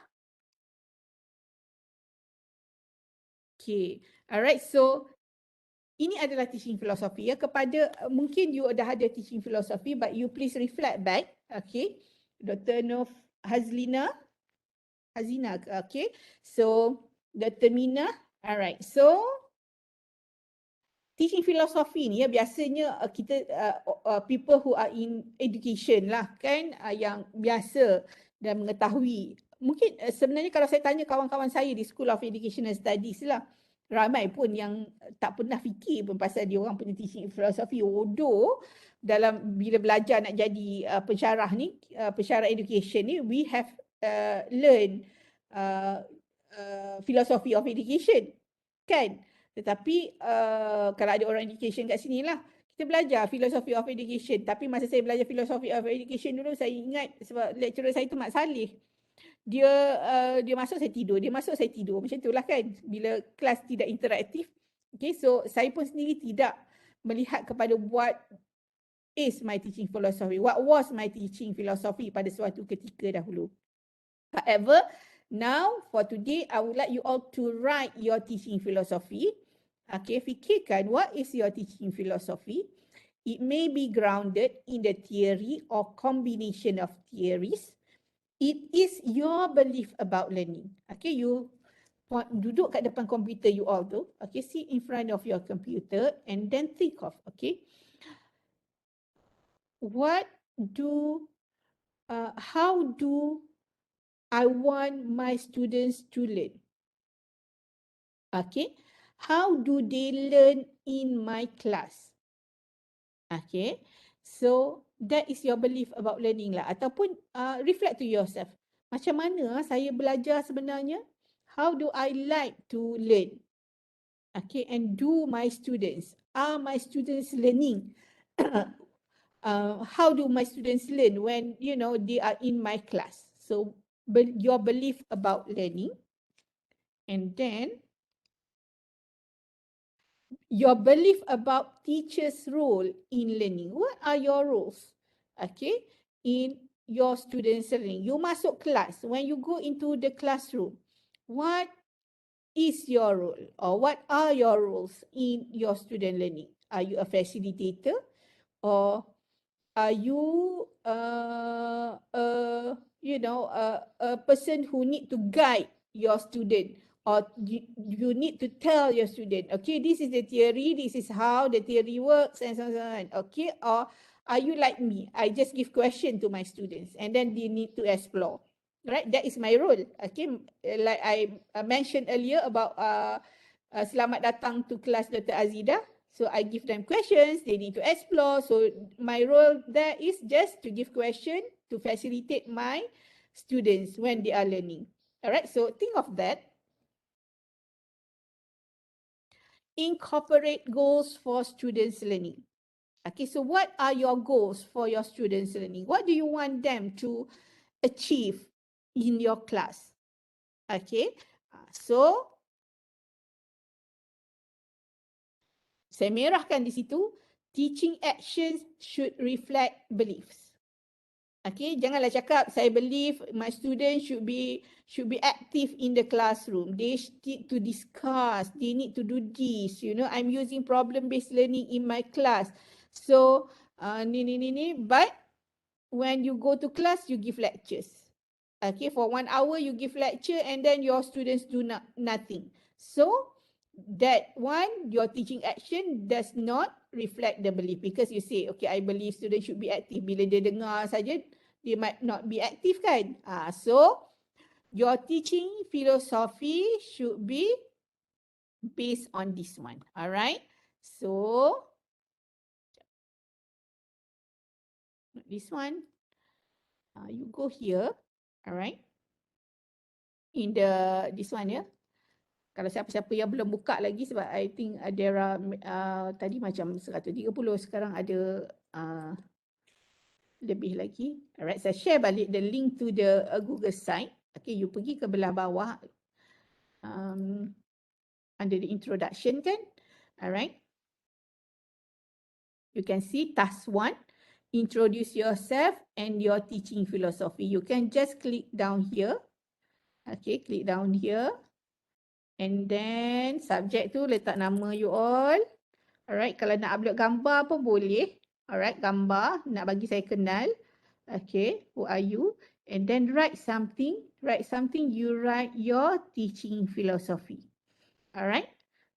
Okay. Alright, so ini adalah teaching philosophy ya. Kepada mungkin you dah ada teaching philosophy, but you please reflect back. Okay. Dr. Nof Hazina, okay. So Dr. Mina. Alright, so teaching philosophy ni ya biasanya kita people who are in education lah kan, yang biasa dan mengetahui. Mungkin sebenarnya kalau saya tanya kawan-kawan saya di School of Educational Studies lah, ramai pun yang tak pernah fikir pun pasal dia orang punya teaching philosophy. Although dalam bila belajar nak jadi pensyarah ni, pensyarah education ni, we have learn philosophy of education kan. Tetapi kalau ada orang education kat sini lah, kita belajar philosophy of education. Tapi masa saya belajar philosophy of education dulu, saya ingat sebab lecturer saya tu Mak Saleh. Dia masuk saya tidur, dia masuk saya tidur. Macam itulah kan bila kelas tidak interaktif. Okay, so saya pun sendiri tidak melihat kepada what is my teaching philosophy, what was my teaching philosophy pada suatu ketika dahulu. However, now for today, I would like you all to write your teaching philosophy. Okay, fikirkan what is your teaching philosophy. It may be grounded in the theory or combination of theories. It is your belief about learning. Okay, you duduk kat depan komputer you all tu. Okay, sit in front of your computer and then think of, okay, how do I want my students to learn? Okay, how do they learn in my class? Okay, so that is your belief about learning lah. Ataupun reflect to yourself. Macam mana saya belajar sebenarnya? How do I like to learn? Okay, and do my students, are my students learning? How do my students learn when, you know, they are in my class? So your belief about learning. And then your belief about teachers' role in learning. What are your roles? Okay, in your students' learning. You masuk kelas. When you go into the classroom, what is your role or what are your roles in your student learning? Are you a facilitator or are you a person who need to guide your student, or you need to tell your student, okay, this is the theory, this is how the theory works, and so on, okay? Or are you like me? I just give question to my students and then they need to explore, right? That is my role. Okay, like I mentioned earlier about selamat datang to class Dr. Azida. So I give them questions, they need to explore. So my role there is just to give question to facilitate my students when they are learning. All right, so think of that. Incorporate goals for students learning. Okay, so what are your goals for your students learning? What do you want them to achieve in your class? Okay, so saya merahkan di situ, teaching actions should reflect beliefs. Okay, janganlah cakap saya believe my students should be active in the classroom. They need to discuss, they need to do this. You know, I'm using problem-based learning in my class. So, but when you go to class, you give lectures. Okay, for 1 hour you give lecture and then your students do nothing. So, that one, your teaching action does not reflect the belief, because you say, okay, I believe students should be active. Bila dia dengar saja, they might not be active kan? So, your teaching philosophy should be based on this one. Alright? So, this one, you go here. Alright? In this one, yeah. Kalau siapa-siapa yang belum buka lagi, sebab I think there are tadi macam 130, sekarang ada lebih lagi. Alright, saya share balik the link to the Google site. Okay, you pergi ke belah bawah under the introduction kan. Alright. You can see task 1, introduce yourself and your teaching philosophy. You can just click down here. Okay, click down here. And then subject tu letak nama you all. Alright, kalau nak upload gambar pun boleh. Alright, gambar nak bagi saya kenal. Okay, who are you? And then write something. Write something, you write your teaching philosophy. Alright.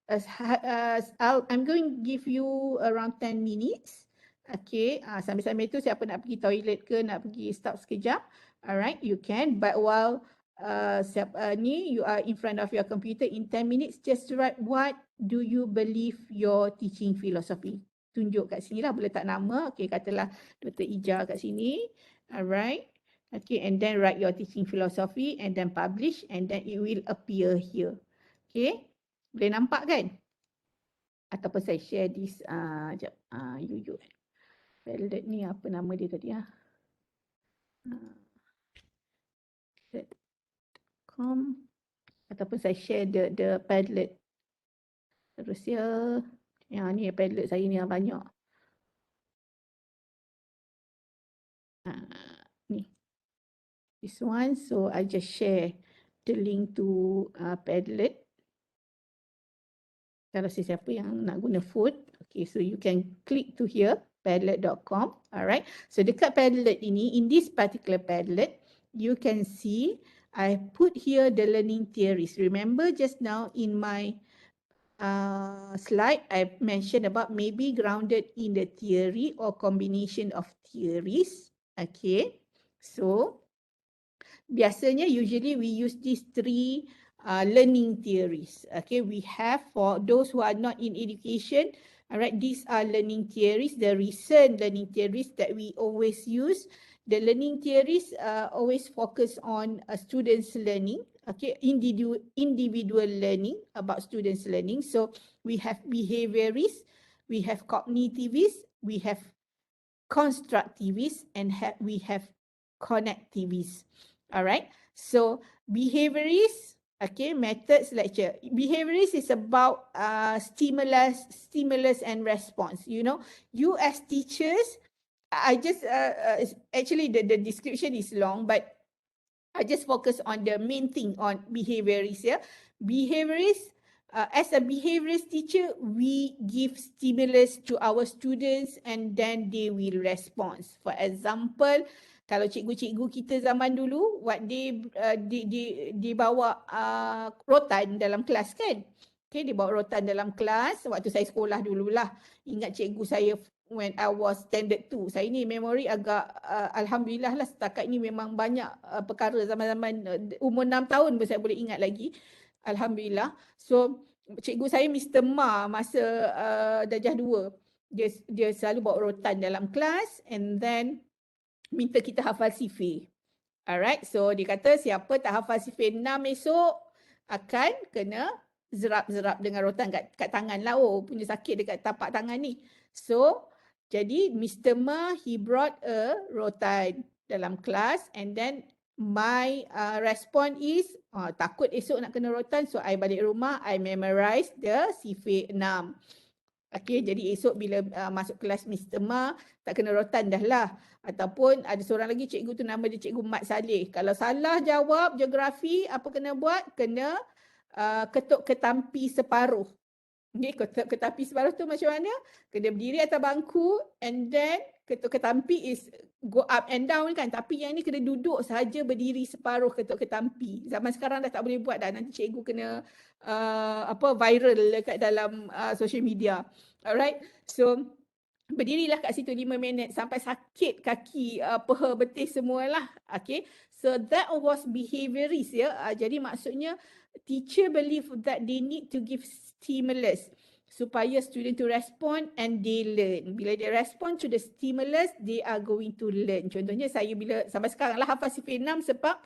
I'm going to give you around 10 minutes. Okay, sambil-sambil tu siapa nak pergi toilet ke, nak pergi stop sekejap. Alright, you can. But while you are in front of your computer in 10 minutes, just write what do you believe your teaching philosophy. Tunjuk kat sini lah, boleh tak nama. Okay, katalah Dr. Ija kat sini. Alright. Okay, and then write your teaching philosophy and then publish and then it will appear here. Okay. Boleh nampak kan? Ataupun saya share this, sekejap, Padlet ni apa nama dia tadi ataupun saya share the Padlet. Terus ni Padlet saya ni yang banyak. Ni. This one, so I just share the link to Padlet. Kalau siapa yang nak guna phone, okay, so you can click to here, padlet.com. Alright, so dekat Padlet ini, in this particular Padlet, you can see I put here the learning theories. Remember just now in my slide, I mentioned about maybe grounded in the theory or combination of theories. Okay, so biasanya usually we use these 3 learning theories. Okay, we have for those who are not in education, all right, these are learning theories, the recent learning theories that we always use. The learning theories always focus on students' learning, okay, individual learning about students' learning. So we have behaviorists, we have cognitivists, we have constructivists, and we have connectivists. All right, so behaviorists, okay, methods lecture. Behaviorist is about stimulus and response. You know, you as teachers, I just actually the description is long, but I just focus on the main thing on behaviorist. Yeah, behaviorist. As a behaviorist teacher, we give stimulus to our students and then they will respond. For example, kalau cikgu-cikgu kita zaman dulu, dia bawa rotan dalam kelas kan? Okay, dia bawa rotan dalam kelas waktu saya sekolah dululah. Ingat cikgu saya when I was standard 2. Saya ni memori agak alhamdulillah lah, setakat ni memang banyak perkara zaman-zaman umur 6 tahun pun saya boleh ingat lagi. Alhamdulillah. So cikgu saya Mr. Ma masa darjah 2. Dia selalu bawa rotan dalam kelas and then minta kita hafal sifir. Alright, so dia kata siapa tak hafal sifir 6 esok akan kena zerap-zerap dengan rotan kat tangan lah. Oh, punya sakit dekat tapak tangan ni. So, jadi Mr. Ma, he brought a rotan dalam kelas and then my response is takut esok nak kena rotan, so I balik rumah, I memorize the sifir 6. Okay, jadi esok bila masuk kelas Mr. Ma, tak kena rotan dah lah. Ataupun ada seorang lagi cikgu tu nama dia Cikgu Mat Saleh. Kalau salah jawab geografi, apa kena buat? Kena ketuk ketampi separuh. Okay, ketuk ketampi separuh tu macam mana? Kena berdiri atas bangku and then ketuk ketampi is go up and down kan. Tapi yang ni kena duduk sahaja berdiri separuh ketuk ketampi. Zaman sekarang dah tak boleh buat dah. Nanti cikgu kena viral dekat dalam social media. Alright. So berdirilah kat situ 5 minit sampai sakit kaki, peha, betis semualah. Okay. So that was behaviorist ya. Jadi maksudnya teacher believe that they need to give stimulus supaya student to respond and they learn. Bila dia respond to the stimulus, they are going to learn. Contohnya saya bila sampai sekarang lah hafal sifir 6 sebab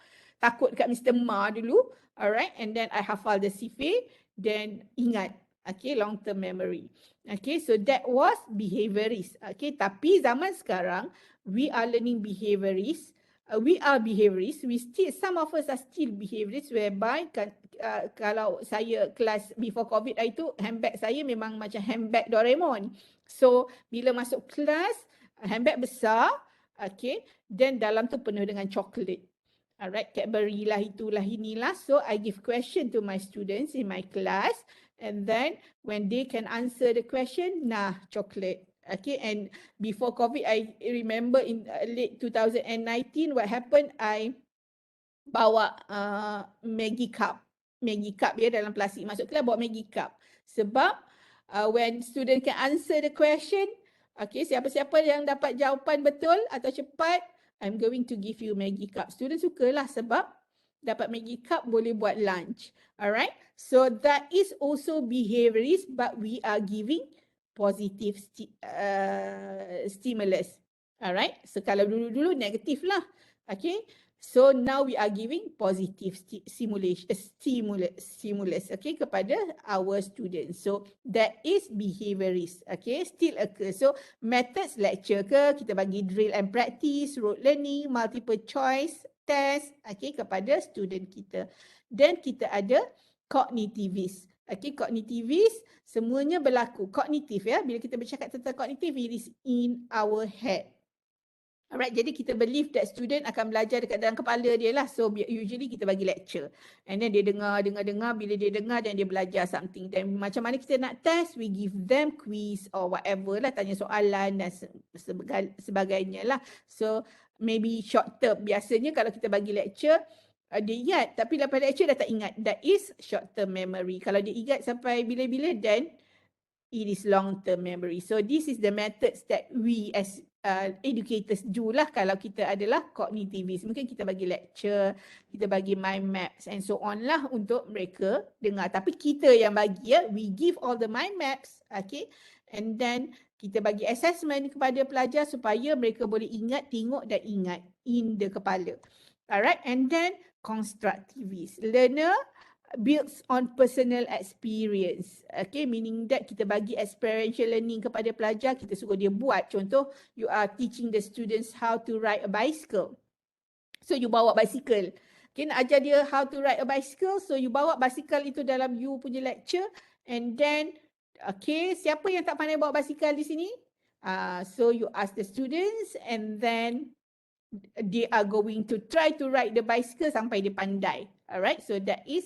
takut kat Mr. Ma dulu. Alright, and then I hafal the sifir, then ingat. Okay, long term memory. Okay, so that was behaviorist. Okay, tapi zaman sekarang we are learning behaviorists. We are behaviorists. Some of us are still behaviorists, whereby kalau saya kelas before COVID itu, handbag saya memang macam handbag Doraemon. So bila masuk kelas, handbag besar, okay, then dalam tu penuh dengan coklat. Alright, Cadbury lah, itulah, inilah. So I give question to my students in my class, and then when they can answer the question, nah, chocolate. Okay, and before COVID, I remember in late 2019, what happened, I bawa Maggie cup ya, dalam plastik masuk kelas, bawa Maggie cup. Sebab when student can answer the question, okay, siapa-siapa yang dapat jawapan betul atau cepat, I'm going to give you Maggie cup. Student sukalah sebab dapat Maggie cup, boleh buat lunch. Alright, so that is also behaviorist, but we are giving positive stimulus. Alright, so kalau dulu-dulu negatif lah. Okay, so now we are giving positive stimulus, okay, kepada our students. So that is behaviorist, okay, still occurs. So methods lecture ke, kita bagi drill and practice, rote learning, multiple choice test, okay, kepada student kita. Then kita ada cognitivist. Okay, cognitivist semuanya berlaku. Kognitif ya, bila kita bercakap tentang kognitif, it is in our head. Alright, jadi kita believe that student akan belajar dekat dalam kepala dia lah. So usually kita bagi lecture. And then dia dengar. Bila dia dengar, dan dia belajar something. Dan macam mana kita nak test, we give them quiz or whatever lah. Tanya soalan dan sebagainya lah. So maybe short term. Biasanya kalau kita bagi lecture, dia ingat. Tapi lepas lecture dah tak ingat. That is short term memory. Kalau dia ingat sampai bila-bila, then it is long term memory. So this is the methods that we as educators do lah kalau kita adalah cognitivist. Mungkin kita bagi lecture, kita bagi mind maps and so on lah untuk mereka dengar. Tapi kita yang bagi ya, we give all the mind maps, okay, and then kita bagi assessment kepada pelajar supaya mereka boleh ingat, tengok dan ingat in the kepala. Alright, and then constructivist. Learner builds on personal experience. Okay, meaning that kita bagi experiential learning kepada pelajar, kita suruh dia buat. Contoh, you are teaching the students how to ride a bicycle. So you bawa bicycle. Okay, nak ajar dia how to ride a bicycle. So you bawa bicycle itu dalam you punya lecture, and then okay, siapa yang tak pandai bawa bicycle di sini? So you ask the students, and then they are going to try to ride the bicycle sampai dia pandai. Alright, so that is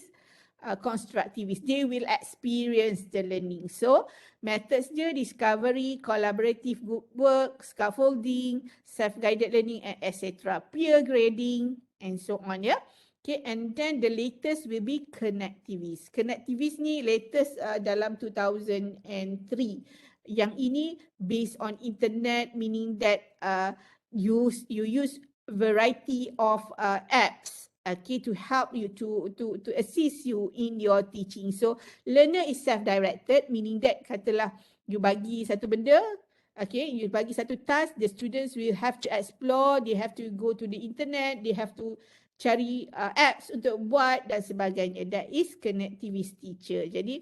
constructivist. They will experience the learning. So methods dia discovery, collaborative group work, scaffolding, self-guided learning, and etc. Peer grading and so on ya. Okay, and then the latest will be connectivist. Connectivist ni latest dalam 2003. Yang ini based on internet, meaning that you use variety of apps, okay, to help you to assist you in your teaching. So learner is self-directed, meaning that katalah you bagi satu benda, okay, you bagi satu task, the students will have to explore, they have to go to the internet, they have to cari apps untuk buat dan sebagainya. That is connectivist teacher. Jadi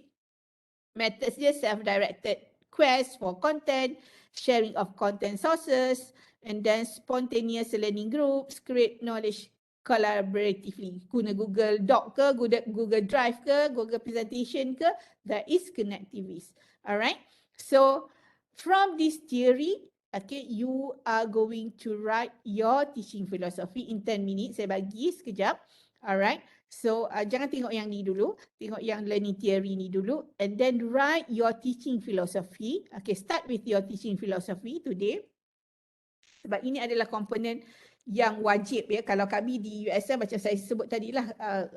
methods dia self-directed, quest for content, sharing of content sources, and then spontaneous learning groups, create knowledge collaboratively. Guna Google Doc ke, Google Drive ke, Google Presentation ke, that is connectivist. Alright. So from this theory, okay, you are going to write your teaching philosophy in 10 minutes. Saya bagi sekejap. Alright. So jangan tengok yang ni dulu, tengok yang learning theory ni dulu, and then write your teaching philosophy. Okay, start with your teaching philosophy today. Sebab ini adalah komponen yang wajib ya. Kalau kami di USM, macam saya sebut tadi lah,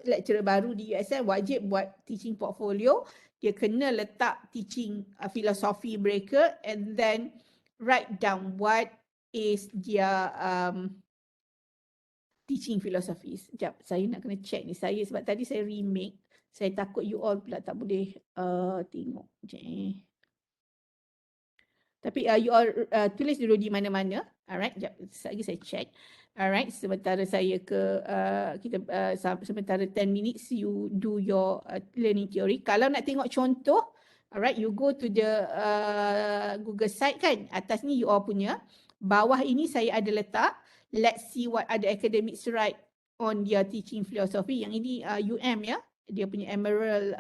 lecturer baru di USM wajib buat teaching portfolio. Dia kena letak teaching philosophy mereka, and then write down what is their teaching philosophies. Sekejap, saya nak kena check ni. Sebab tadi saya remake, saya takut you all pula tak boleh tengok. Tapi you all tulis dulu di mana-mana. Alright, sekejap lagi saya check. Alright, sementara saya sementara 10 minutes you do your learning theory. Kalau nak tengok contoh, alright, you go to the Google site kan. Atas ni you all punya. bawah ini saya ada letak, let's see what other academics write on their teaching philosophy. Yang ini UM ya, dia punya Emerald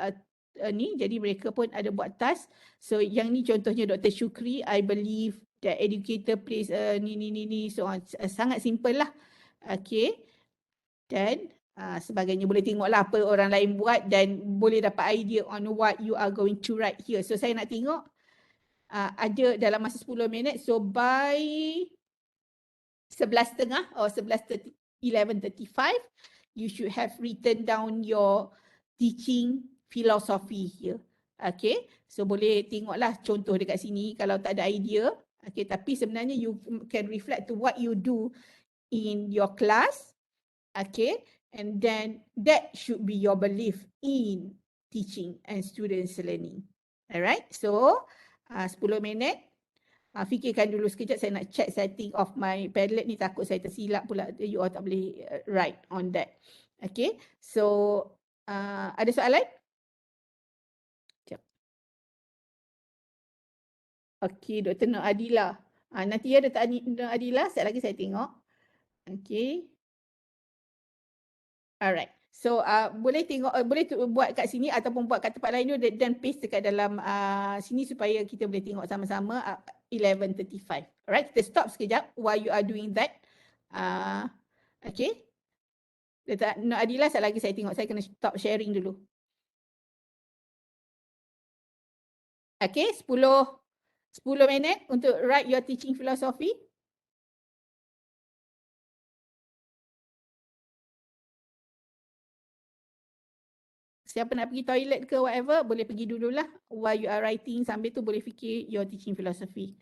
ni, jadi mereka pun ada buat task. So yang ni contohnya Dr. Shukri, I believe that Educator plays ni, so sangat simple lah. Okay, dan sebagainya. Boleh tengoklah apa orang lain buat dan boleh dapat idea on what you are going to write here. So saya nak tengok ada dalam masa 10 minit. So by 11.30 or 11:35, you should have written down your teaching philosophy here. Okay, so boleh tengoklah contoh dekat sini kalau tak ada idea. Okay, tapi sebenarnya you can reflect to what you do in your class. Okay, and then that should be your belief in teaching and students learning. Alright, so 10 minit. Fikirkan dulu sekejap, saya nak check setting of my Padlet ni, takut saya tersilap pula, you all tak boleh write on that. Okay, so ada soalan? Sekejap. Okay, Dr. Nur Adila. Nanti ya Dr. Nur Adila, sekejap lagi saya tengok. Okay. Alright. So boleh tengok, boleh buat kat sini ataupun buat kat tempat lain dulu dan paste dekat dalam sini supaya kita boleh tengok sama-sama 11:35. Alright, kita stop sekejap while you are doing that. Okay. Dr. Nur Adila, sekejap lagi saya tengok, saya kena stop sharing dulu. Okay, 10 minit untuk write your teaching philosophy. Siapa nak pergi toilet ke whatever, boleh pergi dululah. While you are writing, sambil tu boleh fikir your teaching philosophy.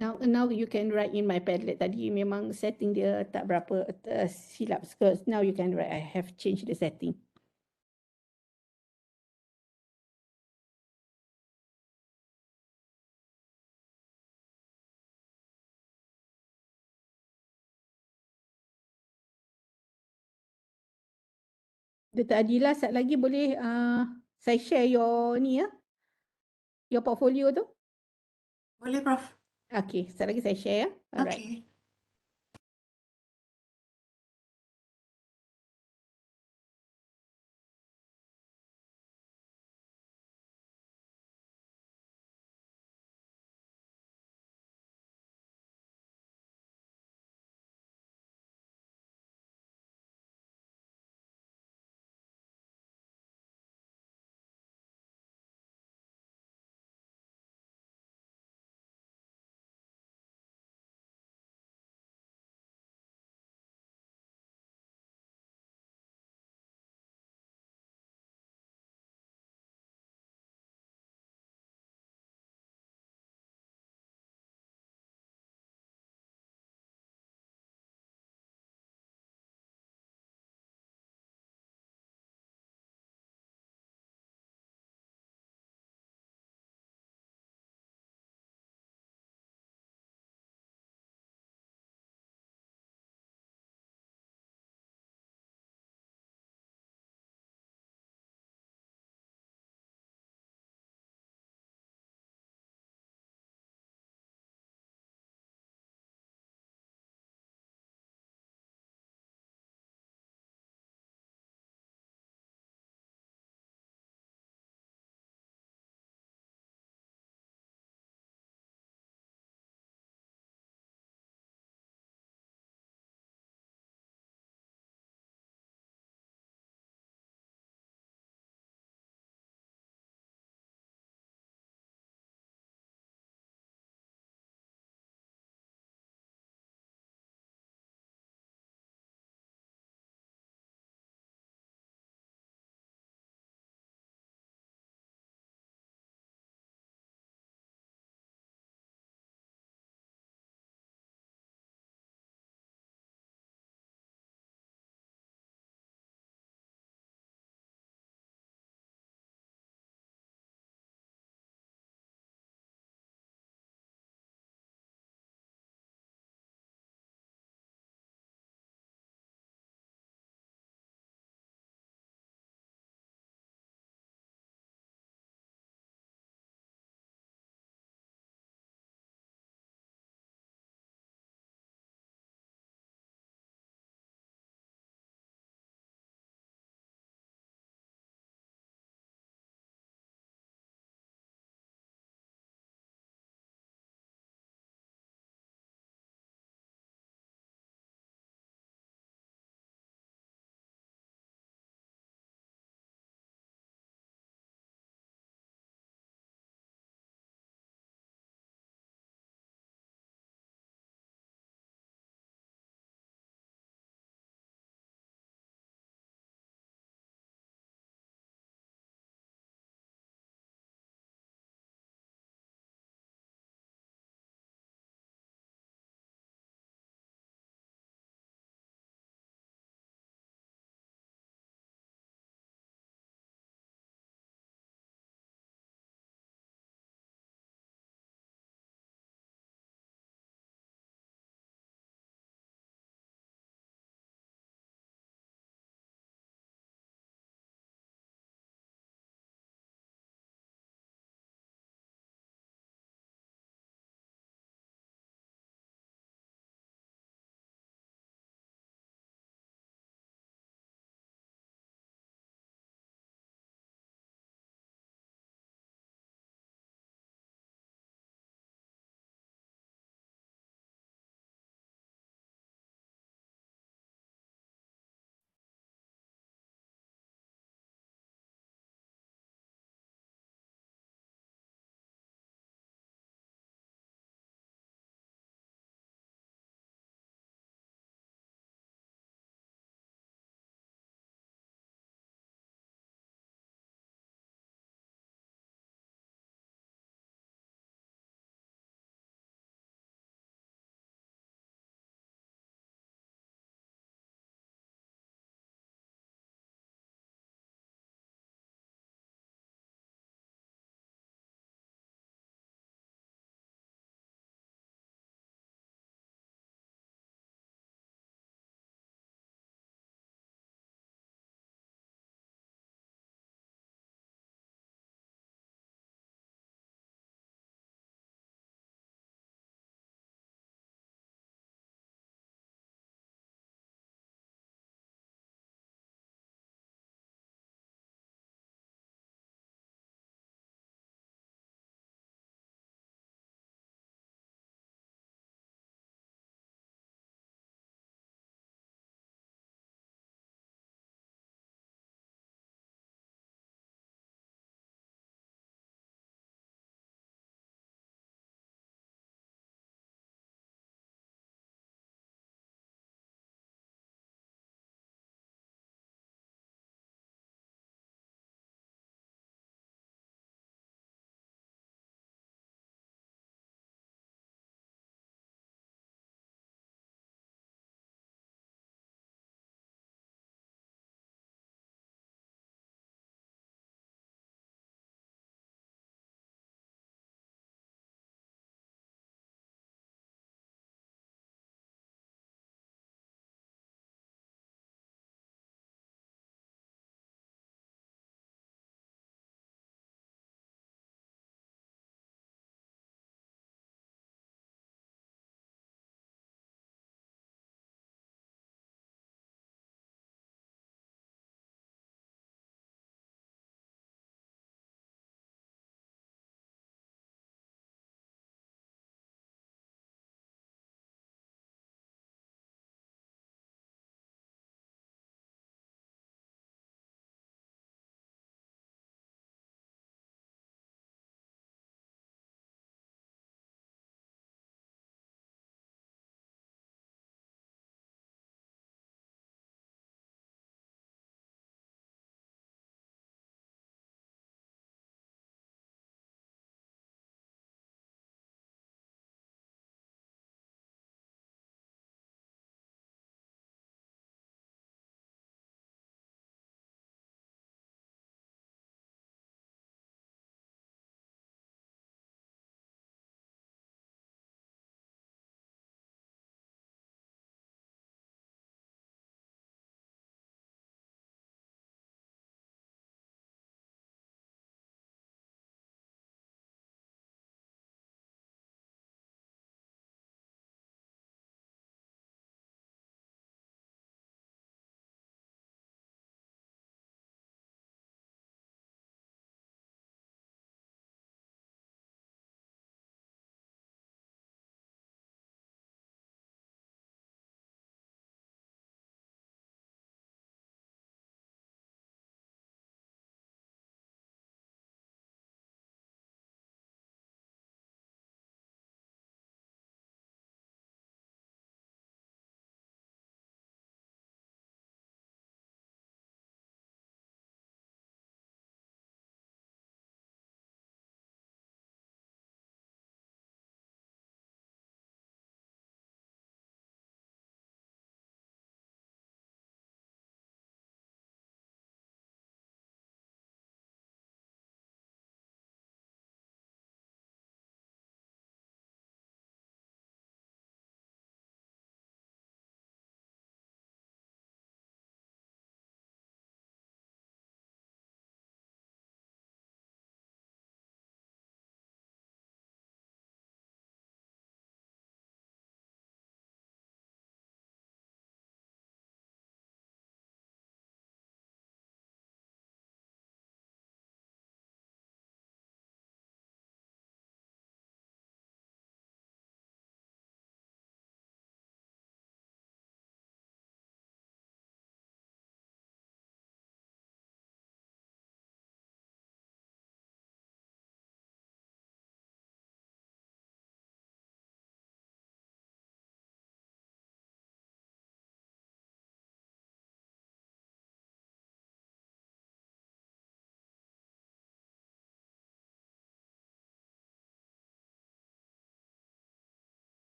Now you can write in my Padlet. Tadi memang setting dia tak berapa silap. Now you can write. I have changed the setting. Dr. Adila, sekejap lagi boleh saya share your ni ya, your portfolio tu? Boleh, Prof. Okay, sekejap lagi saya share ya. Alright. Okay.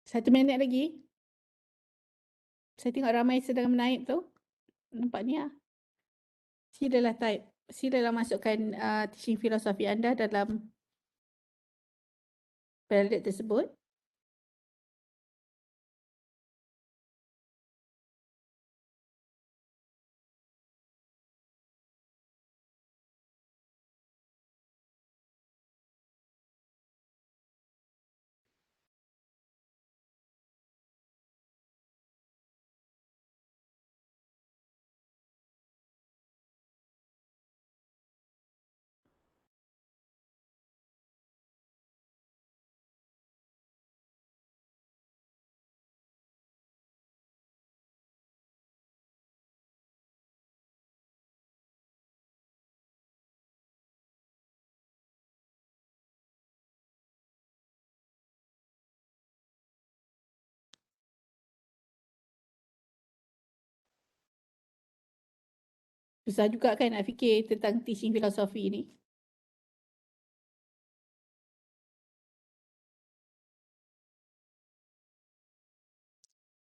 1 minit lagi. Saya tengok ramai sedang menaip tu. Nampak ni lah. Silalah type. Silalah masukkan teaching filosofi anda dalam palette tersebut. Susah juga kan nak fikir tentang teaching filosofi ni.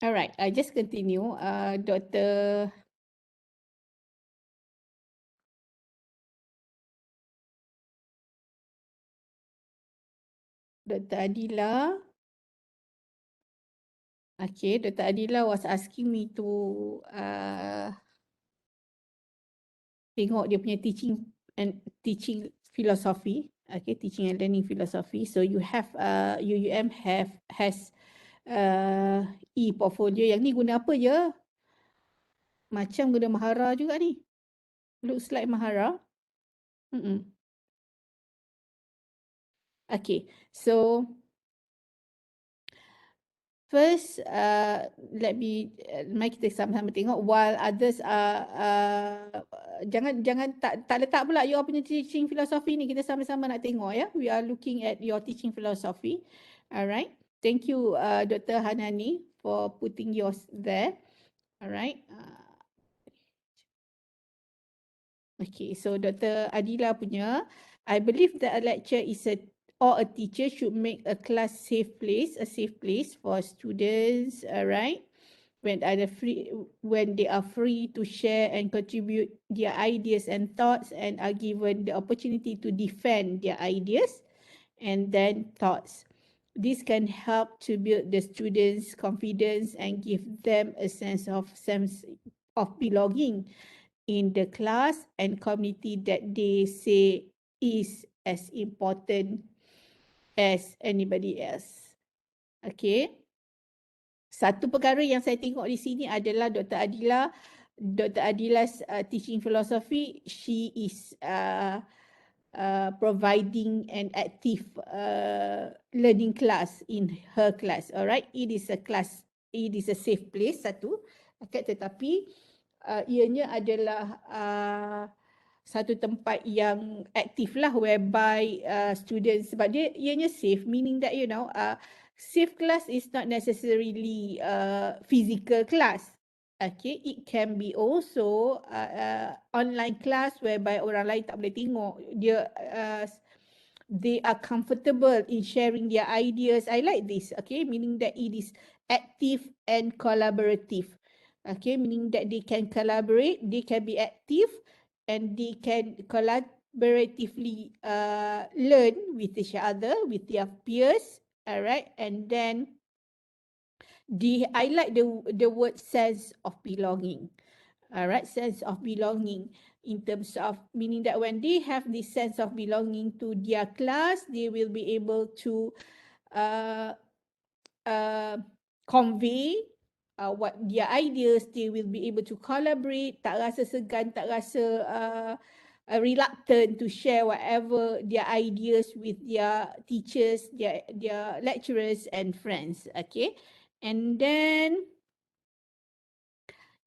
Alright, I just continue. Dr. Adila. Okay, Dr. Adila was asking me to tengok dia punya teaching philosophy. Okay, teaching and learning philosophy. So you have UUM has e-portfolio. Yang ni guna apa je? Macam guna Mahara juga ni. Looks like Mahara. Okay, so first, mari kita sama-sama tengok while others jangan tak letak pula your punya teaching philosophy ni, kita sama-sama nak tengok ya. We are looking at your teaching philosophy. Alright. Thank you Dr. Hanani for putting yours there. Alright. Okay, so Dr. Adila punya, I believe that a lecture or a teacher should make a class a safe place for students, right? When they are free to share and contribute their ideas and thoughts and are given the opportunity to defend their ideas and then thoughts. This can help to build the students' confidence and give them a sense of belonging in the class and community that they say is as important as anybody else. Okay. Satu perkara yang saya tengok di sini adalah Dr. Adila's teaching philosophy. She is providing an active learning class in her class. Alright, it is a safe place, satu. Okay, tetapi ianya adalah satu tempat yang aktif lah, whereby students, sebab ianya safe, meaning that safe class is not necessarily physical class. Okay, it can be also online class whereby orang lain tak boleh tengok. They are comfortable in sharing their ideas. I like this, okay, meaning that it is active and collaborative. Okay, meaning that they can collaborate, they can be active, and they can collaboratively learn with each other, with their peers. Alright, and then I like the word sense of belonging. Alright, sense of belonging in terms of meaning that when they have this sense of belonging to their class, they will be able to convey what their ideas. They will be able to collaborate, tak rasa segan, tak rasa reluctant to share whatever their ideas with their teachers, their lecturers and friends. Okay, and then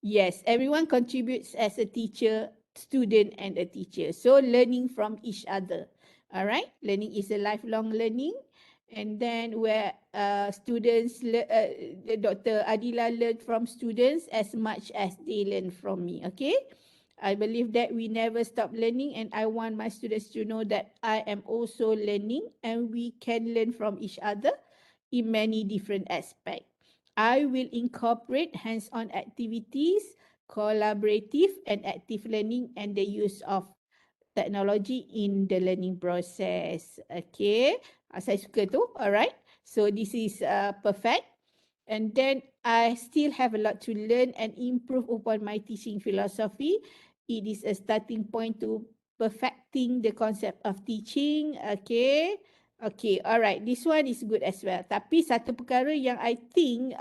yes, everyone contributes as a teacher, student and a teacher. So learning from each other. All right, learning is a lifelong learning. And then where students, Dr. Adila learned from students as much as they learn from me. Okay, I believe that we never stop learning, and I want my students to know that I am also learning and we can learn from each other. in many different aspects. I will incorporate hands-on activities, collaborative and active learning, and the use of technology in the learning process. Okay, saya suka tu. Alright, so this is perfect. And then I still have a lot to learn and improve upon my teaching philosophy. It is a starting point to perfecting the concept of teaching. Okay. Okay, alright. This one is good as well. Tapi satu perkara yang I think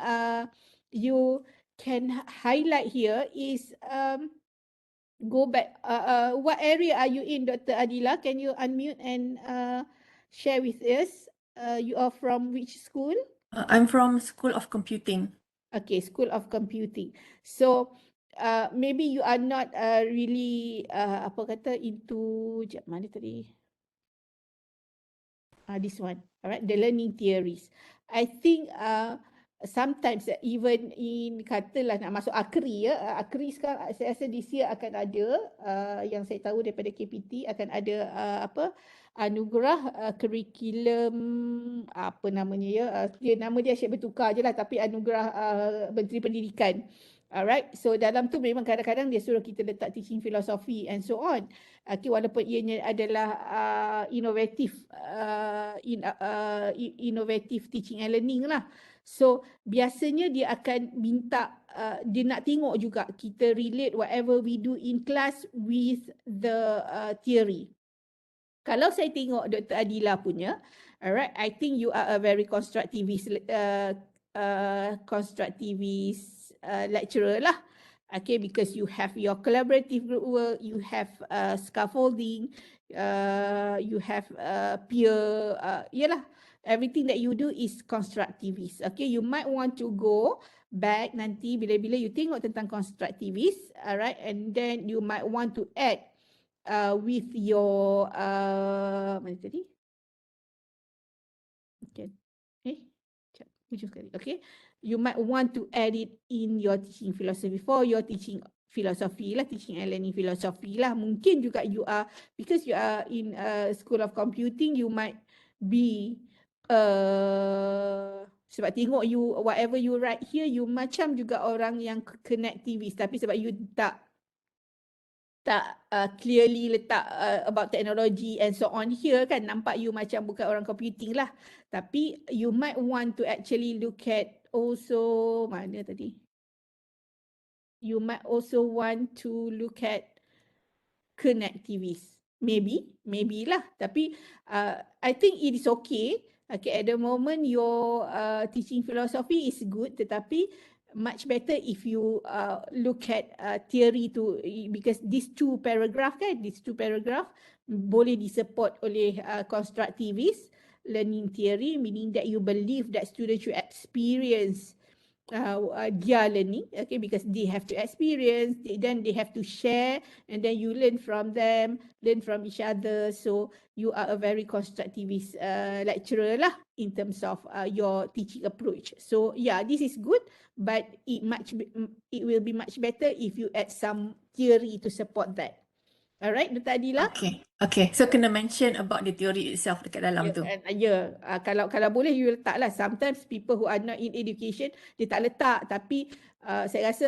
you can highlight here is go back. What area are you in, Dr. Adila? Can you unmute and share with us? You are from which school? I'm from School of Computing. Okay, School of Computing. So maybe you are not really apa kata into mana tadi? This one. Alright, the learning theories. I think sometimes even in katalah nak masuk akri ya, akri sekarang saya rasa this year akan ada yang saya tahu daripada KPT akan ada apa anugerah curriculum apa namanya ya, nama dia asyik bertukar je lah tapi anugerah Menteri Pendidikan. Alright, so dalam tu memang kadang-kadang dia suruh kita letak teaching philosophy and so on. Okay, walaupun ianya adalah inovatif innovative teaching and learning lah. So biasanya dia akan minta dia nak tengok juga kita relate whatever we do in class with the theory. Kalau saya tengok Dr. Adila punya, alright, I think you are a very constructivist lecturer lah. Okay, because you have your collaborative group work, you have scaffolding, you have peer, yalah, everything that you do is constructivist. Okay, you might want to go back nanti bila-bila you tengok tentang constructivist, alright, and then you might want to add with your mana tadi? Okay. Hujung sekali. Okay. You might want to add it in your teaching philosophy for your teaching philosophy lah, teaching and learning philosophy lah. Mungkin juga you are, because you are in School of Computing, you might be sebab tengok you whatever you write here, you macam juga orang yang connectivist, tapi sebab you tak clearly letak about technology and so on here kan, nampak you macam bukan orang computing lah. Tapi you might want to actually look at also, mana tadi? You might also want to look at connectivist. Maybe lah. Tapi I think it is okay. Okay, at the moment your teaching philosophy is good, tetapi much better if you look at theory tu, because these two paragraph boleh disupport oleh constructivist learning theory, meaning that you believe that students should experience their learning, okay, because they have to experience, then they have to share, and then you learn from them, learn from each other. So you are a very constructivist lecturer lah in terms of your teaching approach. So yeah, this is good, but it will be much better if you add some theory to support that. Alright, Dr. Adila? Okay. So kena mention about the theory itself dekat dalam tu. Kalau boleh you letak lah. Sometimes people who are not in education, dia tak letak. Tapi saya rasa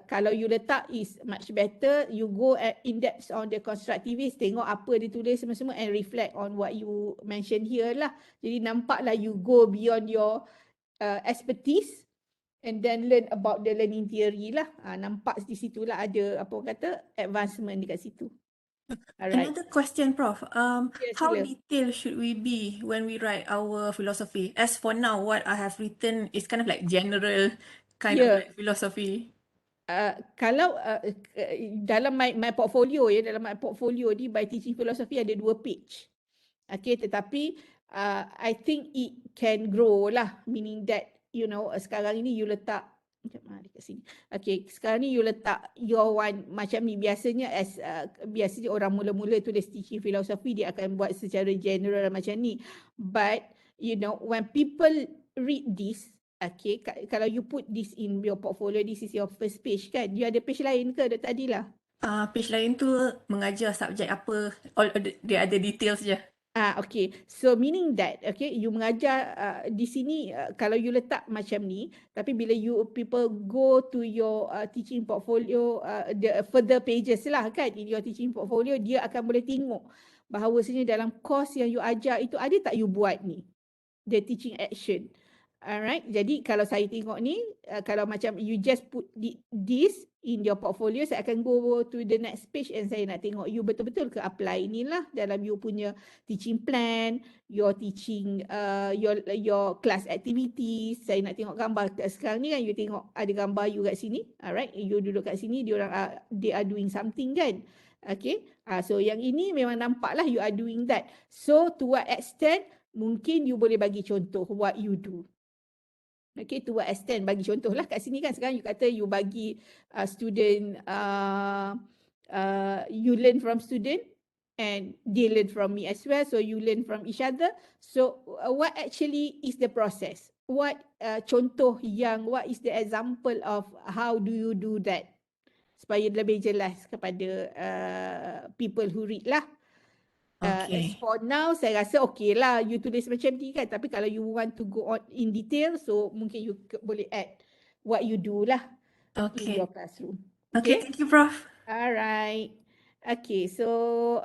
kalau you letak is much better. You go in depth on the constructivist, tengok apa dia tulis semua-semua and reflect on what you mention here lah. Jadi nampaklah you go beyond your expertise and then learn about the learning theory lah. Nampak di situ lah ada apa kata advancement dekat situ. Alright. Another question, Prof. Yes, How sila. detailed should we be when we write our philosophy? As for now, what I have written is kind of like general kind of like philosophy. Kalau dalam my portfolio ya, dalam my portfolio ni by teaching philosophy ada 2 page. Okay, tetapi I think it can grow lah, meaning that you know sekarang ini you letak dekat sini. Okay, sekarang ni you letak your one macam ni. Biasanya biasanya orang mula-mula tulis teaching philosophy dia akan buat secara general macam ni. But you know when people read this, okay, kalau you put this in your portfolio, this is your first page kan? You ada page lain ke Dr. Adila? Page lain tu mengajar subjek apa, dia ada details je. Okay. So meaning that, okay, you mengajar di sini kalau you letak macam ni, tapi bila people go to your teaching portfolio, the further pages lah kan in your teaching portfolio, dia akan boleh tengok bahawasanya dalam course yang you ajar itu ada tak you buat ni, the teaching action. Alright, jadi kalau saya tengok ni, kalau macam you just put this in your portfolio, saya akan go to the next page and saya nak tengok you betul-betul ke apply ni lah dalam you punya teaching plan, your teaching, your class activities. Saya nak tengok gambar sekarang ni kan, you tengok ada gambar you kat sini, alright, you duduk kat sini, they are doing something kan. Okay, so yang ini memang nampak lah you are doing that. So to what extent, mungkin you boleh bagi contoh what you do. Okay, to what extent, bagi contoh lah kat sini kan sekarang you kata you bagi student, you learn from student and they learn from me as well, so you learn from each other. So what actually is the process? What contoh yang, what is the example of how do you do that? Supaya lebih jelas kepada people who read lah. As for now, saya rasa okay lah you tulis macam ni kan. Tapi kalau you want to go on in detail, so mungkin you boleh add what you do lah in your classroom. Okay, thank you, Prof. Alright. Okay, so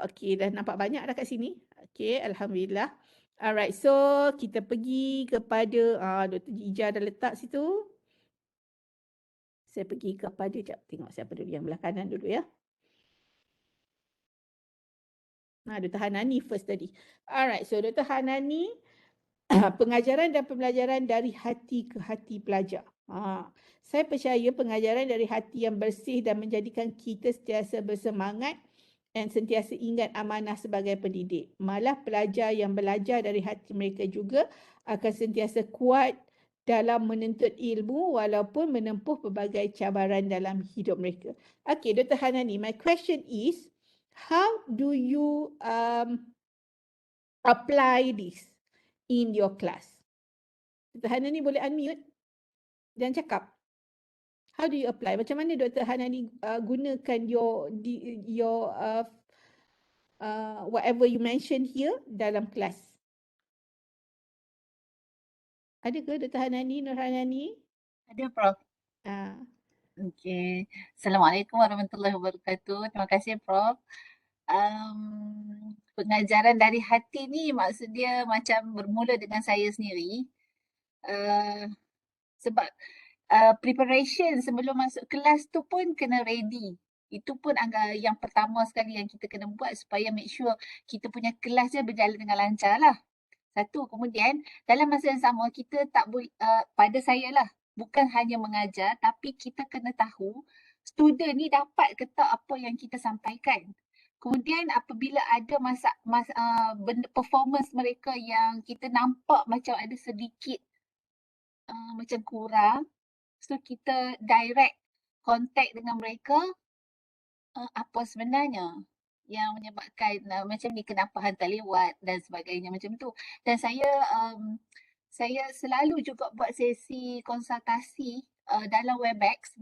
okay, dah nampak banyak dah kat sini. Okay, Alhamdulillah. Alright, so kita pergi kepada Dr. Jija dah letak situ. Saya pergi kepada, tengok siapa dulu yang belah kanan dulu ya. Dr. Hanani first tadi. Alright, so Dr. Hanani, pengajaran dan pembelajaran dari hati ke hati pelajar. Saya percaya pengajaran dari hati yang bersih dan menjadikan kita sentiasa bersemangat dan sentiasa ingat amanah sebagai pendidik. Malah pelajar yang belajar dari hati mereka juga akan sentiasa kuat dalam menuntut ilmu walaupun menempuh pelbagai cabaran dalam hidup mereka. Okay, Dr. Hanani, my question is, how do you apply this in your class? Dr. Hanani boleh unmute dan cakap. How do you apply? Macam mana Dr. Hanani gunakan your whatever you mention here dalam kelas? Ada ke Dr. Hanani, Nur Hanani? Ada, Prof. Okey. Assalamualaikum warahmatullahi wabarakatuh. Terima kasih, Prof. Pengajaran dari hati ni maksud dia macam bermula dengan saya sendiri. Sebab preparation sebelum masuk kelas tu pun kena ready. Itu pun yang pertama sekali yang kita kena buat supaya make sure kita punya kelas dia berjalan dengan lancar lah. Satu, kemudian dalam masa yang sama kita tak boleh, pada saya lah, bukan hanya mengajar tapi kita kena tahu student ni dapat ke tak apa yang kita sampaikan. Kemudian apabila ada performance mereka yang kita nampak macam ada sedikit macam kurang, so kita direct contact dengan mereka, apa sebenarnya yang menyebabkan macam ni, kenapa hantar lewat dan sebagainya macam tu. Dan saya selalu juga buat sesi konsultasi dalam Webex,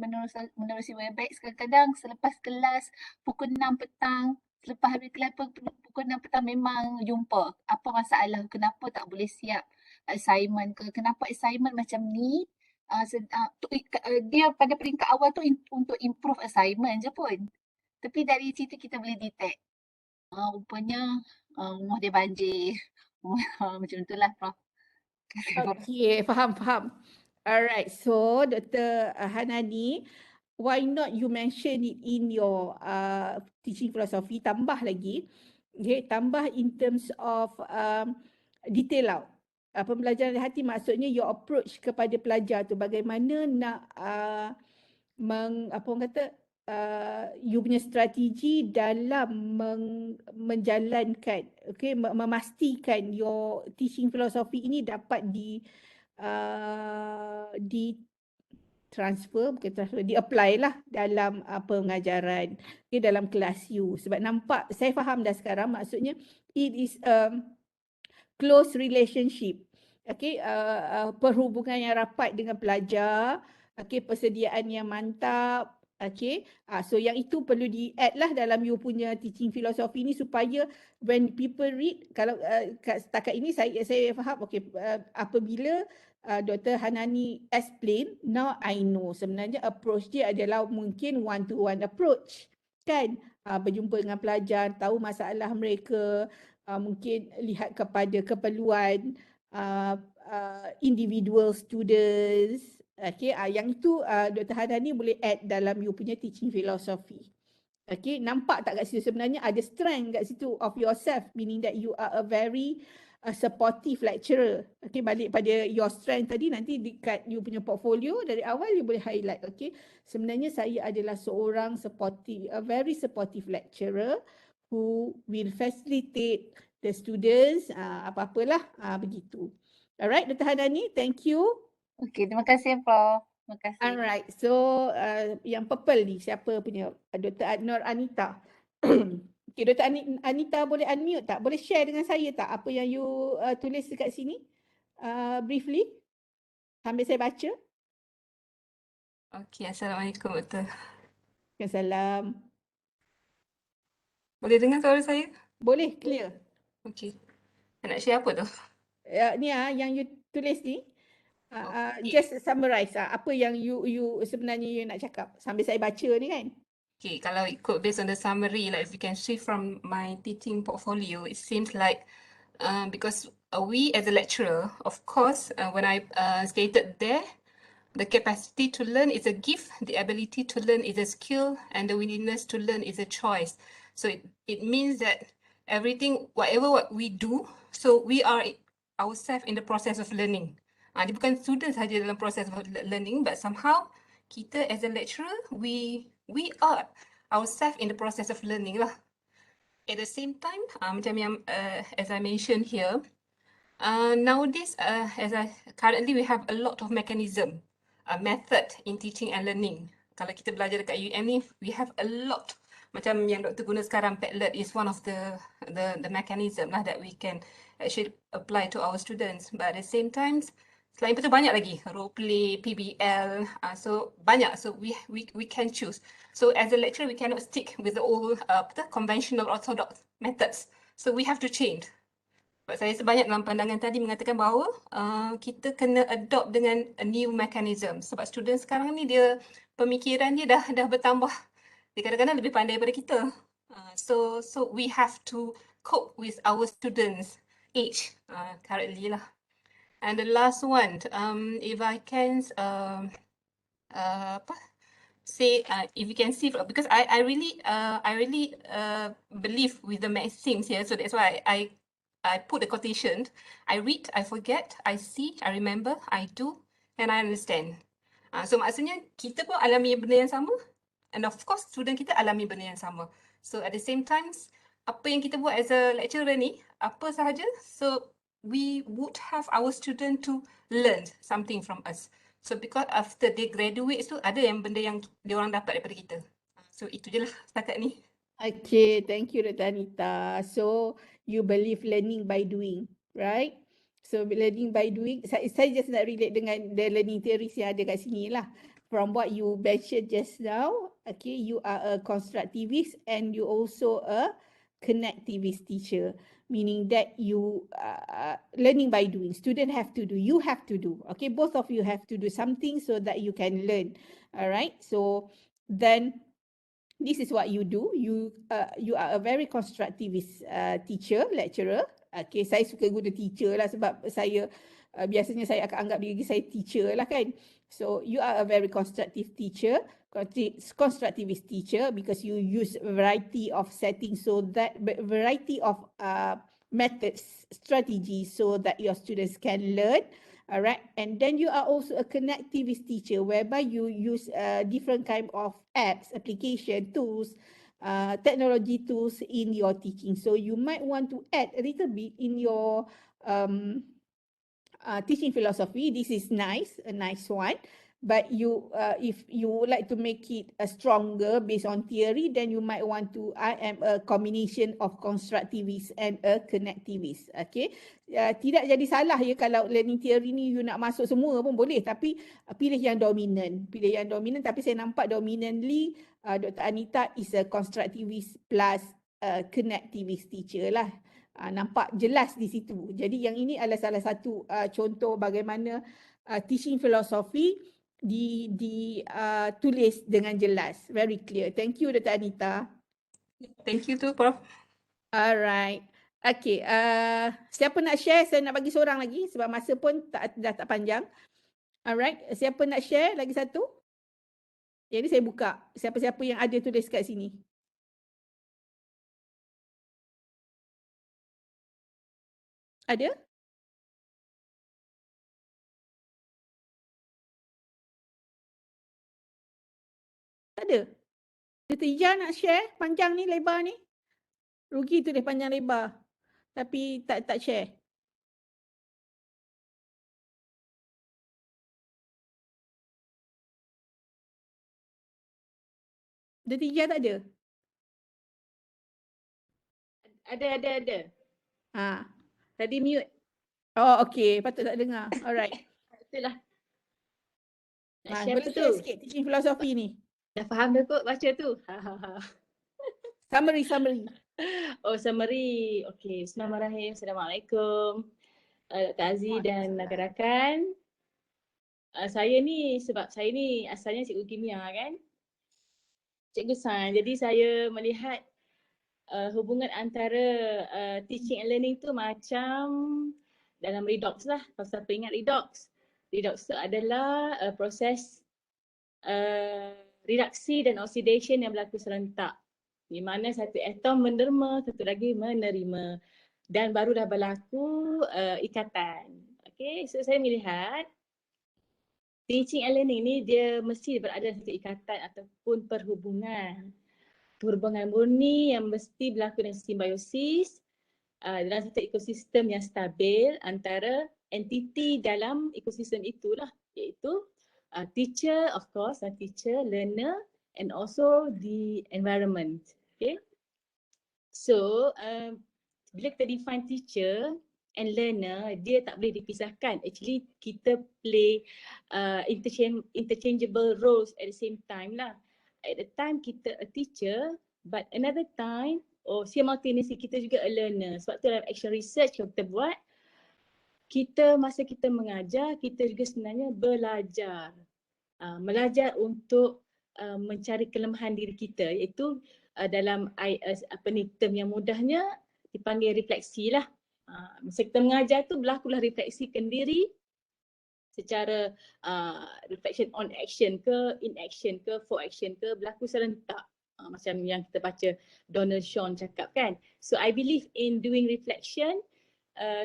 menerusi Webex. Kadang-kadang selepas kelas pukul 6 petang, selepas habis kelas pukul 6 petang memang jumpa. Apa masalah, kenapa tak boleh siap assignment ke, kenapa assignment macam ni. Dia pada peringkat awal tu untuk improve assignment je pun. Tapi dari situ kita boleh detect. Rupanya rumah dia banjir. Macam itulah, Prof. Okay, faham. Alright, so Dr. Hanani, why not you mention it in your teaching philosophy, tambah lagi. Okay, tambah in terms of detail out. Pembelajaran dari hati maksudnya your approach kepada pelajar tu bagaimana nak you punya strategi dalam menjalankan, okay, memastikan your teaching philosophy ini dapat di-apply lah dalam pengajaran, okay, dalam kelas you. Sebab nampak, saya faham dah sekarang, maksudnya it is close relationship, okay, perhubungan yang rapat dengan pelajar, okay, persediaan yang mantap, Okay, so yang itu perlu di-add lah dalam you punya teaching philosophy ni supaya when people read, kalau setakat ini saya faham, okay, apabila Dr. Hanani explain, now I know sebenarnya approach dia adalah mungkin one-to-one approach, kan? Berjumpa dengan pelajar, tahu masalah mereka, mungkin lihat kepada keperluan individual students. Okay, yang itu Dr. Hadani boleh add dalam you punya teaching philosophy. Okay, nampak tak kat situ sebenarnya ada strength kat situ of yourself, meaning that you are a very supportive lecturer. Okay, balik pada your strength tadi, nanti dekat you punya portfolio dari awal you boleh highlight. Okay, sebenarnya saya adalah seorang supportive, a very supportive lecturer who will facilitate the students, apa-apalah, begitu. Alright, Dr. Hadani, thank you. Okey, terima kasih Prof. Terima kasih. Alright, so yang purple ni siapa punya? Dr. Nur Anita. Okay, Dr. Anita boleh unmute tak? Boleh share dengan saya tak apa yang you tulis dekat sini? Briefly. Sambil saya baca. Okay, Assalamualaikum Doktor. Salam. Boleh dengar suara saya? Boleh, clear. Okay. Nak share apa tu? Ni yang you tulis ni. Okay. Just summarize apa yang you sebenarnya you nak cakap sambil saya baca ni kan. Okay, kalau ikut based on the summary, like if you can see from my teaching portfolio, it seems like because we as a lecturer, of course, when I stated there, the capacity to learn is a gift, the ability to learn is a skill, and the willingness to learn is a choice. So it means that everything, whatever what we do, so we are ourselves in the process of learning. Dia bukan student saja dalam process of learning, but somehow kita as a lecturer, we are ourselves in the process of learning lah. At the same time, macam yang as I mentioned here, nowadays, currently we have a lot of mechanism, method in teaching and learning. Kalau kita belajar dekat UM ni, we have a lot. Macam yang Dr. guna sekarang, Padlet is one of the mechanism lah that we can actually apply to our students. But at the same time, selain itu banyak lagi, role play, PBL, so banyak. So we can choose. So as a lecturer, we cannot stick with the old conventional orthodox methods. So we have to change. Sebab saya sebanyak dalam pandangan tadi mengatakan bahawa kita kena adopt dengan a new mechanism. Sebab student sekarang ni dia pemikiran dia dah bertambah. Dia kadang-kadang lebih pandai daripada kita. So we have to cope with our students' age currently lah. And the last one, if I can say if you can see, because I really believe with the maxims here, so that's why I put the quotation. I read, I forget, I see, I remember, I do, and I understand. So maksudnya kita pun alami benda yang sama, and of course student kita alami benda yang sama. So at the same time, apa yang kita buat as a lecturer ni, apa sahaja, so we would have our student to learn something from us. So because after they graduate tu ada yang benda yang dia orang dapat daripada kita. So itu je lah setakat ni. Okay, thank you Dr. Anita. So you believe learning by doing, right? So learning by doing, saya just nak relate dengan the learning theories yang ada kat sini lah. From what you mentioned just now, okay, you are a constructivist and you also a connectivist teacher, meaning that you learning by doing. Student have to do, you have to do. Okay, both of you have to do something so that you can learn. All right. So then this is what you do. You are a very constructivist teacher, lecturer. Okay, saya suka guna teacher lah sebab saya biasanya saya akan anggap diri saya teacher lah kan. So you are a very constructive teacher, constructivist teacher because you use a variety of settings, so that variety of methods, strategies, so that your students can learn. All right, and then you are also a connectivist teacher whereby you use different kind of apps, application, tools, technology tools in your teaching. So you might want to add a little bit in your teaching philosophy. This is nice, a nice one. But if you would like to make it stronger based on theory, then you might want to, I am a combination of constructivist and a connectivist. Okay. Tidak jadi salah ya kalau learning theory ni you nak masuk semua pun boleh. Tapi pilih yang dominan. Pilih yang dominan. Tapi saya nampak dominantly Dr. Anita is a constructivist plus connectivist teacher lah. Nampak jelas di situ. Jadi yang ini adalah salah satu contoh bagaimana teaching philosophy tulis dengan jelas, very clear. Thank you Dr. Anita. Thank you too, Prof. Alright. Okay, siapa nak share? Saya nak bagi seorang lagi sebab masa pun dah tak panjang. Alright, siapa nak share lagi satu? Yang ni saya buka. Siapa-siapa yang ada tulis kat sini. Ada? Tak ada? Dr. Ija nak share panjang ni, lebar ni? Rugi tulis panjang lebar. Tapi tak share. Dr. Ija tak ada? Ada. Ha. Tadi mute. Oh, okay. Patut tak dengar. Alright. Itulah. Nak share Boleh apa tu? share sikit teaching philosophy ni. Dah faham dah kot baca tu. Summary. Oh, summary. Okay. Bismillahirrahmanirrahim. Assalamualaikum. Dr. Aziz dan rakan-rakan. Saya ni sebab saya ni asalnya cikgu kimia kan. Cikgu sains. Jadi saya melihat hubungan antara teaching and learning tu macam dalam redox lah. Kalau siapa ingat redox. Redox tu adalah proses reduksi dan oxidation yang berlaku serentak. Di mana satu atom menderma, satu lagi menerima. Dan baru dah berlaku ikatan. Okay, so saya melihat teaching and learning ni dia mesti berada dalam satu ikatan ataupun perhubungan. Perhubungan murni yang mesti berlaku dengan simbiosis dalam satu ekosistem yang stabil antara entiti dalam ekosistem itulah, iaitu teacher, of course, teacher, learner and also the environment. Okay. So, bila kita define teacher and learner, dia tak boleh dipisahkan. Actually, kita play interchangeable roles at the same time lah. At the time kita a teacher, but another time, simultaneously kita juga a learner. Sebab tu dalam action research yang kita buat, masa kita mengajar, kita juga sebenarnya belajar. Belajar untuk mencari kelemahan diri kita, iaitu dalam term yang mudahnya dipanggil refleksi lah. Masa kita mengajar tu berlakulah refleksikan diri secara reflection on action ke, in action ke, for action ke, berlaku serentak. Macam yang kita baca Donald Sean cakap kan. So I believe in doing reflection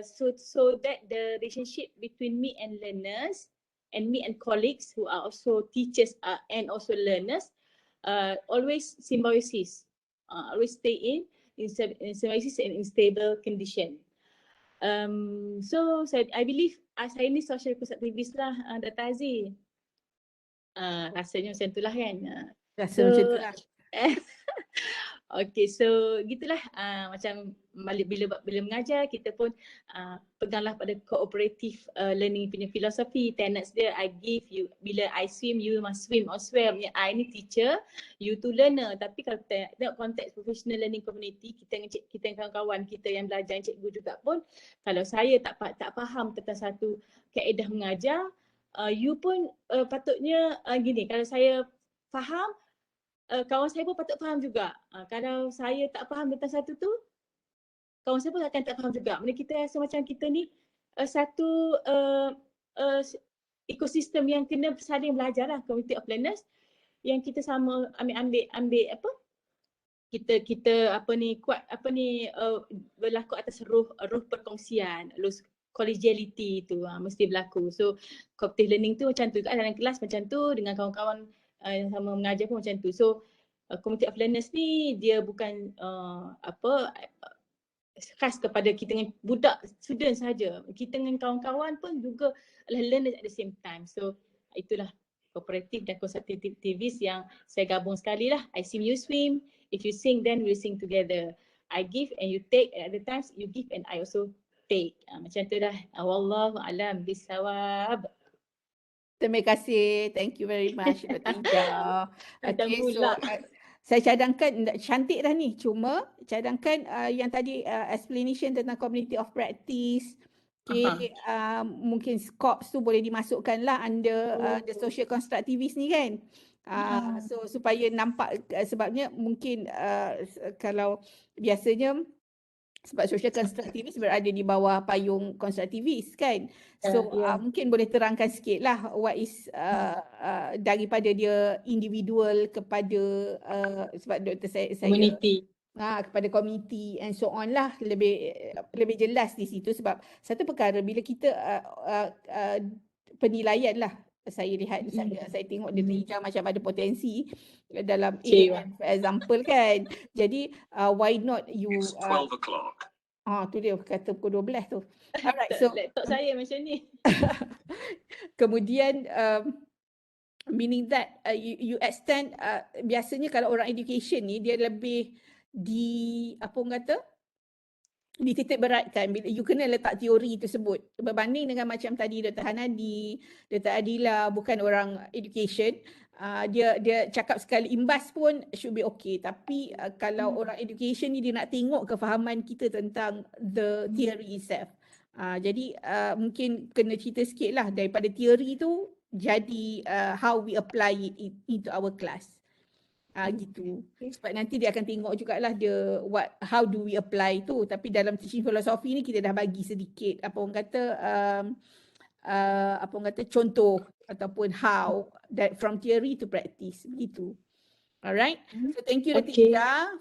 so that the relationship between me and learners and me and colleagues who are also teachers and also learners always symbiosis, always stay in symbiosis and in stable condition. So I believe saya ni social constructivist lah, Dr. Aziz. Rasanya macam tu lah kan. Rasa macam tu lah. Okay, so gitulah macam bila mengajar kita pun peganglah pada cooperative learning punya filosofi. Tenets dia, I give you, bila I swim you must swim or swim. I ni teacher, you tu learner. Tapi kalau kita tengok konteks professional learning community, kita dengan kawan-kawan kita yang belajar, yang cikgu juga pun, kalau saya tak faham tentang satu kaedah mengajar, you pun patutnya gini, kalau saya faham, kawan saya pun patut faham juga. Kalau saya tak faham tentang satu tu, kawan saya pun akan tak faham juga. Maksudnya kita rasa macam kita ni satu ekosistem yang kena saling belajar lah, community of learners, yang kita sama ambil apa? Kita berlaku atas roh perkongsian, collegiality tu mesti berlaku. So cooperative learning tu macam tu juga dalam kelas, macam tu dengan kawan-kawan yang sama mengajar pun macam tu. So community of learners ni dia bukan khas kepada kita dengan budak student saja. Kita dengan kawan-kawan pun juga adalah learners at the same time. So itulah kooperatif dan konstruktivis yang saya gabung sekali lah. I swim, you swim. If you sing, then we'll sing together. I give and you take, and at the times you give and I also take. Macam tu dah. Wallahu a'lam bisawab. Terima kasih. Thank you very much, Dr. Ida. Macam Okay, so pula. saya cadangkan, cantik dah ni. Cuma cadangkan yang tadi explanation tentang community of practice. Okay, mungkin scopes tu boleh dimasukkan lah under the social constructivist ni kan. So supaya nampak, sebabnya mungkin kalau biasanya sebab social constructivist berada di bawah payung konstruktivis kan. So mungkin boleh terangkan sikit lah what is daripada dia individual kepada sebab doktor saya Community. kepada community and so on lah, lebih jelas di situ. Sebab satu perkara bila kita penilaian lah, saya lihat, saya tengok dia Ija macam ada potensi dalam A for example kan. Jadi why not you It's 12 o'clock. tu dia kata pukul 12 tu. Alright, so Laptop saya macam ni. kemudian meaning that you extend, biasanya kalau orang education ni dia lebih apa orang kata, dititik beratkan bila you kena letak teori tersebut berbanding dengan macam tadi Dr. Hanadi, Dr. Adila bukan orang education, dia cakap sekali imbas pun should be okay. Tapi kalau orang education ni dia nak tengok kefahaman kita tentang the theory itself. Jadi mungkin kena cerita sikit lah daripada teori tu jadi how we apply it into our class. Gitu. Sebab nanti dia akan tengok jugalah dia how do we apply tu. Tapi dalam teaching philosophy ni kita dah bagi sedikit apa orang kata contoh ataupun how that from theory to practice begitu. Alright. So thank you Dr. Ida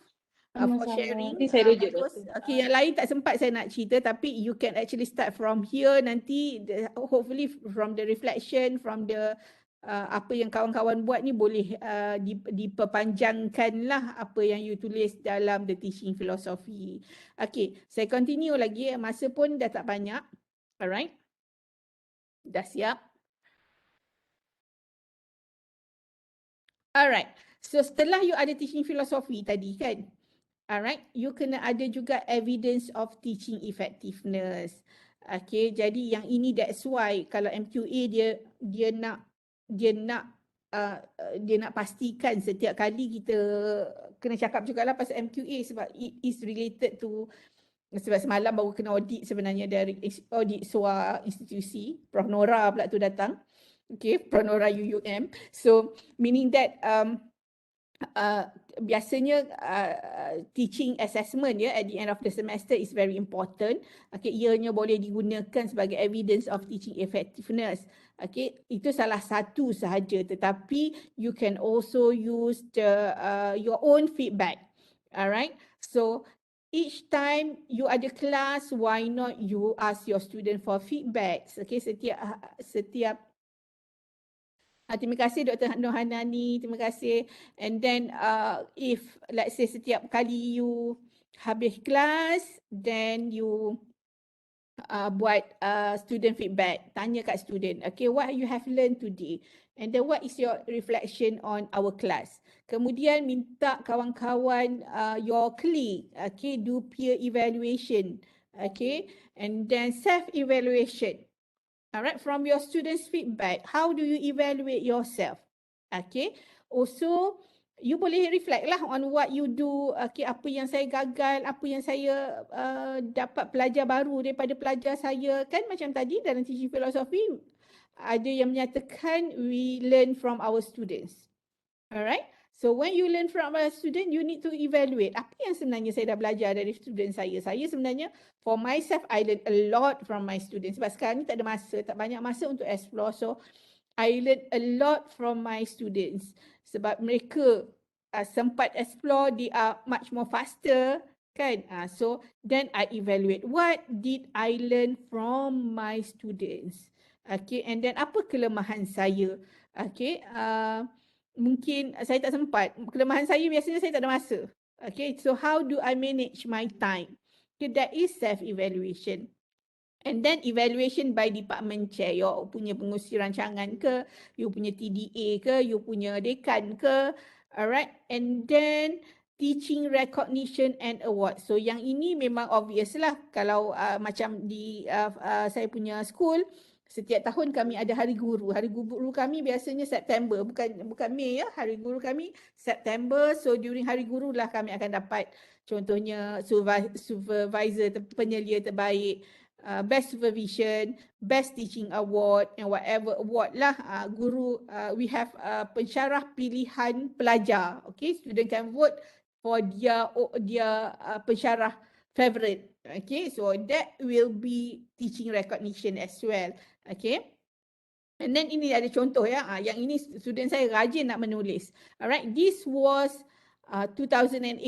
for sharing. Nanti saya rujuk Bagus. Okay, yang lain tak sempat saya nak cerita tapi you can actually start from here nanti, hopefully from the reflection, from the apa yang kawan-kawan buat ni boleh diperpanjangkan lah apa yang you tulis dalam the teaching philosophy. Okay, saya continue lagi, masa pun dah tak banyak. Alright. Dah siap? Alright. So setelah you ada teaching philosophy tadi kan, alright, you kena ada juga evidence of teaching effectiveness. Okay, jadi yang ini that's why kalau MQA dia nak pastikan setiap kali kita kena cakap jugalah pasal MQA sebab it is related to, sebab semalam baru kena audit sebenarnya dari audit SWA institusi, Prof Nora pula tu datang. Okay, Prof Nora UUM. So meaning that biasanya teaching assessment at the end of the semester is very important. Okay, ianya boleh digunakan sebagai evidence of teaching effectiveness. Okay, itu salah satu sahaja, tetapi you can also use your own feedback. Alright, so each time you ada kelas, why not you ask your student for feedbacks? Okay, setiap terima kasih Dr. Nur Hanani, terima kasih. And then if let's say setiap kali you habis kelas, then you buat student feedback, tanya kat student, okay, what you have learned today, and then what is your reflection on our class. Kemudian minta kawan-kawan your clique, okay, do peer evaluation, okay, and then self-evaluation. Alright, from your students' feedback, how do you evaluate yourself? Okay, also you boleh reflect lah on what you do. Okay, apa yang saya gagal, apa yang saya dapat pelajar baru daripada pelajar saya. Kan macam tadi dalam teaching philosophy, ada yang menyatakan we learn from our students. Alright, so when you learn from a student, you need to evaluate apa yang sebenarnya saya dah belajar dari student saya. Saya sebenarnya, for myself, I learn a lot from my students. Sebab sekarang ni tak ada masa, tak banyak masa untuk explore. So, I learn a lot from my students. Sebab mereka sempat explore, they are much more faster, kan? So, then I evaluate. What did I learn from my students? Okay, and then apa kelemahan saya? Okay, mungkin saya tak sempat. Kelemahan saya biasanya saya tak ada masa. Okay, so how do I manage my time? Okay, that is self-evaluation. And then evaluation by department chair. You punya pengurusi rancangan ke, you punya TDA ke, you punya dekan ke. Alright. And then teaching recognition and award. So yang ini memang obvious lah. Kalau macam di saya punya school, setiap tahun kami ada hari guru. Hari guru kami biasanya September, bukan Mei ya. Hari guru kami September. So during hari guru lah kami akan dapat contohnya supervisor penyelia terbaik, best supervision, best teaching award and whatever award lah. Guru, we have pensyarah pilihan pelajar. Okay, student can vote for dia pensyarah favorite. Okay, so that will be teaching recognition as well. Okay. And then ini ada contoh ya. Yang ini student saya rajin nak menulis. Alright, this was 2018.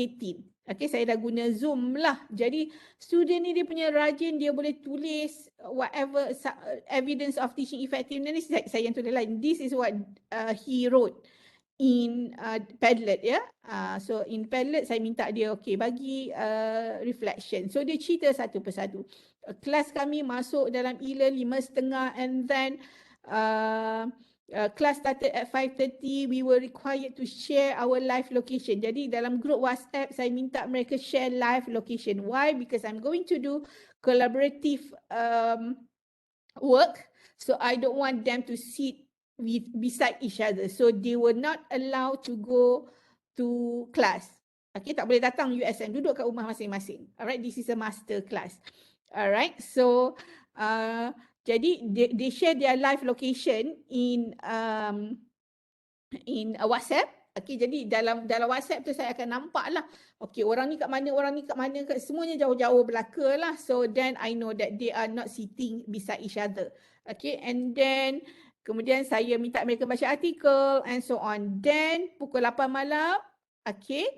Okay, saya dah guna Zoom lah. Jadi student ni dia punya rajin, dia boleh tulis whatever evidence of teaching effectiveness. Saya yang tulis lah. This is what he wrote in Padlet ya. So in Padlet saya minta dia bagi reflection. So dia cerita satu persatu. Kelas kami masuk dalam e-learn 5.30 and then class started at 5:30. We were required to share our live location. Jadi dalam group WhatsApp saya minta mereka share live location. Why? Because I'm going to do collaborative work. So I don't want them to sit beside each other. So they were not allowed to go to class. Okay, tak boleh datang USM, duduk kat rumah masing-masing. Alright, this is a master class. Alright, so jadi they share their live location in WhatsApp. Okay, jadi dalam WhatsApp tu saya akan nampak lah. Okay, orang ni kat mana, semuanya jauh-jauh belaka lah. So then I know that they are not sitting beside each other. Okay, and then kemudian saya minta mereka baca artikel and so on. Then pukul 8 malam, okay,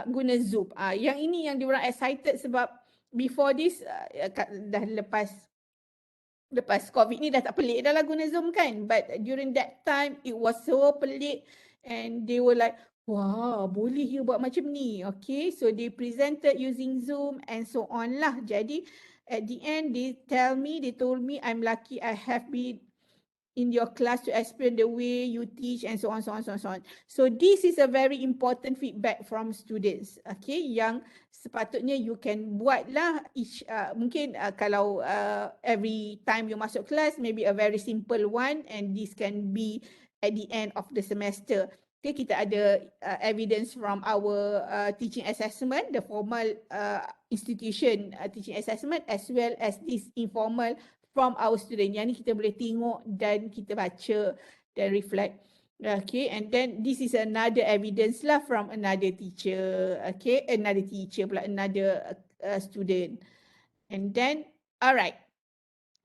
guna Zoom. Yang ini yang diorang excited sebab before this dah lepas COVID ni dah tak pelik dah lah guna Zoom kan. But during that time it was so pelik and they were like, wah boleh you buat macam ni. Okay, so they presented using Zoom and so on lah. Jadi at the end they told me I'm lucky I have been in your class to explain the way you teach and so on. So this is a very important feedback from students. Okay, yang sepatutnya you can buat lah. Mungkin kalau every time you masuk kelas, maybe a very simple one and this can be at the end of the semester. Okay, kita ada evidence from our teaching assessment, the formal institution teaching assessment as well as this informal from our student. Yang ni kita boleh tengok dan kita baca dan reflect. Okay, and then this is another evidence lah from another teacher. Okay, another student. And then, alright.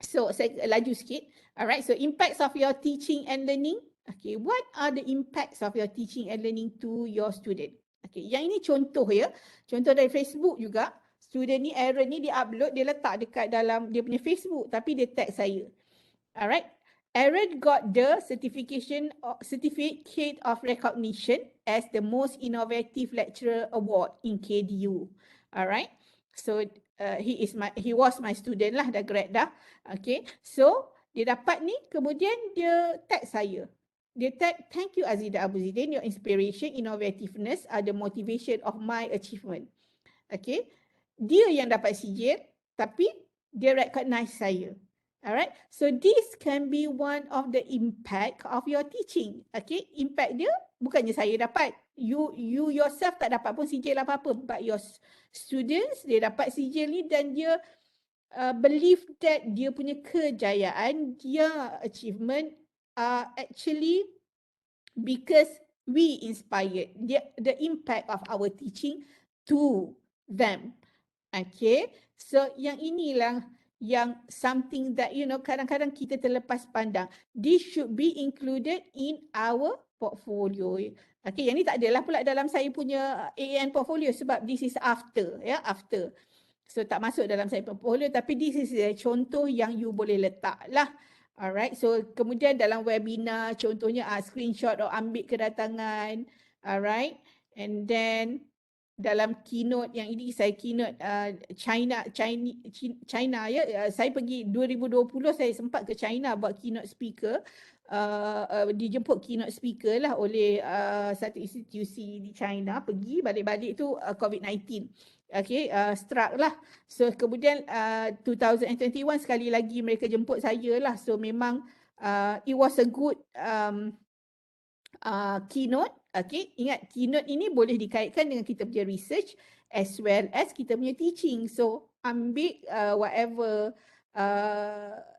So saya laju sikit. Alright, so impacts of your teaching and learning. Okay, what are the impacts of your teaching and learning to your student? Okay, yang ini contoh ya. Contoh dari Facebook juga. Student ni, Aaron ni dia upload, dia letak dekat dalam dia punya Facebook tapi dia tag saya. Alright. Aaron got the certificate of recognition as the most innovative lecturer award in KDU. Alright. So he was my student lah, dah grad dah. Okay. So dia dapat ni, kemudian dia tag saya. Dia tag, thank you Azida Abu Zidin, your inspiration, innovativeness are the motivation of my achievement. Okay. Dia yang dapat sijil tapi dia recognize saya. Alright, so this can be one of the impact of your teaching. Okay, impact dia bukannya saya dapat, you yourself tak dapat pun sijil apa-apa, but your students dia dapat sijil ni dan dia believe that dia punya kejayaan, dia achievement are actually because we inspired the impact of our teaching to them. Okay, so yang inilah yang something that kadang-kadang kita terlepas pandang. This should be included in our portfolio. Okay, yang ni tak adalah pula dalam saya punya AAN portfolio sebab this is after. So tak masuk dalam saya portfolio tapi this is contoh yang you boleh letak lah. Alright, so kemudian dalam webinar contohnya screenshot atau ambil kedatangan. Alright, and then dalam keynote yang ini saya keynote China ya. Saya pergi 2020 saya sempat ke China buat keynote speaker. Dijemput keynote speaker lah oleh satu institusi di China, pergi balik-balik tu COVID-19 struck lah. So kemudian 2021 sekali lagi mereka jemput saya lah. So memang it was a good keynote. Ingat keynote ini boleh dikaitkan dengan kita punya research as well as kita punya teaching. So ambil whatever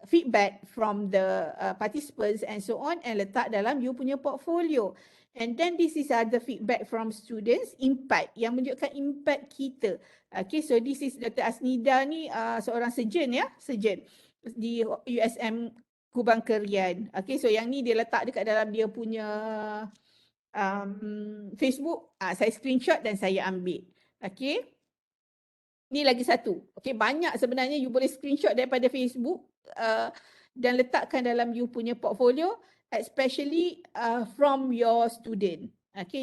feedback from the participants and so on and letak dalam you punya portfolio. And then this is the feedback from students, impact, yang menunjukkan impact kita. So this is Dr. Asnida ni seorang surgeon ya, surgeon di USM Kubang Kerian. So yang ni dia letak dekat dalam dia punya Facebook. Saya screenshot dan saya ambil. Ni lagi satu. Banyak sebenarnya you boleh screenshot daripada Facebook dan letakkan dalam you punya portfolio, especially from your student.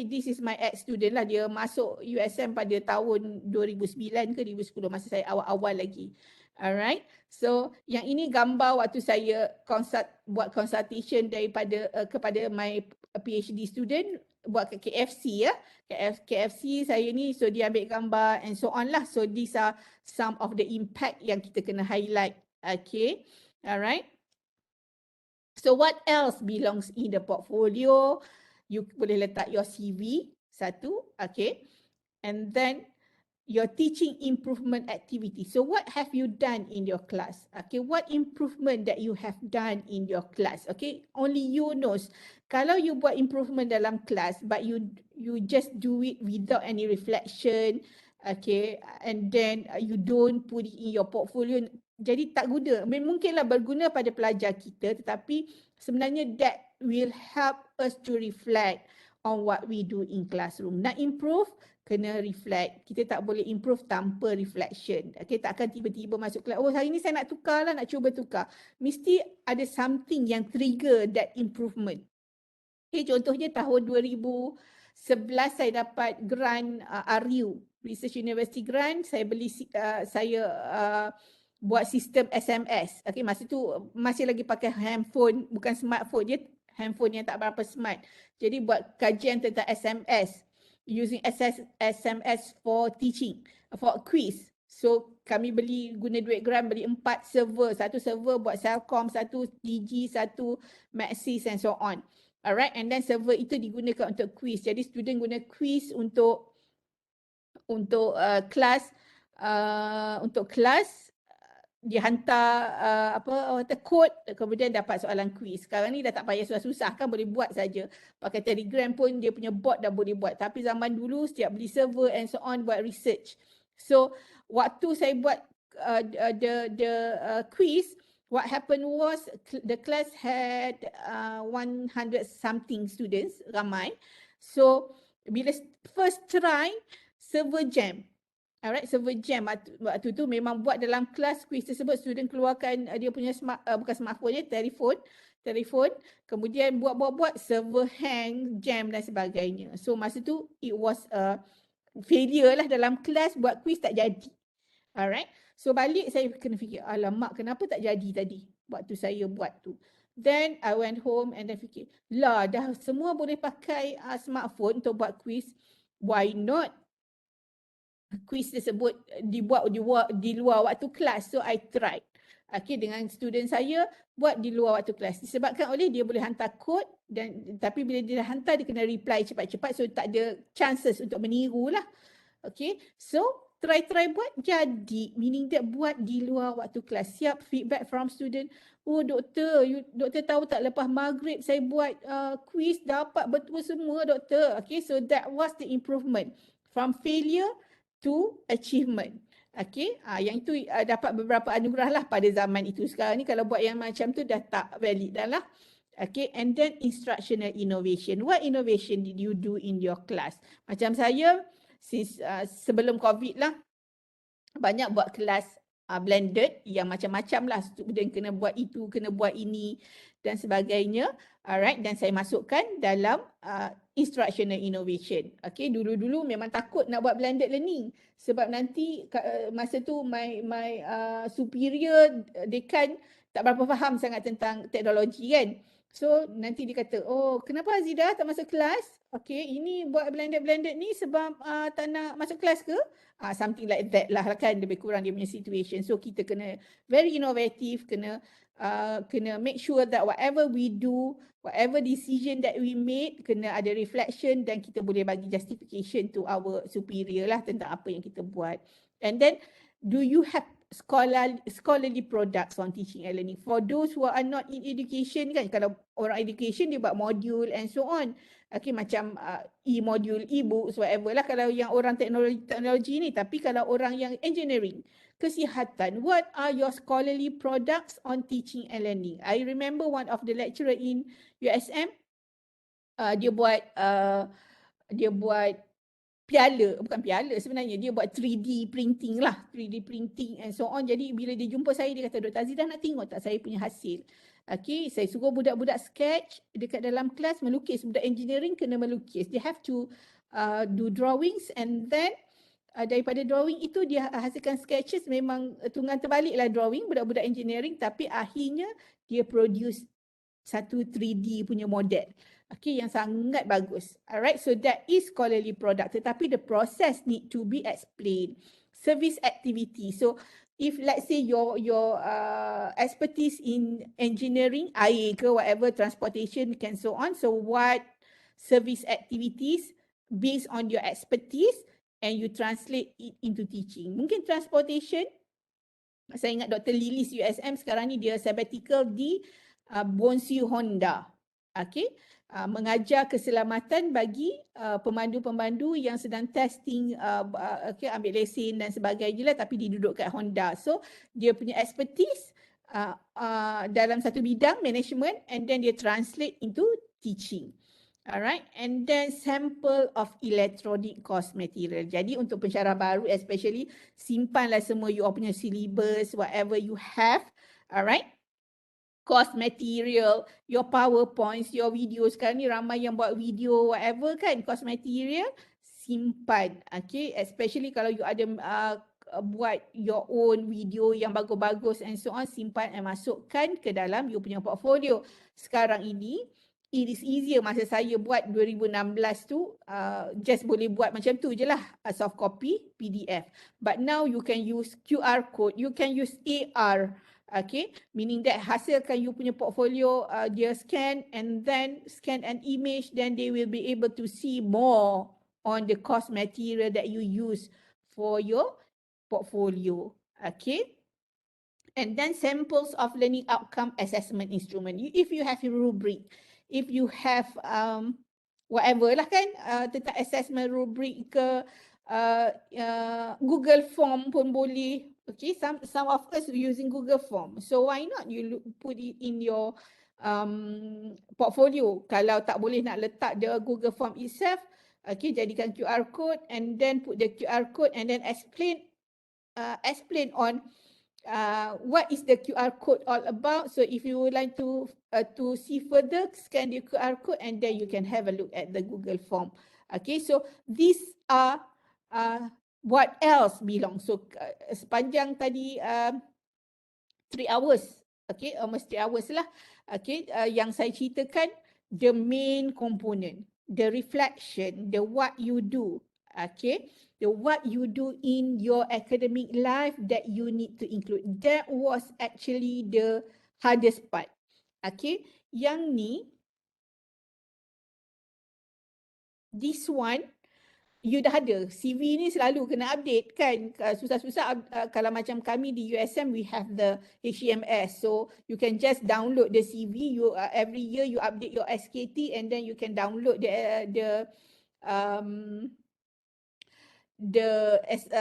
This is my ex-student lah. Dia masuk USM pada tahun 2009 ke 2010, masa saya awal-awal lagi. Alright. So yang ini gambar waktu saya buat consultation daripada kepada my PhD student buat ke KFC ya. KFC saya ni, so dia ambil gambar and so on lah. So these are some of the impact yang kita kena highlight. Alright. So what else belongs in the portfolio? You boleh letak your CV satu, and then your teaching improvement activity. So what have you done in your class? What improvement that you have done in your class? Only you knows. Kalau you buat improvement dalam kelas, but you just do it without any reflection, and then you don't put it in your portfolio, jadi tak guna. Mungkinlah berguna pada pelajar kita, tetapi sebenarnya that will help us to reflect on what we do in classroom. Nak improve, kena reflect. Kita tak boleh improve tanpa reflection. Takkan tiba-tiba masuk kelas, oh hari ni saya nak tukar lah, nak cuba tukar. Mesti ada something yang trigger that improvement. Contohnya tahun 2011 saya dapat grant RU, Research University Grant. Saya beli, buat sistem SMS. Masa tu masih lagi pakai handphone, bukan smartphone, dia handphone yang tak berapa smart. Jadi buat kajian tentang SMS, using SMS for teaching, for quiz. So kami guna duit grant, beli 4 server. Satu server buat Cellcom, satu DG, satu Maxis and so on. Alright, and then server itu digunakan untuk quiz. Jadi student guna quiz untuk kelas, dia hantar kod, kemudian dapat soalan quiz. Sekarang ni dah tak payah susah-susah kan, boleh buat saja. Pakai Telegram pun dia punya bot dah boleh buat. Tapi zaman dulu setiap beli server and so on buat research. So waktu saya buat the quiz, what happened was the class had 100 something students, ramai. So bila first try, server jam. Alright, server jam. Waktu tu memang buat dalam kelas quiz tersebut, student keluarkan dia punya bukan smartphone, telefon, kemudian buat server hang, jam dan sebagainya. So masa tu it was a failure lah dalam kelas, buat quiz tak jadi. Alright, so balik saya kena fikir, alamak kenapa tak jadi tadi waktu saya buat tu. Then I went home and then fikir, lah dah semua boleh pakai smartphone untuk buat quiz, why not quiz tersebut dibuat di luar waktu kelas. So I tried. Dengan student saya buat di luar waktu kelas. Disebabkan oleh dia boleh hantar kod, dan tapi bila dia dah hantar dia kena reply cepat-cepat, so tak ada chances untuk meniru lah. So try buat jadi, meaning that buat di luar waktu kelas. Siap feedback from student. Oh doktor, doktor tahu tak lepas maghrib saya buat quiz dapat betul semua doktor. So that was the improvement from failure to achievement. Yang itu dapat beberapa anugerah lah pada zaman itu. Sekarang ni kalau buat yang macam tu dah tak valid dah lah. And then instructional innovation. What innovation did you do in your class? Macam saya, since sebelum COVID lah, banyak buat kelas blended yang macam-macam lah, student kena buat itu, kena buat ini dan sebagainya. Alright, dan saya masukkan dalam Instructional Innovation. Okay, dulu-dulu memang takut nak buat blended learning sebab nanti masa tu my superior dekan tak berapa faham sangat tentang teknologi kan. So nanti dia kata, oh kenapa Azidah tak masuk kelas? Okay, ini buat blended ni sebab tak nak masuk kelas ke? Something like that lah kan, lebih kurang dia punya situation. So kita kena very innovative, kena make sure that whatever we do, whatever decision that we made, kena ada reflection dan kita boleh bagi justification to our superior lah tentang apa yang kita buat. And then, do you have scholarly products on teaching and learning? For those who are not in education kan, kalau orang education dia buat module and so on. Okay, macam e-module, e-books, whatever lah kalau yang orang teknologi ni. Tapi kalau orang yang engineering, kesihatan, what are your scholarly products on teaching and learning? I remember one of the lecturer in USM, dia buat piala, bukan piala sebenarnya, dia buat 3D printing lah, 3D printing and so on. Jadi bila dia jumpa saya, dia kata, Dr. Azidah nak tengok tak saya punya hasil? Okay, saya suruh budak-budak sketch dekat dalam kelas melukis. Budak engineering kena melukis. They have to do drawings and then daripada drawing itu dia hasilkan sketches. Memang tunggang terbalik lah drawing budak-budak engineering, tapi akhirnya dia produce satu 3D punya model. Okay, yang sangat bagus. Alright, so that is scholarly product. Tetapi the process need to be explained. Service activity. So if let's say your expertise in engineering, air ke whatever, transportation and so on. So what service activities based on your expertise and you translate it into teaching. Mungkin transportation, saya ingat Dr. Lilis USM sekarang ni dia sabbatical di Bonsu Honda. Okay, mengajar keselamatan bagi pemandu-pemandu yang sedang testing, okay, ambil lesen dan sebagainya lah, tapi dia duduk kat Honda. So dia punya expertise dalam satu bidang management and then dia translate into teaching. Alright, and then sample of electronic course material. Jadi untuk pensyarah baru especially, simpanlah semua you punya syllabus, whatever you have. Alright, course material, your PowerPoints, your video. Sekarang ni ramai yang buat video, whatever kan, course material, simpan. Okay, especially kalau you ada buat your own video yang bagus-bagus and so on, simpan dan masukkan ke dalam you punya portfolio. Sekarang ini, it is easier. Masa saya buat 2016 tu, just boleh buat macam tu je lah, soft copy, PDF. But now you can use QR code, you can use AR. Okay, meaning that hasilkan you punya portfolio, dia scan and then scan an image, then they will be able to see more on the course material that you use for your portfolio. Okay, and then samples of learning outcome assessment instrument. If you have a rubric, if you have whatever lah kan, tentang assessment rubric ke, Google Form pun boleh. Okay, some of us using Google Form. So why not you put it in your portfolio? Kalau tak boleh nak letak the Google Form itself, okay, jadikan QR code and then put the QR code and then explain on what is the QR code all about. So if you would like to see further, scan the QR code and then you can have a look at the Google Form. Okay, so these are what else belong. So sepanjang tadi 3 hours, okay, almost 3 hours lah, okay, yang saya ceritakan, the main component, the reflection, the what you do, okay, the what you do in your academic life that you need to include. That was actually the hardest part. Okay, yang ni, this one, you dah ada. CV ni selalu kena update kan. Susah-susah kalau macam kami di USM, we have the HMS. So you can just download the CV. You every year you update your SKT and then you can download the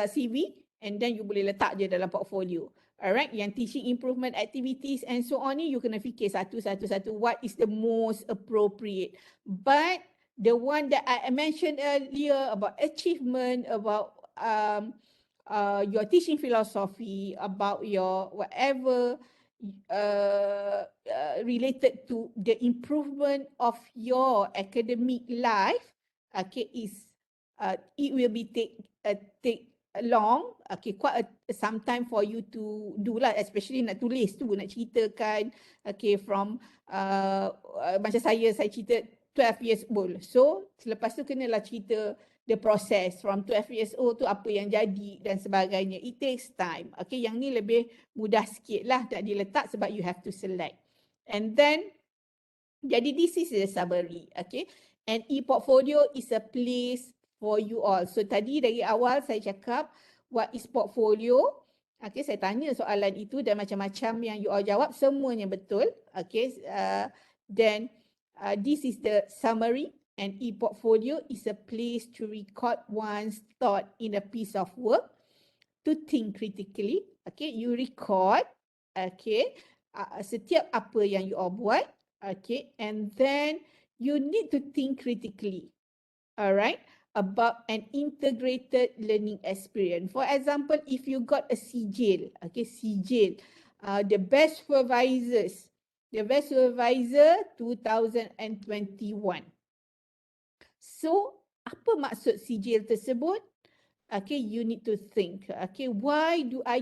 CV and then you boleh letak je dalam portfolio. Alright, yang teaching improvement activities and so on ni, you kena fikir satu-satu what is the most appropriate. But the one that I mentioned earlier about achievement, about your teaching philosophy, about your whatever related to the improvement of your academic life, okay, it will be take long, okay, quite some time for you to do lah, especially nak tulis tu, nak ceritakan, okay, from macam saya cerita 12 years old. So selepas tu kenalah cerita the process from 12 years old tu apa yang jadi dan sebagainya. It takes time. Okay, yang ni lebih mudah sikit lah tak diletak sebab you have to select. And then, jadi this is the summary. Okay, and e-portfolio is a place for you all. So tadi dari awal saya cakap what is portfolio. Okay, saya tanya soalan itu dan macam-macam yang you all jawab semuanya betul. Okay, then this is the summary. And e-portfolio is a place to record one's thought in a piece of work, to think critically. Okay, you record, okay, setiap apa yang you all buat, okay, and then you need to think critically, alright, about an integrated learning experience. For example, if you got a sijil, okay, sijil, the best supervisor 2021. So, apa maksud sijil tersebut? Okay, you need to think. Okay, why do I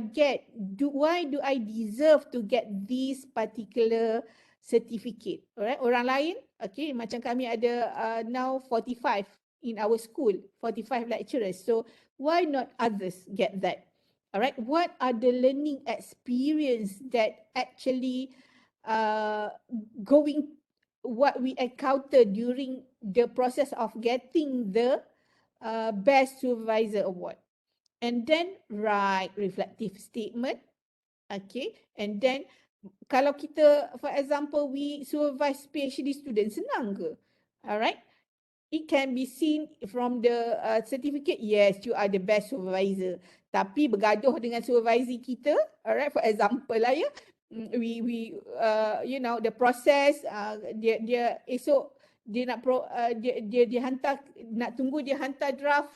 deserve to get this particular certificate? Alright, orang lain, okay, macam kami ada now 45 in our school, 45 lecturers. So, why not others get that? Alright, what are the learning experience that actually what we encounter during the process of getting the best supervisor award? And then write reflective statement. Okay, and then kalau kita, for example, we supervise PhD students, senang ke? Alright, it can be seen from the certificate, yes, you are the best supervisor. Tapi bergaduh dengan supervisor kita, alright, for example lah ya, we you know, the process, dia esok dia nak dia hantar, nak tunggu dia hantar draft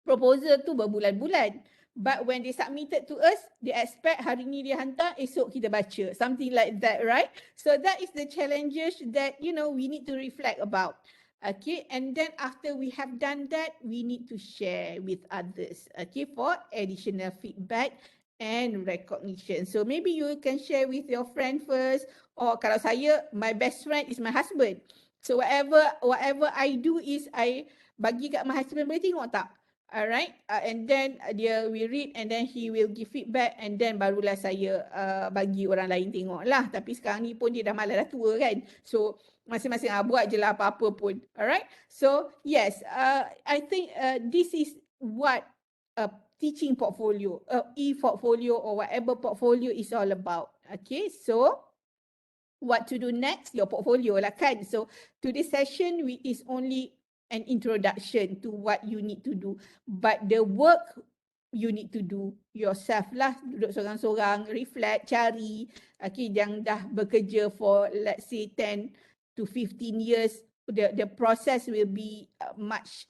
proposal tu berbulan-bulan. But when they submitted to us, they expect hari ni dia hantar, esok kita baca. Something like that, right? So that is the challenges that, you know, we need to reflect about. Okay, and then after we have done that, we need to share with others, okay, for additional feedback and recognition. So maybe you can share with your friend first, or kalau saya, my best friend is my husband. So whatever I do is I bagi kat my husband, boleh tengok tak? Alright, and then we read and then he will give feedback, and then barulah saya bagi orang lain tengok lah. Tapi sekarang ni pun dia dah malas, dah tua kan. So masing-masing buat je lah apa-apa pun. Alright, so yes, I think this is what teaching portfolio, e-portfolio or whatever portfolio is all about. Okay, so what to do next? Your portfolio lah kan. So today's session is only an introduction to what you need to do, but the work you need to do yourself lah. Duduk sorang-sorang, reflect, cari. Okay, yang dah bekerja for let's say 10 to 15 years, the process will be much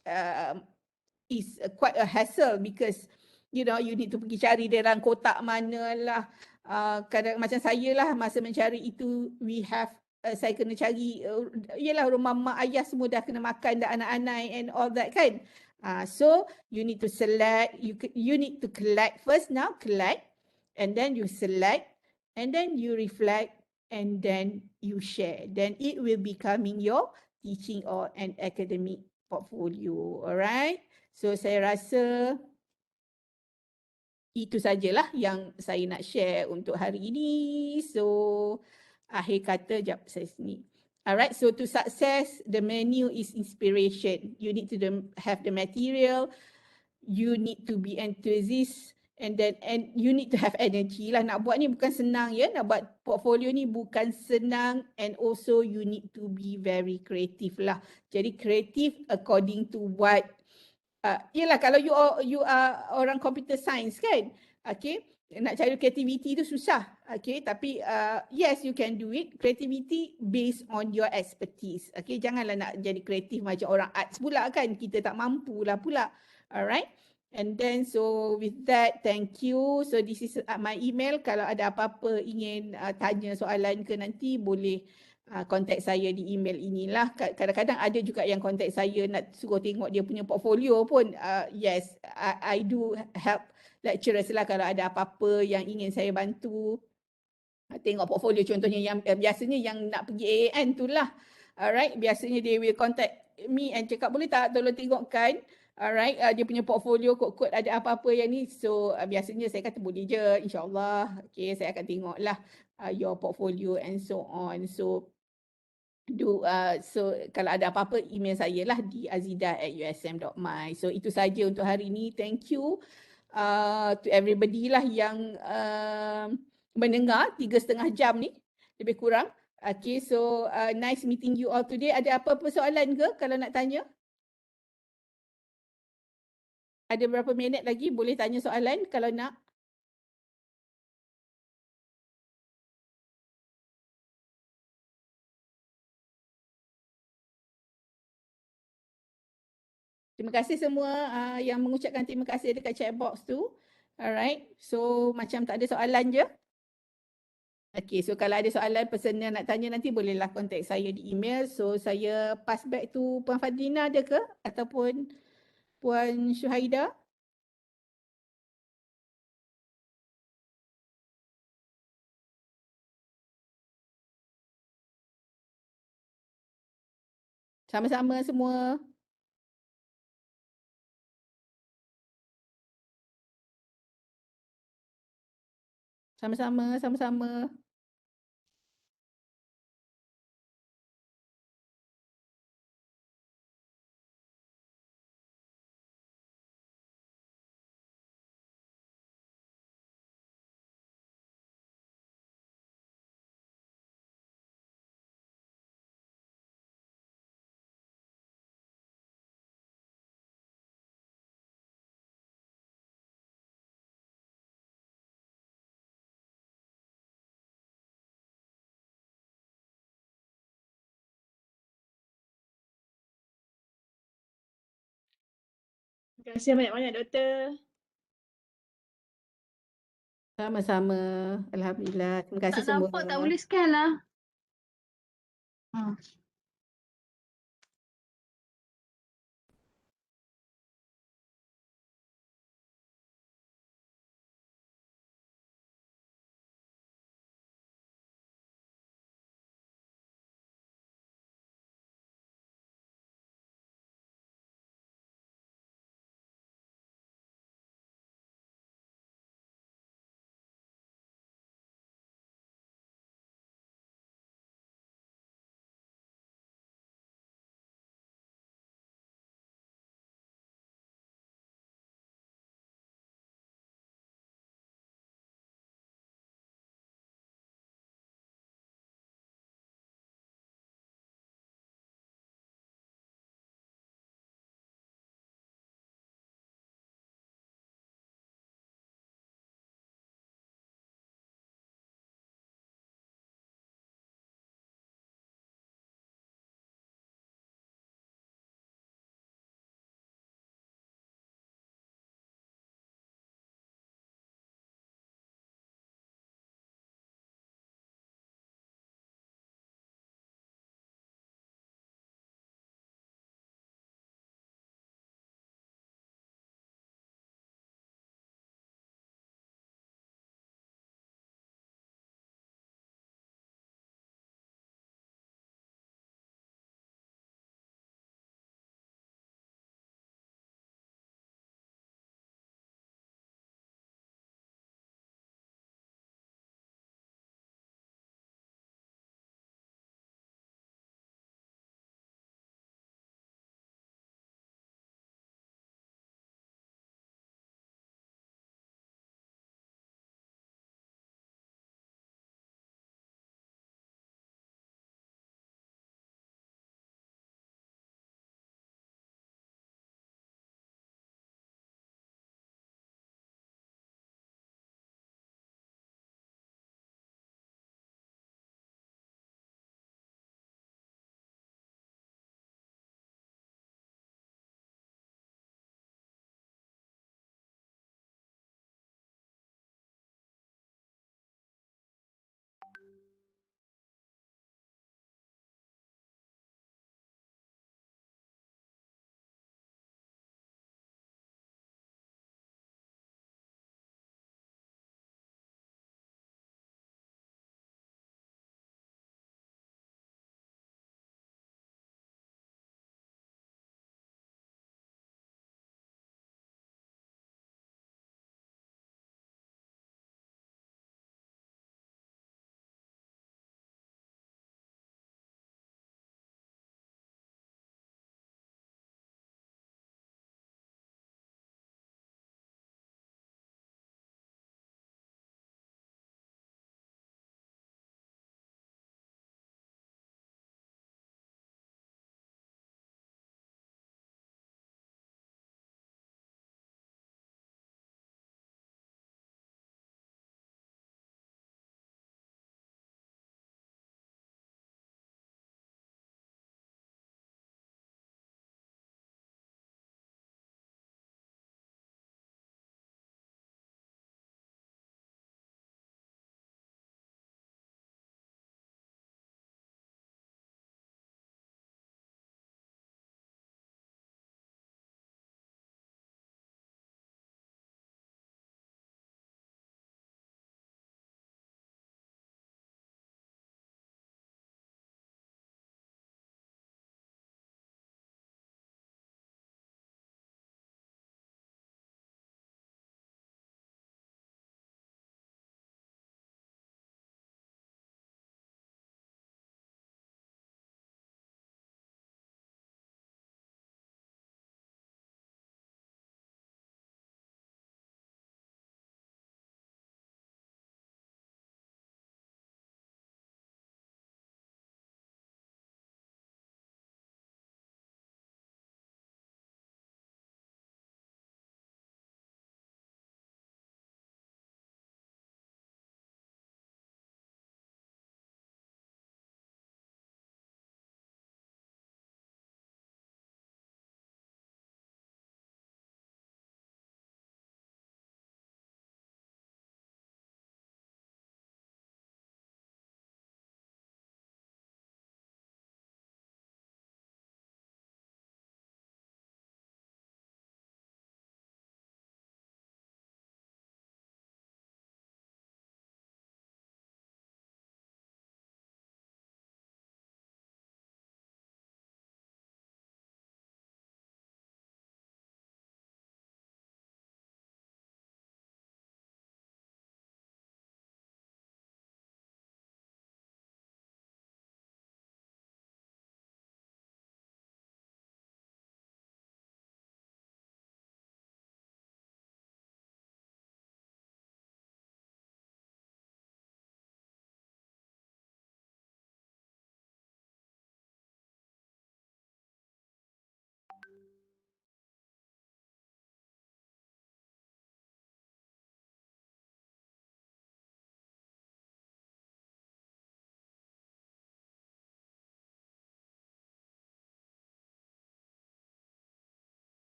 is quite a hassle, because you know, you need to pergi cari dalam kotak mana lah. Kadang macam saya lah, masa mencari itu, saya kena cari, yelah rumah mak ayah semua dah kena makan, dah anak-anak and all that kan. So you need to select, you need to collect first now, collect, and then you select, and then you reflect, and then you share. Then it will becoming your teaching or an academic portfolio. Alright. So saya rasa itu sajalah yang saya nak share untuk hari ini. So akhir kata, jap saya sini. Alright, so to success, the menu is inspiration. You need to have the material, you need to be enthusiast, and you need to have energy lah. Nak buat ni bukan senang ya, nak buat portfolio ni bukan senang, and also you need to be very creative lah. Jadi creative according to what yelah, kalau you are orang computer science kan, okay, nak cari creativity tu susah, okay, tapi yes, you can do it. Creativity based on your expertise, okay, janganlah nak jadi kreatif macam orang arts pula kan, kita tak mampu lah pula. Alright, And then so with that, thank you. So this is my email. Kalau ada apa-apa ingin tanya soalan ke nanti boleh contact saya di email inilah. Kadang-kadang ada juga yang contact saya nak suruh tengok dia punya portfolio pun. Yes, I do help lecturers lah kalau ada apa-apa yang ingin saya bantu. Tengok portfolio contohnya yang biasanya yang nak pergi AAN tu lah. Alright, biasanya they will contact me and cakap boleh tak tolong tengokkan. Alright, dia punya portfolio kod-kod ada apa-apa yang ni. So biasanya saya kata boleh je, insyaAllah. Okay, saya akan tengok lah your portfolio and so on. So kalau ada apa-apa email saya lah di azida@usm.my. So itu saja untuk hari ini. Thank you to everybody lah yang mendengar 3.5 jam ni lebih kurang. Okay, so nice meeting you all today. Ada apa-apa soalan ke kalau nak tanya? Ada berapa minit lagi boleh tanya soalan kalau nak. Terima kasih semua yang mengucapkan terima kasih dekat chat box tu. Alright, so macam tak ada soalan je. Okay, so kalau ada soalan personal nak tanya nanti bolehlah contact saya di email. So saya pass back to Puan Fadlina ada ke? Ataupun Puan Syuhaida? Sama-sama semua. Sama-sama, sama-sama. Terima kasih banyak-banyak Doktor. Sama-sama. Alhamdulillah. Terima kasih Tak semua. nampak, tak boleh scan lah.